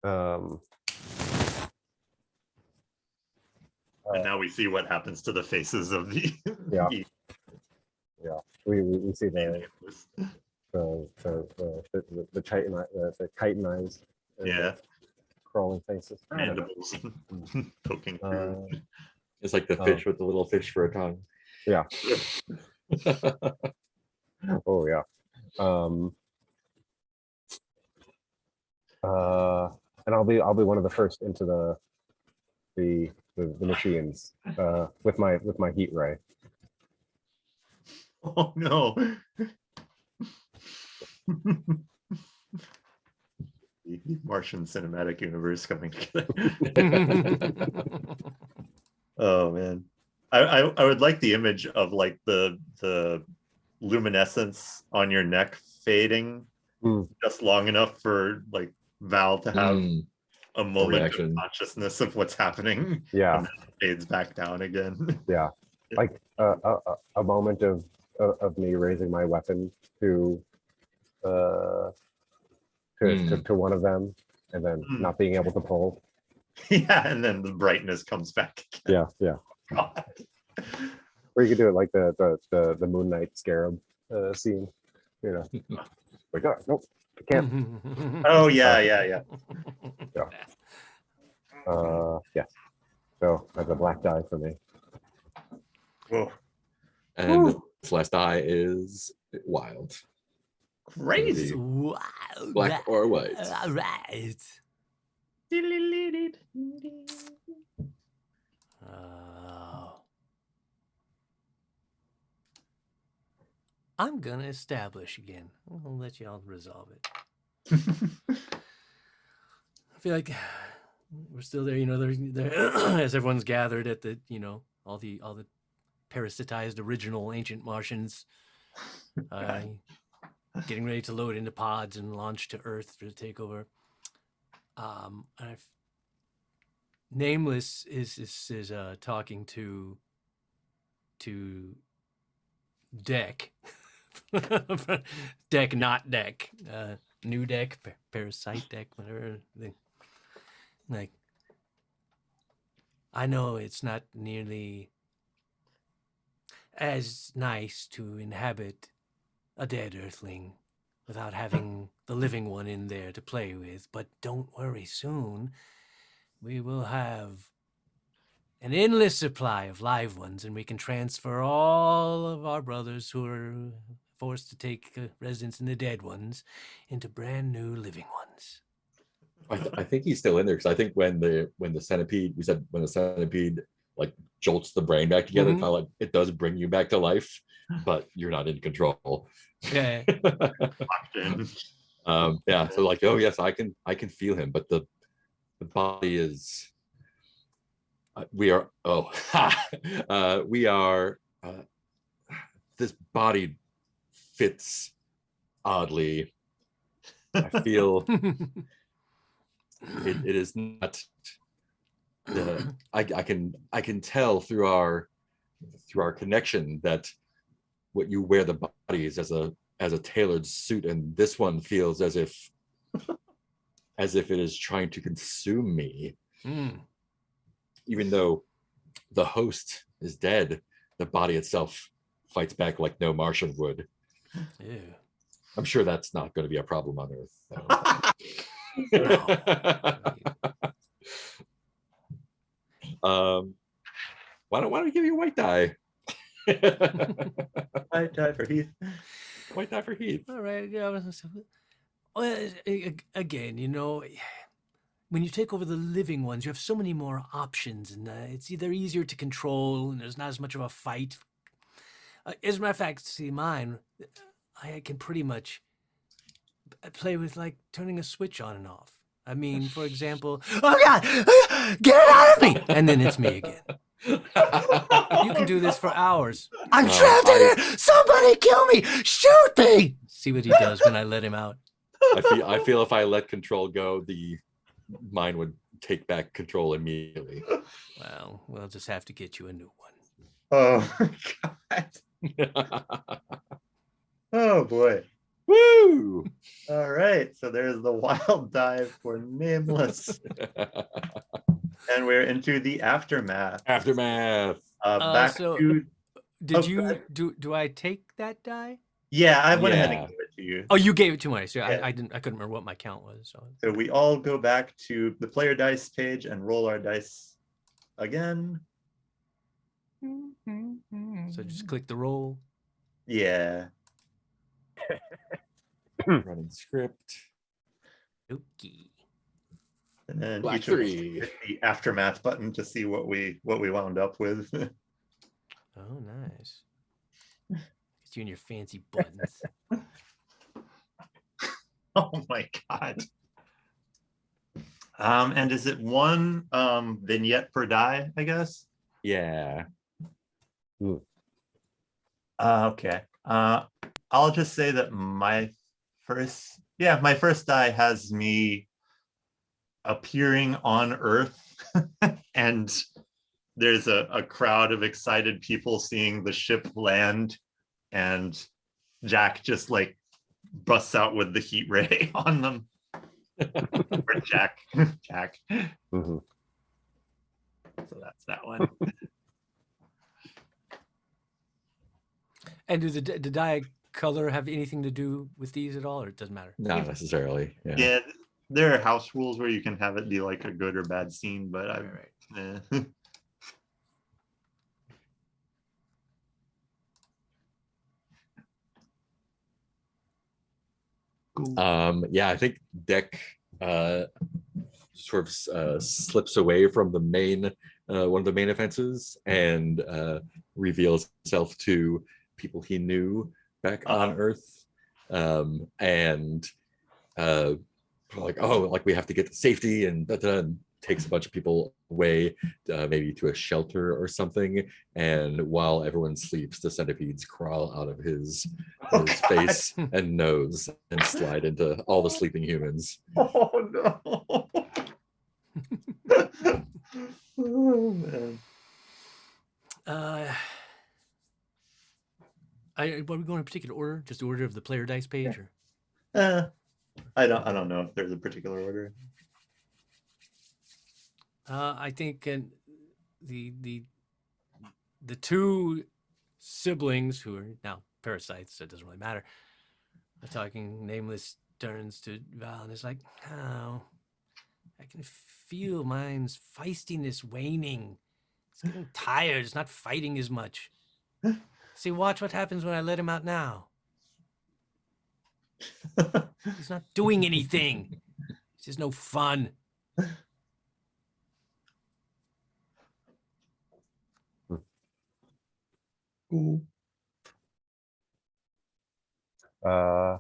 And now we see what happens to the faces of the we see the chitin eyes, crawling faces, mandibles poking through. It's like the fish with the little fish for a tongue. Yeah. Oh yeah. And I'll be one of the first into the machines with my heat ray. Oh no. The Martian cinematic universe coming together. Oh man. I would like the image of like the luminescence on your neck fading just long enough for like Val to have a moment of consciousness of what's happening. Yeah. And then it fades back down again. Yeah. Like a moment of me raising my weapon to one of them and then not being able to pull. Yeah, and then the brightness comes back again. Yeah. God. Or you could do it like the Moon Knight scarab scene, like, oh, nope, I can't. Oh yeah. Yeah. So that's a black die for me. Whoa. And this last die is wild. Crazy. Black or white. All right. I'm gonna establish again. I'll let y'all resolve it. I feel like we're still there, as everyone's gathered at the, all the parasitized original ancient Martians, getting ready to load into pods and launch to Earth for the takeover. Nameless is talking to Deck. Deck, not Deck. New Deck, Parasite Deck, whatever. Like, I know it's not nearly as nice to inhabit a dead Earthling without having the living one in there to play with, but don't worry, soon we will have an endless supply of live ones, and we can transfer all of our brothers who are forced to take residence in the dead ones into brand new living ones. I think he's still in there because I think when the centipede, we said when the centipede like jolts the brain back together, kind of like it does bring you back to life, but you're not in control. Yeah. So like, oh yes, I can feel him, but the body is We are. Oh, we are. This body fits oddly. I feel it is not. I can tell through our connection that what you wear the body is as a tailored suit, and this one feels as if it is trying to consume me. Even though the host is dead, the body itself fights back like no Martian would. Ew. I'm sure that's not going to be a problem on Earth. Why don't we give you a white die? White die for Heath. White die for Heath. All right. Yeah. Well, again, you know, when you take over the living ones, you have so many more options, and it's either easier to control, and there's not as much of a fight. As a matter of fact, see, mine, I can pretty much play with like turning a switch on and off. I mean, for example, oh God, get it out of me! And then it's me again. You can do this for hours. I'm trapped in here! Somebody kill me! Shoot me! See what he does when I let him out. I feel if I let control go, mine would take back control immediately. Well, we'll just have to get you a new one. Oh my God. Oh boy. Woo! All right. So there's the wild dive for Nameless. And we're into the aftermath. Back to. Did you do I take that die? Yeah, I went ahead and gave it to you. Oh, you gave it to me. So yeah. I couldn't remember what my count was. So we all go back to the player dice page and roll our dice again. So just click the roll. Yeah. Running script. Okay. And then Black each of us 3. hit the aftermath button to see what we wound up with. Oh, nice. It's you and your fancy buttons. Oh my God. And is it one vignette per die, I guess? Yeah. Okay. I'll just say that my first die has me appearing on Earth and there's a crowd of excited people seeing the ship land, and Jack just like busts out with the heat ray on them. Or Jack. Mm-hmm. So that's that one. And does the die color have anything to do with these at all, or it doesn't matter? Not necessarily. Yeah, there are house rules where you can have it be like a good or bad scene, but Right. Yeah, I think Deck sort of slips away from the main one of the main offenses and reveals himself to people he knew back on Earth, and like, oh, like we have to get to safety, and takes a bunch of people away, maybe to a shelter or something. And while everyone sleeps, the centipedes crawl out of his face and nose and slide into all the sleeping humans. Oh no. Oh man. Are we going in particular order? Just the order of the player dice page, or? I don't know if there's a particular order. I think the two siblings who are now parasites, so it doesn't really matter. I'm talking. Nameless turns to Val and is like, "Oh, I can feel mine's feistiness waning. It's getting tired. It's not fighting as much. See, watch what happens when I let him out now. He's not doing anything. It's just no fun." Cool. I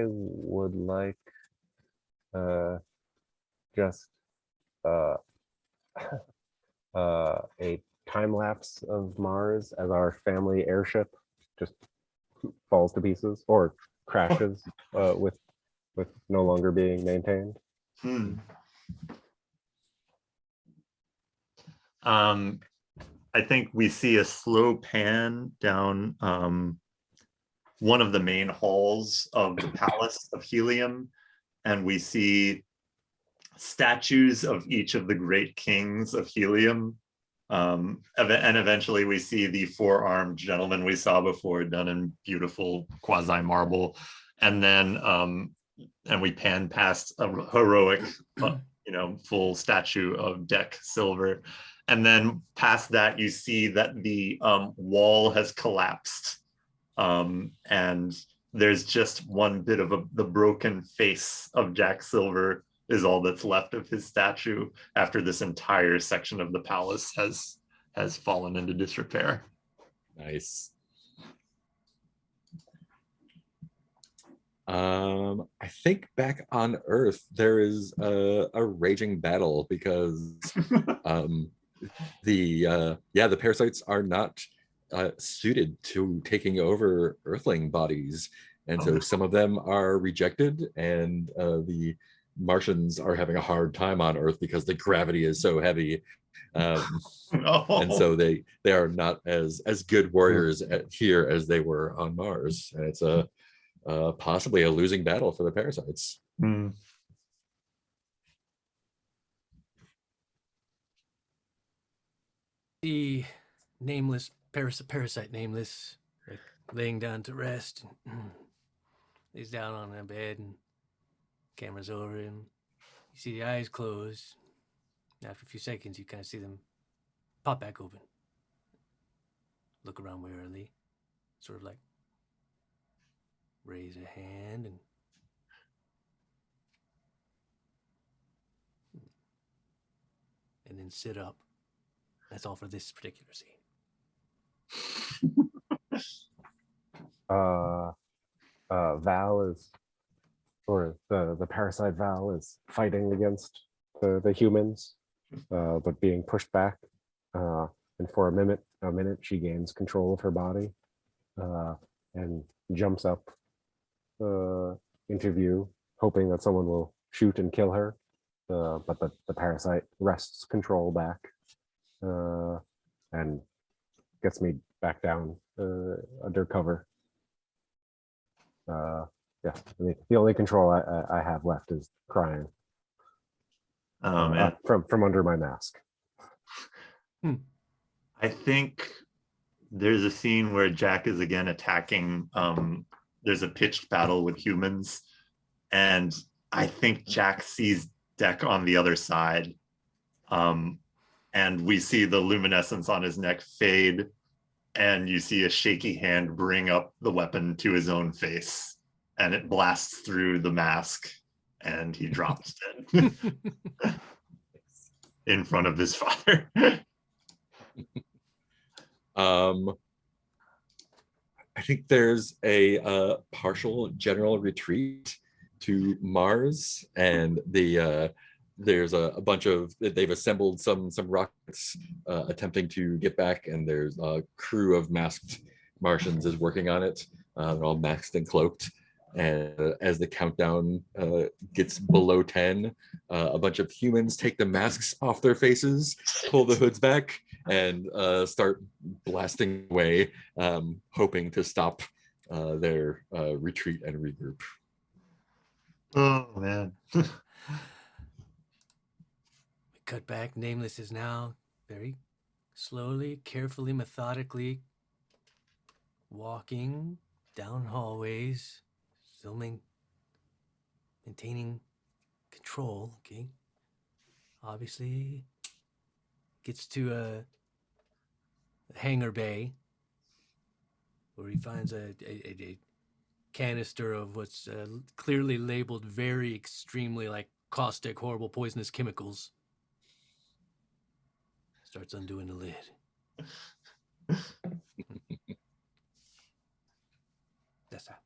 would like just uh, a time lapse of Mars as our family airship just falls to pieces or crashes with no longer being maintained. I think we see a slow pan down one of the main halls of the Palace of Helium, and we see statues of each of the great kings of Helium. And eventually we see the four-armed gentleman we saw before, done in beautiful quasi-marble. And then and we pan past a heroic, full statue of Deck Silver. And then past that, you see that the wall has collapsed. And there's just one bit of the broken face of Jack Silver is all that's left of his statue after this entire section of the palace has fallen into disrepair. Nice. I think back on Earth there is a raging battle because the parasites are not suited to taking over Earthling bodies, and so some of them are rejected, and the Martians are having a hard time on Earth because the gravity is so heavy. And so they are not as good warriors here as they were on Mars, and it's possibly a losing battle for the parasites. The nameless parasite, nameless, like laying down to rest. He's down on a bed, and camera's over him. You see the eyes close. After a few seconds, you kind of see them pop back open. Look around warily, sort of like raise a hand and then sit up. That's all for this particular scene. Val is, or the parasite Val is fighting against the humans, but being pushed back. And for a minute, she gains control of her body and jumps up into view, hoping that someone will shoot and kill her. But the parasite wrests control back and gets me back down under cover. The only control I have left is crying from under my mask. I think there's a scene where Jack is again attacking. There's a pitched battle with humans, and I think Jack sees Deck on the other side, and we see the luminescence on his neck fade, and you see a shaky hand bring up the weapon to his own face, and it blasts through the mask, and he drops dead in front of his father. I think there's a partial general retreat to Mars, and there's a bunch of, they've assembled some rockets attempting to get back, and there's a crew of masked Martians is working on it. They're all masked and cloaked, and as the countdown gets below 10, a bunch of humans take the masks off their faces, pull the hoods back, and start blasting away, hoping to stop their retreat and regroup. Oh man. We cut back. Nameless is now very slowly, carefully, methodically walking down hallways, still maintaining control. Okay, obviously gets to a hangar bay where he finds a canister of what's clearly labeled very extremely like caustic, horrible, poisonous chemicals. Starts undoing the lid. That's that.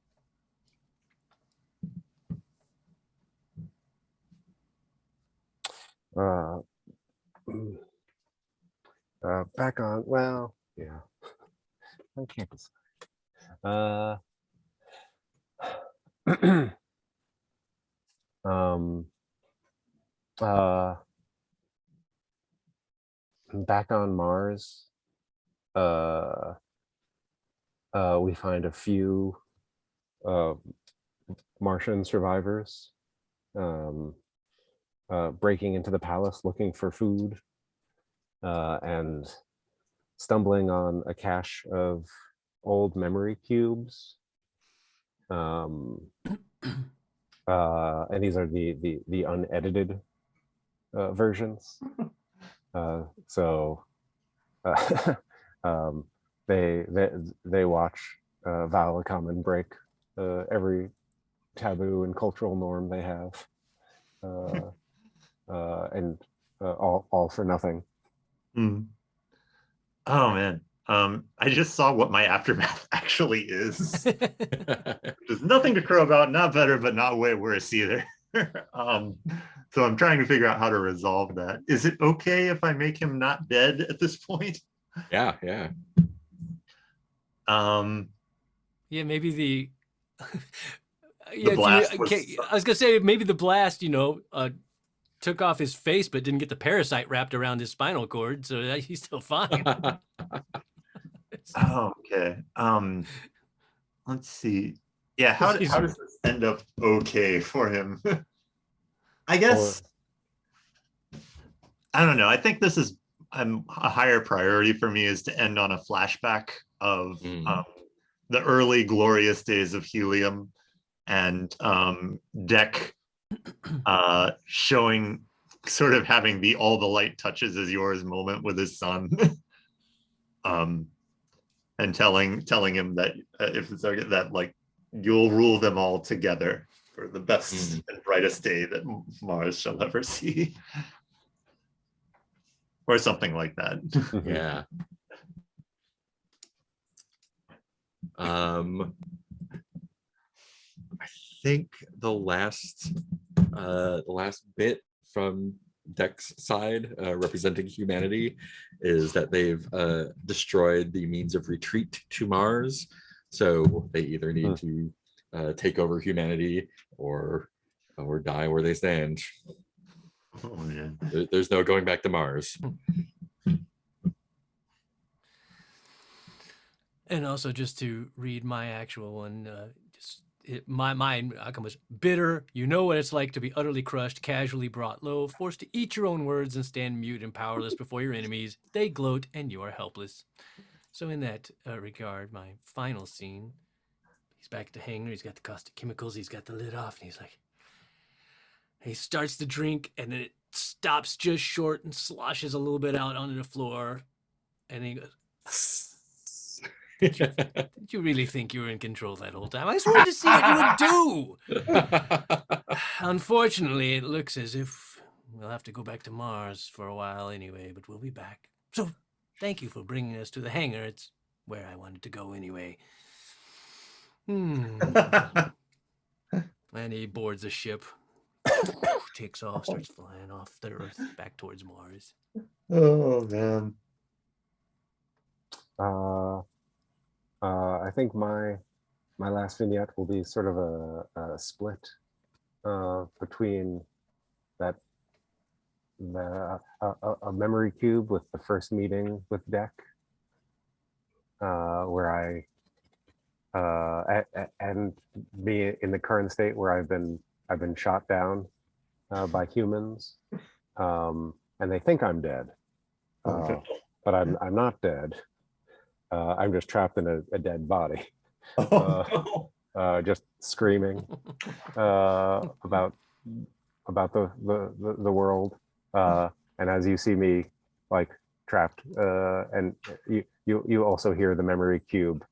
Back on. Well, yeah. I can't decide. Back on Mars, we find a few Martian survivors breaking into the palace looking for food and stumbling on a cache of old memory cubes. And these are the unedited versions. So they watch Vala come and break every taboo and cultural norm they have, and all for nothing. Oh man, I just saw what my aftermath actually is. There's nothing to crow about, not better, but not way worse either. So I'm trying to figure out how to resolve that. Is it okay if I make him not dead at this point? Yeah. Yeah, maybe the blast I was gonna say maybe the blast, took off his face but didn't get the parasite wrapped around his spinal cord, so he's still fine. Oh, okay. Let's see. Yeah, how does this end up okay for him? I guess I don't know. I think this is a higher priority for me is to end on a flashback of the early glorious days of Helium and Deck showing, sort of having the all the light touches is yours moment with his son. And telling him that if it's that like you'll rule them all together for the best and brightest day that Mars shall ever see, or something like that. Yeah. I think the last bit from Deck's side representing humanity is that they've destroyed the means of retreat to Mars, so they either need to take over humanity or die where they stand. Oh man, there's no going back to Mars. And also, just to read my actual one, my outcome was bitter. You know what it's like to be utterly crushed, casually brought low, forced to eat your own words and stand mute and powerless before your enemies. They gloat and you are helpless. So in that regard, my final scene, he's back at the hangar. He's got the caustic chemicals. He's got the lid off, and he's like, he starts to drink, and then it stops just short and sloshes a little bit out onto the floor, and he goes, Did you really think you were in control that whole time? I just wanted to see what you would do. Unfortunately, it looks as if we'll have to go back to Mars for a while anyway, but we'll be back. So thank you for bringing us to the hangar. It's where I wanted to go anyway. And he boards a ship, takes off, starts flying off the Earth back towards Mars. Oh man. I think my last vignette will be sort of a split between a memory cube with the first meeting with Deck, where and be in the current state where I've been shot down by humans, and they think I'm dead, but I'm not dead. I'm just trapped in a dead body, just screaming about the world. And as you see me like trapped, and you also hear the memory cube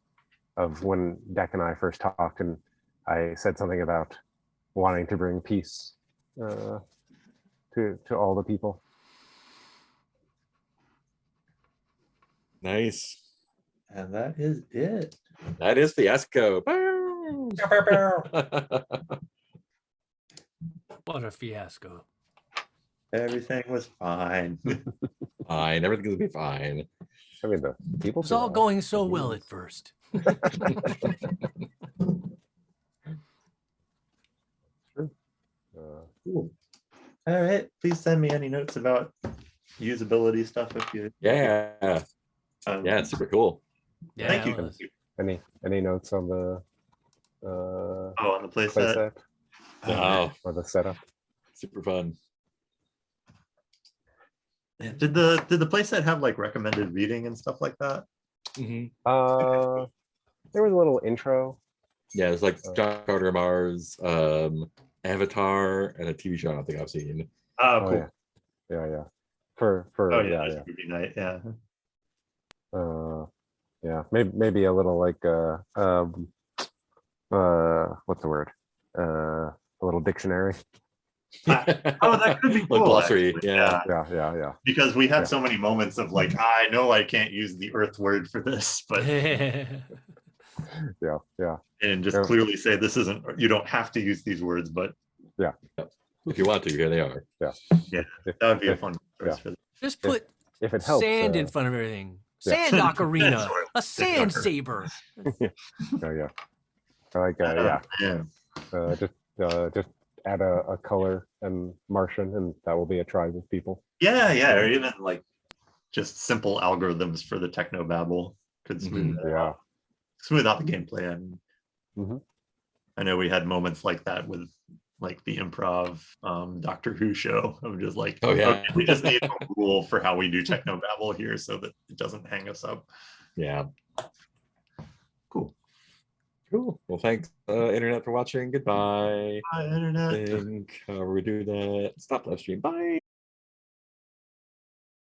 of when Deck and I first talked, and I said something about wanting to bring peace to all the people. Nice. And that is it. That is Fiasco. What a fiasco. Everything was fine. fine. Everything's gonna be fine. I mean, the people. It was all going so well at first. Cool. All right. Please send me any notes about usability stuff if you. Yeah. Yeah, it's super cool. Yeah, Thank you. it was. Any notes on the On the playset. playset Oh, or the setup? super fun. Yeah. Did the playset have like recommended reading and stuff like that? Mhm. There was a little intro. Yeah, it's like John Carter of Mars, Avatar, and a TV show I don't think I've seen. Oh, Oh, cool. yeah. For Oh yeah, yeah. there's movie night. Yeah. Yeah, maybe a little like what's the word? A little dictionary. Oh, that could be Like cool. glossary. Actually. Yeah. Yeah. Because we had Yeah. so many moments of like, I know I can't use the Earth word for this, but Yeah. and just Yeah. clearly say this isn't. You don't have to use these words, but If you want to, here they are. that would be a fun choice for this. Just put If it helps. sand in front of everything. yeah. Sand ocarina, That's right. a sand saber. Yeah. Like yeah. Just add a color and Martian, and that will be a tribe of people. Yeah, or even like just simple algorithms for the technobabble could smooth that out. Smooth out the gameplay. And I know we had moments like that with like the improv Doctor Who show of just like, okay, we just need a rule for how we do technobabble here so that it doesn't hang us up. Yeah. Cool. Well, thanks, internet, for watching. Goodbye. Bye, internet. I think we do that. Stop live stream. Bye.